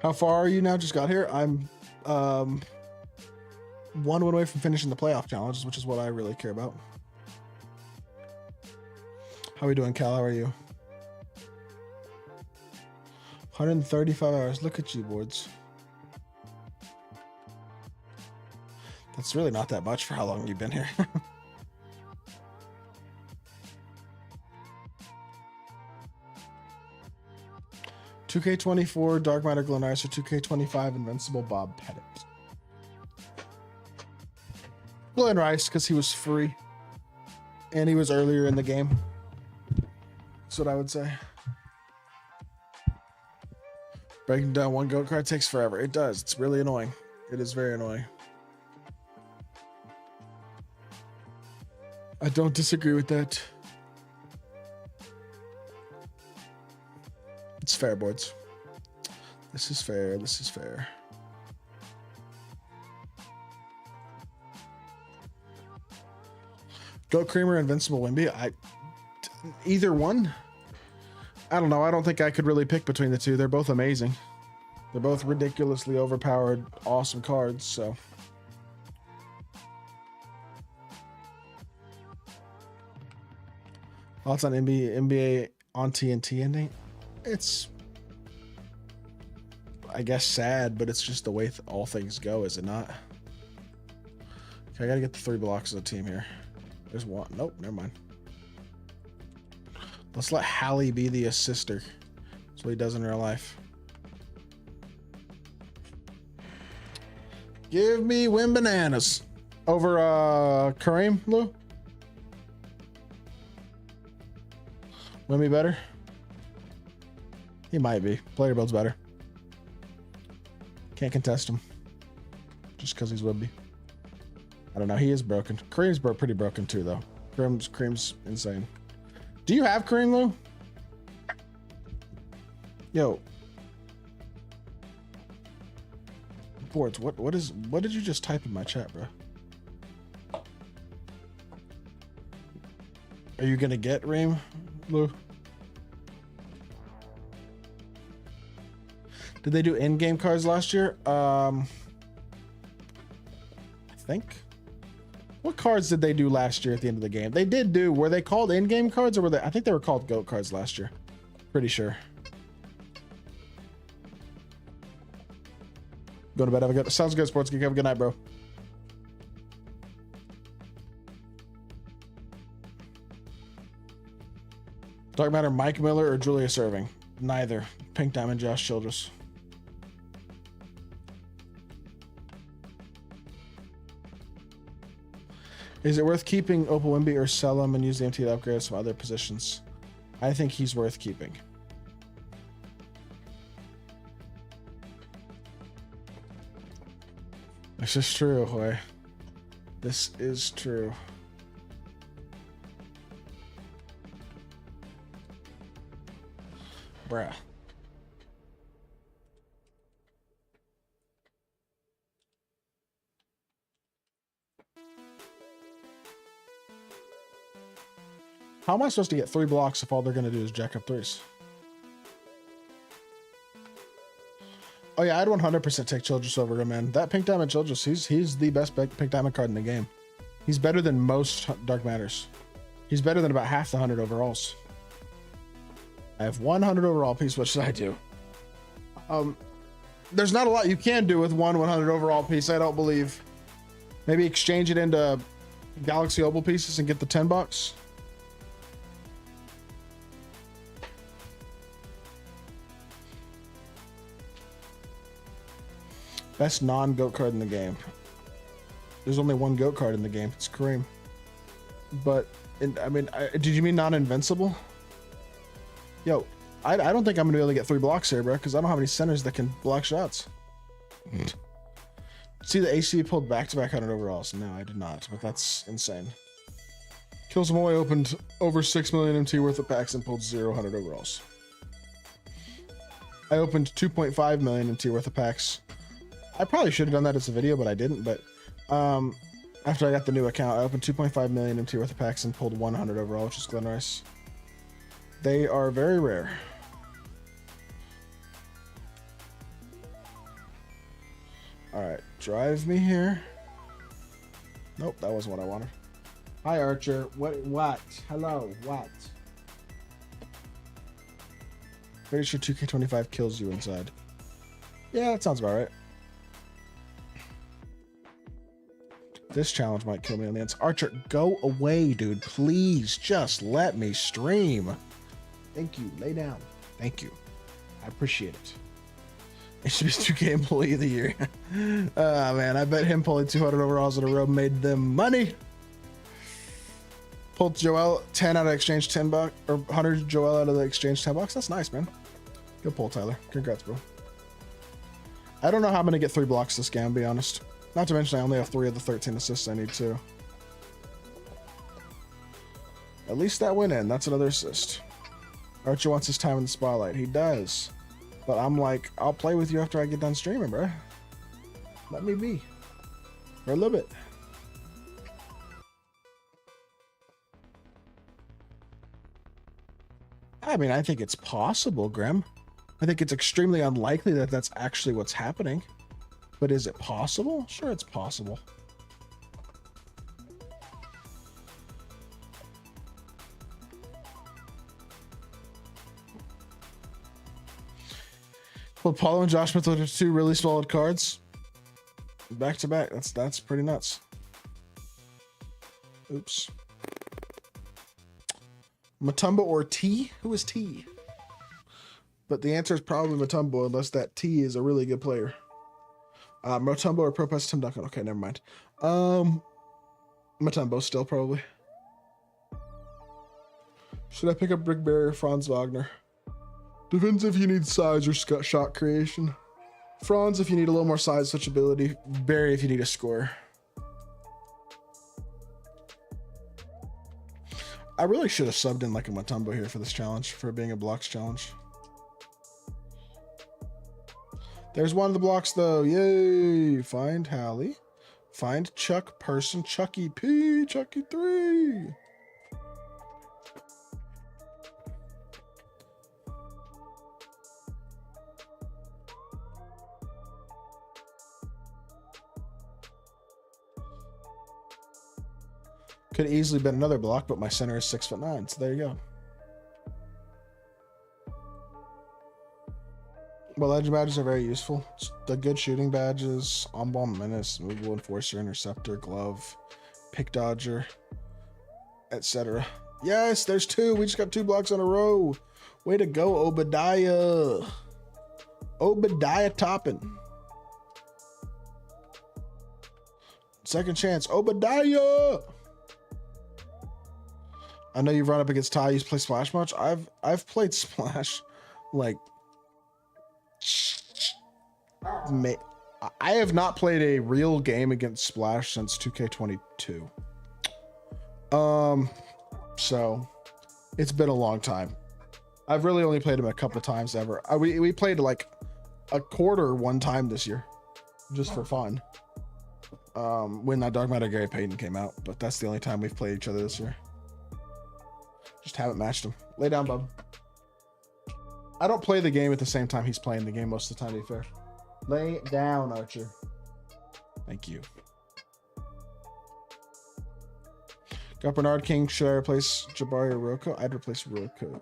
How far are you now? Just got here. I'm one win away from finishing the playoff challenges, which is what I really care about. How are we doing, Cal? How are you? 135 hours. Look at you, boards. That's really not that much for how long you've been here. 2K24 Dark Matter Glow Nice or 2K25 Invincible Bob Pettit. Glenn Rice, because he was free. And he was earlier in the game. That's what I would say. Breaking down one goat card takes forever. It does. It's really annoying. It is very annoying. I don't disagree with that. It's fair, boards. This is fair. This is fair. Goat Creamer, Invincible Wimby. Either one. I don't know. I don't think I could really pick between the two. They're both amazing. They're both ridiculously overpowered, awesome cards. So. Thoughts on NBA on TNT ending? It's, I guess, sad, but it's just the way all things go, is it not? Okay, I gotta get the 3 blocks of the team here. There's one. Nope, never mind. Let's let Hallie be the assister. That's what he does in real life. Give me Win Bananas over Kareem, Lou. Wimby better? He might be. Player build's better. Can't contest him. Just because he's Wimby. I don't know. He is broken. Kareem's pretty broken too, though. Kareem's insane. Do you have Kareem, Lou? Yo. Boards, what did you just type in my chat, bro? Are you gonna get Reem, Lou? Did they do in-game cards last year? I think. What cards did they do last year at the end of the game? They did do, were they called in-game cards or were they, I think they were called GOAT cards last year. Pretty sure. Go to bed, have a good, sounds good, Sports Geek, have a good night, bro. Dark Matter, Mike Miller or Julius Erving? Neither. Pink Diamond, Josh Childress. Is it worth keeping Opal Wimby or sell him and use the MT to upgrade some other positions? I think he's worth keeping. This is true, Hoy. This is true. Bruh. How am I supposed to get 3 blocks if all they're going to do is jack up 3s? Oh yeah, I'd 100% take Childress over him, man. That Pink Diamond Childress, he's the best Pink Diamond card in the game. He's better than most Dark Matters. He's better than about half the 100 overalls. I have 100 overall piece. What should I do? There's not a lot you can do with 100 overall piece, I don't believe. Maybe exchange it into Galaxy Opal pieces and get the 10 bucks. Best non-GOAT card in the game. There's only one GOAT card in the game. It's Kareem. But, I mean, did you mean non-invincible? Yo, I don't think I'm going to be able to get 3 blocks here, bro, because I don't have any centers that can block shots. See, the AC pulled back-to-back 100 overalls. No, I did not, but that's insane. Kills Moy opened over 6 million MT worth of packs and pulled 0 100 overalls. I opened 2.5 million MT worth of packs. I probably should have done that as a video, but I didn't. But after I got the new account, I opened 2.5 million MT worth of packs and pulled 100 overall, which is Glen Rice. They are very rare. All right, drive me here. Nope, that wasn't what I wanted. Hi, Archer. What? Hello, what? Pretty sure 2K25 kills you inside. Yeah, that sounds about right. This challenge might kill me on the inside. Archer, go away, dude. Please, just let me stream. Thank you. Lay down. Thank you. I appreciate it. It should be 2K Employee of the Year. Oh, man. I bet him pulling 200 overalls in a row made them money. Pulled Joel 10 out of exchange 10 bucks. Or 100 Joel out of the exchange 10 bucks. That's nice, man. Good pull, Tyler. Congrats, bro. I don't know how I'm going to get 3 blocks this game, to be honest. Not to mention I only have 3 of the 13 assists I need too. At least that went in. That's another assist. Archer wants his time in the spotlight. He does. But I'm like, I'll play with you after I get done streaming, bro. Let me be. For a little bit. I mean, I think it's possible, Grim. I think it's extremely unlikely that that's actually what's happening. But is it possible? Sure, it's possible. Well, Paulo and Josh Smith are 2 really solid cards. Back to back. That's pretty nuts. Oops. Mutombo or T? Who is T? But the answer is probably Mutombo, unless that T is a really good player. Mutombo or Pro Pass Tim Duncan. Okay, never mind. Mutombo still probably. Should I pick up Brick Barry or Franz Wagner? Depends if you need size or shot creation. Franz if you need a little more size, switchability. Barry if you need a score. I really should have subbed in like a Mutombo here for this challenge, for being a blocks challenge. There's one of the blocks though. Yay! Find Hallie. Find Chuck person Chucky P. Chucky 3. Could easily been another block, but my center is 6'9", so there you go. Well, legend badges are very useful. The good shooting badges: on ball menace, movable enforcer, interceptor, glove, pick dodger, etc. Yes, there's 2. We just got 2 blocks in a row. Way to go, Obadiah. Obadiah Toppin. Second chance, Obadiah. I know you've run up against Ty. You play Splash much? I've played Splash, like, I have not played a real game against Splash since 2K22. So it's been a long time. I've really only played him a couple of times ever. We played like a quarter one time this year, just for fun. When that Dark Matter Gary Payton came out, but that's the only time we've played each other this year. Just haven't matched him. Lay down, bub. I don't play the game at the same time he's playing the game most of the time, to be fair. Lay down, Archer. Thank you. Got Bernard King. Should I replace Jabari or Roko? I'd replace Roko.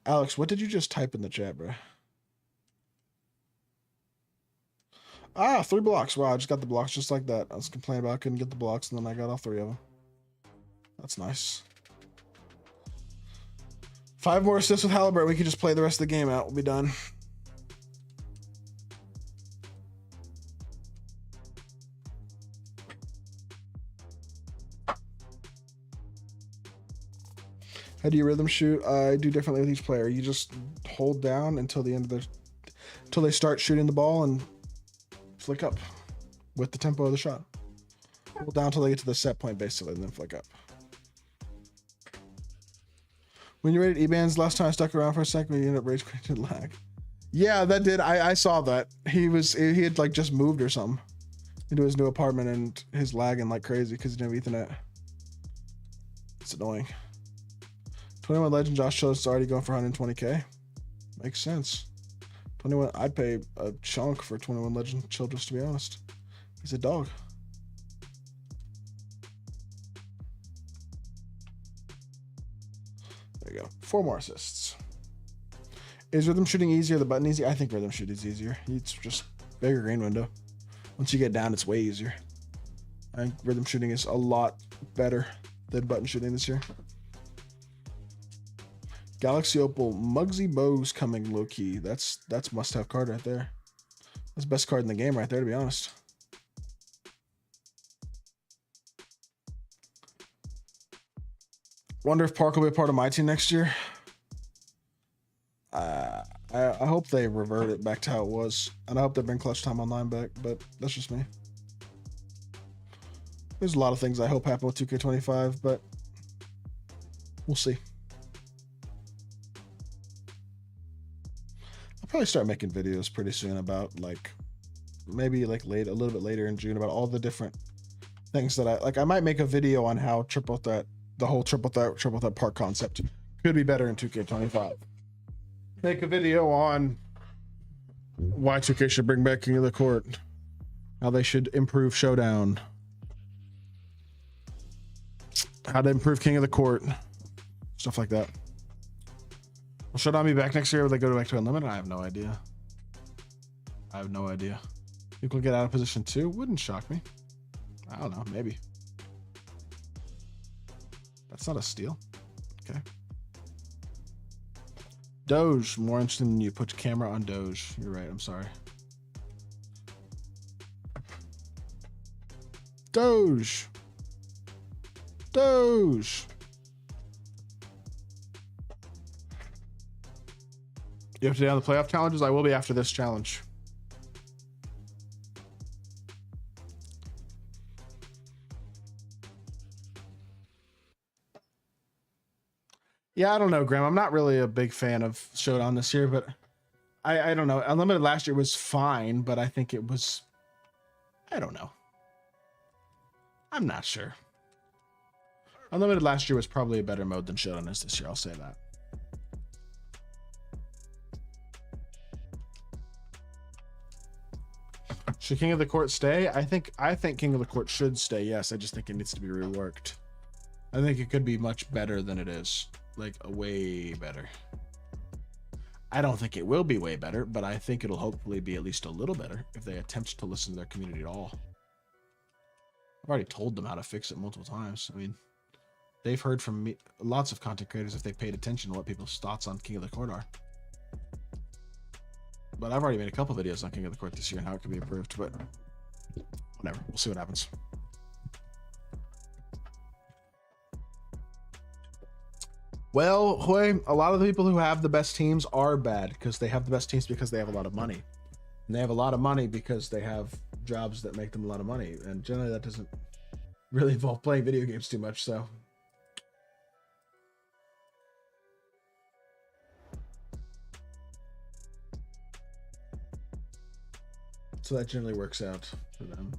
Alex, what did you just type in the chat, bro? Ah, 3 blocks. Wow, I just got the blocks just like that. I was complaining about I couldn't get the blocks, and then I got all 3 of them. That's nice. 5 more assists with Halliburton. We can just play the rest of the game out. We'll be done. How do you rhythm shoot? I do differently with each player. You just hold down until the end of until they start shooting the ball and flick up with the tempo of the shot. Hold down until they get to the set point, basically, and then flick up. When you rated E-Bands last time, I stuck around for a second, but you ended up rage quitting lag. Yeah, that did. I saw that. He had like just moved or something into his new apartment, and his lagging like crazy because he didn't have Ethernet. It's annoying. 21 Legend Josh Childress is already going for 120K. Makes sense. 21. I'd pay a chunk for 21 Legend Childress, to be honest. He's a dog. There you go. 4 more assists. Is rhythm shooting easier? The button easy? I think rhythm shooting is easier. It's just bigger green window. Once you get down, it's way easier. I think rhythm shooting is a lot better than button shooting this year. Galaxy Opal Muggsy Bow's coming low key. That's must-have card right there. That's the best card in the game right there, to be honest. Wonder if Park will be a part of my team next year. I hope they revert it back to how it was, and I hope they bring Clutch Time Online back, but that's just me. There's a lot of things I hope happen with 2K25, but we'll see. I'll probably start making videos pretty soon about like maybe like a little bit later in June about all the different things that I might make a video on how the whole triple threat park concept could be better in 2K25. Make a video on why 2K should bring back King of the Court, how they should improve Showdown, how to improve King of the Court, stuff like that. Will Showdown be back next year, or will they go back to Unlimited? I have no idea. People get out of position too? Wouldn't shock me. I don't know, maybe. That's not a steal. Okay. Doge, more interesting than you. Put your camera on Doge. You're right, I'm sorry. Doge. You have to do on the playoff challenges? I will be after this challenge. Yeah, I don't know, Graham. I'm not really a big fan of Showdown this year, but I don't know. Unlimited last year was fine, but I think it was, I don't know. I'm not sure. Unlimited last year was probably a better mode than Showdown is this year. I'll say that. Should King of the Court stay? I think King of the Court should stay. Yes, I just think it needs to be reworked. I think it could be much better than it is. Like, way better. I don't think it will be way better, but I think it'll hopefully be at least a little better if they attempt to listen to their community at all. I've already told them how to fix it multiple times. I mean, they've heard from me, lots of content creators, if they've paid attention to what people's thoughts on King of the Court are. But I've already made a couple videos on King of the Court this year and how it can be improved, but whatever. We'll see what happens. Well, Hoy, a lot of the people who have the best teams are bad because they have the best teams because they have a lot of money. And they have a lot of money because they have jobs that make them a lot of money. And generally that doesn't really involve playing video games too much, so. So that generally works out for them.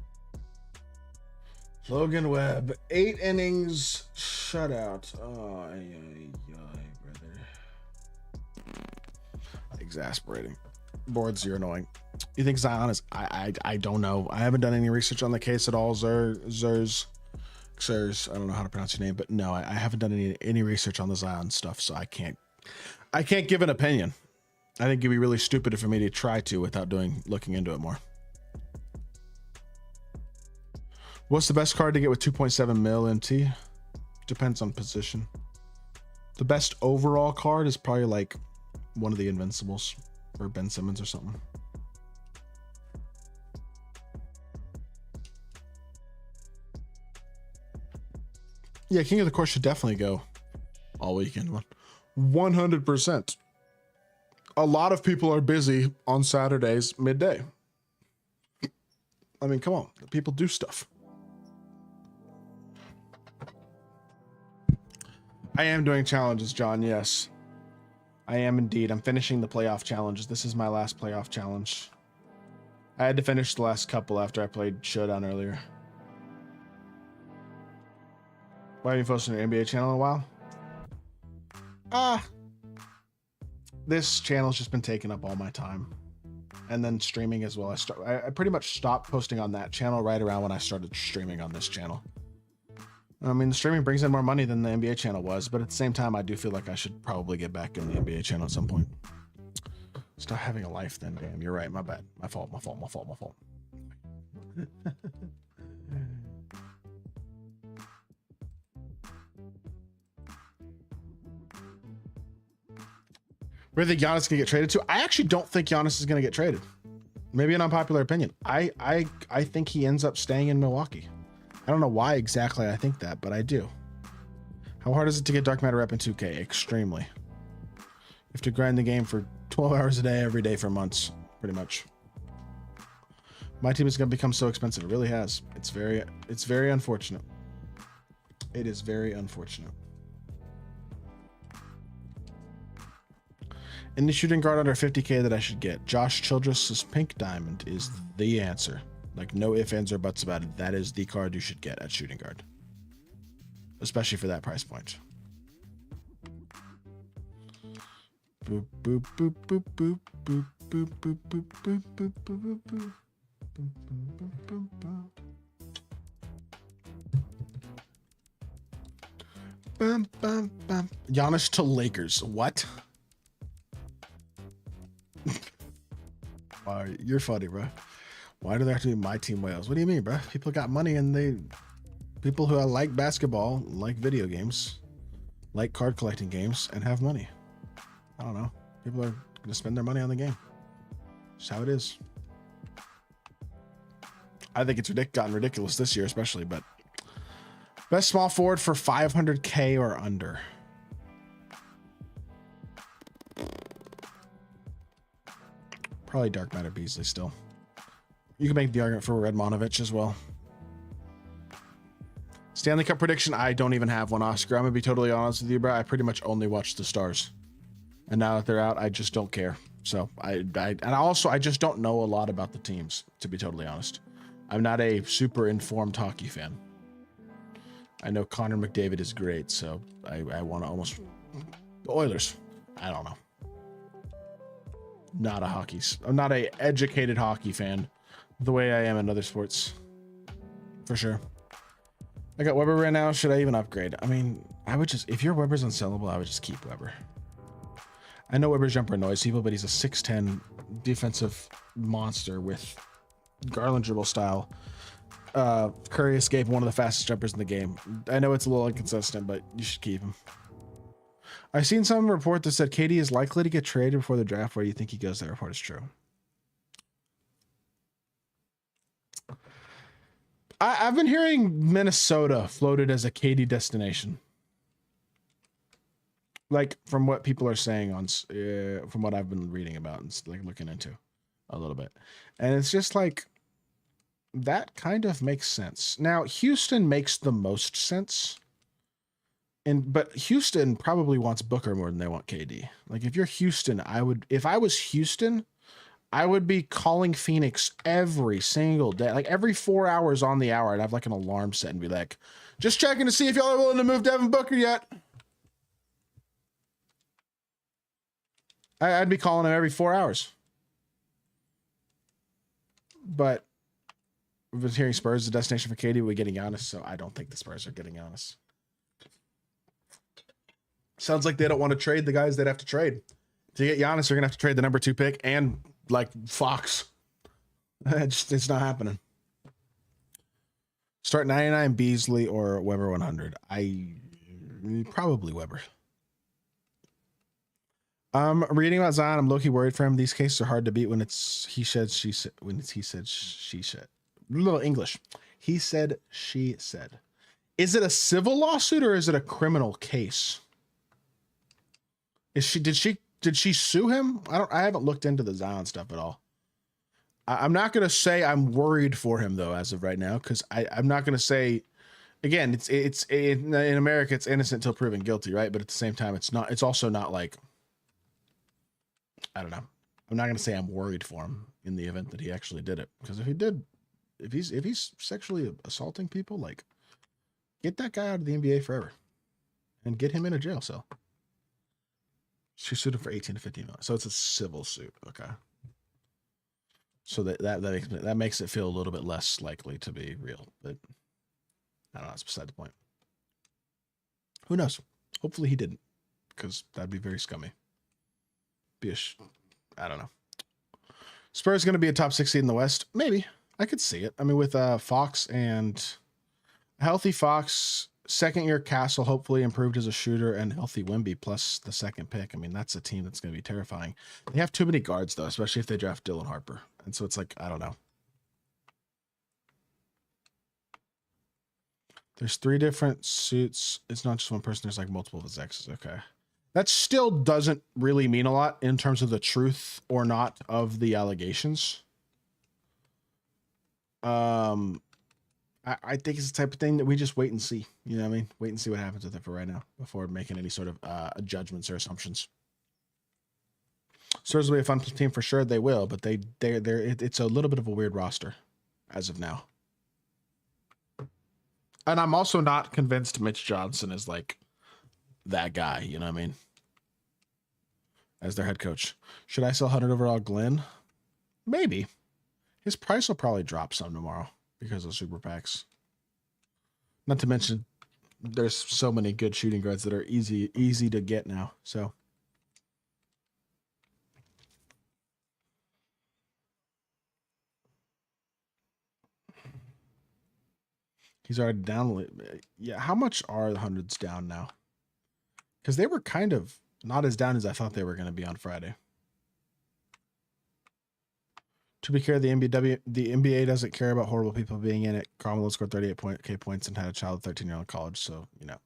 Logan Webb, 8 innings, shutout. Oh, brother. Exasperating. Boards, you're annoying. You think Zion is? I don't know. I haven't done any research on the case at all. Zers. I don't know how to pronounce your name, but no, I haven't done any research on the Zion stuff, so I can't give an opinion. I think it'd be really stupid for me to try to without looking into it more. What's the best card to get with 2.7 mil MT? Depends on position. The best overall card is probably like one of the Invincibles or Ben Simmons or something. Yeah, King of the Court should definitely go all weekend. 100%. A lot of people are busy on Saturdays midday. I mean, come on. People do stuff. I am doing challenges, John. Yes, I am indeed. I'm finishing the playoff challenges. This is my last playoff challenge. I had to finish the last couple after I played Showdown earlier. Why haven't you posted on your NBA channel in a while? This channel's just been taking up all my time. And then streaming as well. I pretty much stopped posting on that channel right around when I started streaming on this channel. I mean, the streaming brings in more money than the NBA channel was, but at the same time, I do feel like I should probably get back in the NBA channel at some point. Start having a life then. Damn, you're right. My bad. My fault. Where do you think Giannis is going to get traded to? I actually don't think Giannis is going to get traded. Maybe an unpopular opinion. I think he ends up staying in Milwaukee. I don't know why exactly I think that, but I do. How hard is it to get Dark Matter rep in 2K? Extremely. You have to grind the game for 12 hours a day, every day for months, pretty much. MyTEAM is going to become so expensive. It really has. It's very unfortunate. It is very unfortunate. Any shooting guard under 50K that I should get? Josh Childress's Pink Diamond is the answer. Like, no ifs, ands, or buts about it. That is the card you should get at shooting guard. Especially for that price point. Boop, boop, boop, boop, boop, boop, boop, boop, boop, boop, boop, boop, boop. Bum, bum, bum. Giannis to Lakers. What? Wow, you're funny, bro. Why do they have to be MyTEAM whales? What do you mean, bro? People got money and people who like basketball, like video games, like card collecting games, and have money. I don't know. People are going to spend their money on the game. That's how it is. I think it's gotten ridiculous this year, especially, but best small forward for 500K or under. Probably Dark Matter Beasley still. You can make the argument for Redmonovich as well. Stanley Cup prediction, I don't even have one, Oscar. I'm gonna be totally honest with you, bro. I pretty much only watch the Stars. And now that they're out, I just don't care. So I just don't know a lot about the teams, to be totally honest. I'm not a super informed hockey fan. I know Connor McDavid is great, so I want to almost... The Oilers. I don't know. I'm not a educated hockey fan the way I am in other sports. For sure. I got Weber right now. Should I even upgrade? I mean, I would just... If your Weber's unsellable, I would just keep Weber. I know Weber's jumper annoys people, but he's a 6'10 defensive monster with Garland dribble style. Curry escape, one of the fastest jumpers in the game. I know it's a little inconsistent, but you should keep him. I've seen some report that said KD is likely to get traded before the draft. Where do you think he goes? That report is true. I've been hearing Minnesota floated as a KD destination. Like from what people are saying on, from what I've been reading about and like looking into a little bit. And it's just like, that kind of makes sense. Now, Houston makes the most sense. But Houston probably wants Booker more than they want KD. Like if you're Houston, if I was Houston, I would be calling Phoenix every single day. Like every 4 hours on the hour, I'd have like an alarm set and be like, just checking to see if y'all are willing to move Devin Booker yet. I'd be calling him every 4 hours. But we've been hearing Spurs the destination for KD. We're getting Giannis, so I don't think the Spurs are getting Giannis. Sounds like they don't want to trade the guys they'd have to trade. To get Giannis, they're going to have to trade the number 2 pick and like Fox. It's not happening. Start 99 Beasley or Weber 100. Probably Weber. Reading about Zion, I'm low-key worried for him. These cases are hard to beat when it's he said, she said, when it's he said, she said. Little English. He said, she said. Is it a civil lawsuit or is it a criminal case? Did she sue him? I haven't looked into the Zion stuff at all. I'm not going to say I'm worried for him though, as of right now. Cause I'm not going to say, again, it's in America, it's innocent until proven guilty. Right. But at the same time, it's also not like, I don't know. I'm not going to say I'm worried for him in the event that he actually did it. Because if he's sexually assaulting people, like get that guy out of the NBA forever and get him in a jail cell. She sued him for 18 to 15 million. So it's a civil suit. Okay. So that makes it feel a little bit less likely to be real, but I don't know. It's beside the point. Who knows? Hopefully he didn't, because that'd be very scummy. I don't know. Spurs going to be a top 6 seed in the West. Maybe. I could see it. I mean, with Fox and healthy Fox, second year Castle, hopefully improved as a shooter, and healthy Wemby plus the second pick. I mean, that's a team that's going to be terrifying. They have too many guards though, especially if they draft Dylan Harper. And so it's like, I don't know. There's 3 different suits. It's not just one person. There's like multiple of his exes. Okay. That still doesn't really mean a lot in terms of the truth or not of the allegations. I think it's the type of thing that we just wait and see. You know what I mean? Wait and see what happens with it for right now before making any sort of judgments or assumptions. Spurs will be a fun team for sure. They will, but it's a little bit of a weird roster as of now. And I'm also not convinced Mitch Johnson is like that guy, you know what I mean? As their head coach. Should I sell 100 overall Glenn? Maybe. His price will probably drop some tomorrow because of super packs. Not to mention there's so many good shooting guards that are easy to get now. So he's already down. Yeah, how much are the hundreds down now? Because they were kind of not as down as I thought they were going to be on Friday. To be clear, the NBA doesn't care about horrible people being in it. Carmelo scored 38K points and had a child at 13-year-old in college. So, you know.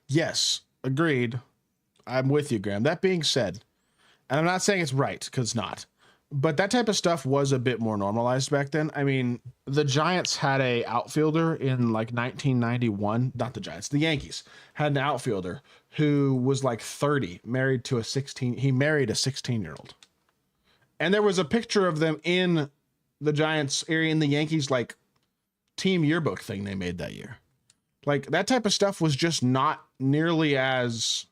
Yes, agreed. I'm with you, Graham. That being said, and I'm not saying it's right, because it's not, But that type of stuff was a bit more normalized back then. I mean, the Giants had a outfielder in like 1991, not the Giants, the Yankees had an outfielder who was like 30, married to a 16. He married a 16-year-old. And there was a picture of them in the Giants area in the Yankees like team yearbook thing they made that year. Like that type of stuff was just not nearly as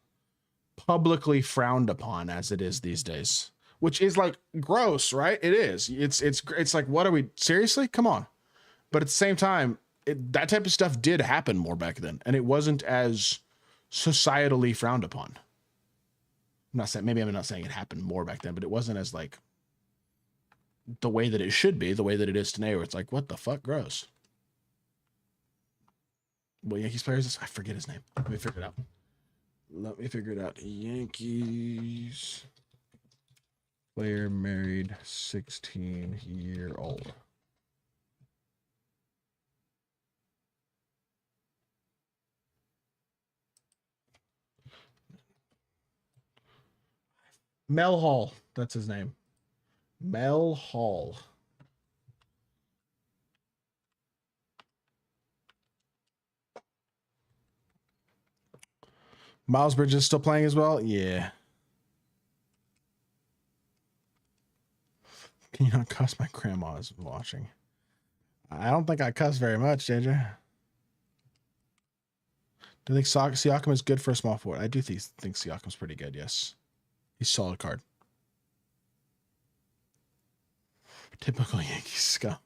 publicly frowned upon as it is these days. Which is like gross, right? It is. It's like, what are we, seriously? Come on. But at the same time, that type of stuff did happen more back then, and it wasn't as societally frowned upon. I'm not saying it happened more back then, but it wasn't as like the way that it should be, the way that it is today, where it's like, what the fuck, gross. Well, Yankees players, I forget his name. Let me figure it out. Yankees player married 16-year-old. Mel Hall. That's his name. Mel Hall. Miles Bridges still playing as well? Yeah. Can you not cuss? My grandma is watching. I don't think I cuss very much, JJ. Do you think Siakam is good for a small forward? I do think Siakam's pretty good, yes. He's a solid card. Typical Yankees scum.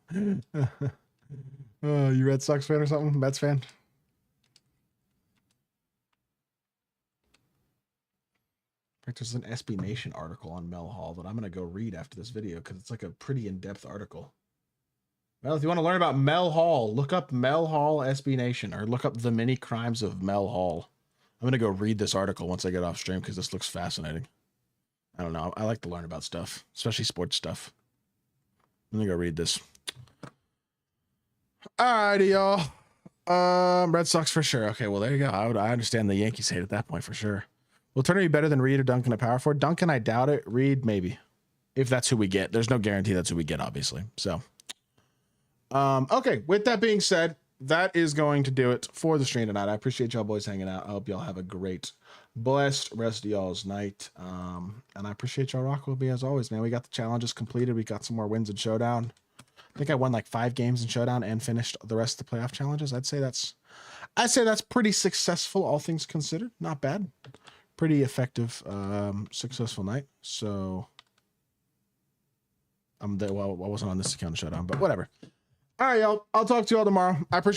Oh, you Red Sox fan or something? Mets fan? There's an SB Nation article on Mel Hall that I'm going to go read after this video because it's like a pretty in-depth article. Well, if you want to learn about Mel Hall, look up Mel Hall SB Nation or look up the many crimes of Mel Hall. I'm going to go read this article once I get off stream because this looks fascinating. I don't know. I like to learn about stuff, especially sports stuff. I'm going to go read this. Alrighty, y'all. Red Sox for sure. Okay, well, there you go. I understand the Yankees hate at that point for sure. Will Turner be better than Reed or Duncan at power forward? Duncan, I doubt it. Reed, maybe. If that's who we get. There's no guarantee that's who we get, obviously. So, okay. With that being said, that is going to do it for the stream tonight. I appreciate y'all boys hanging out. I hope y'all have a great, blessed rest of y'all's night. And I appreciate y'all rocking with me as always, man. We got the challenges completed. We got some more wins in Showdown. I think I won like 5 games in Showdown and finished the rest of the playoff challenges. I'd say that's pretty successful, all things considered. Not bad. Pretty effective, successful night. So well, I wasn't on this account of Showdown, but whatever. All right, y'all. I'll talk to y'all tomorrow. I appreciate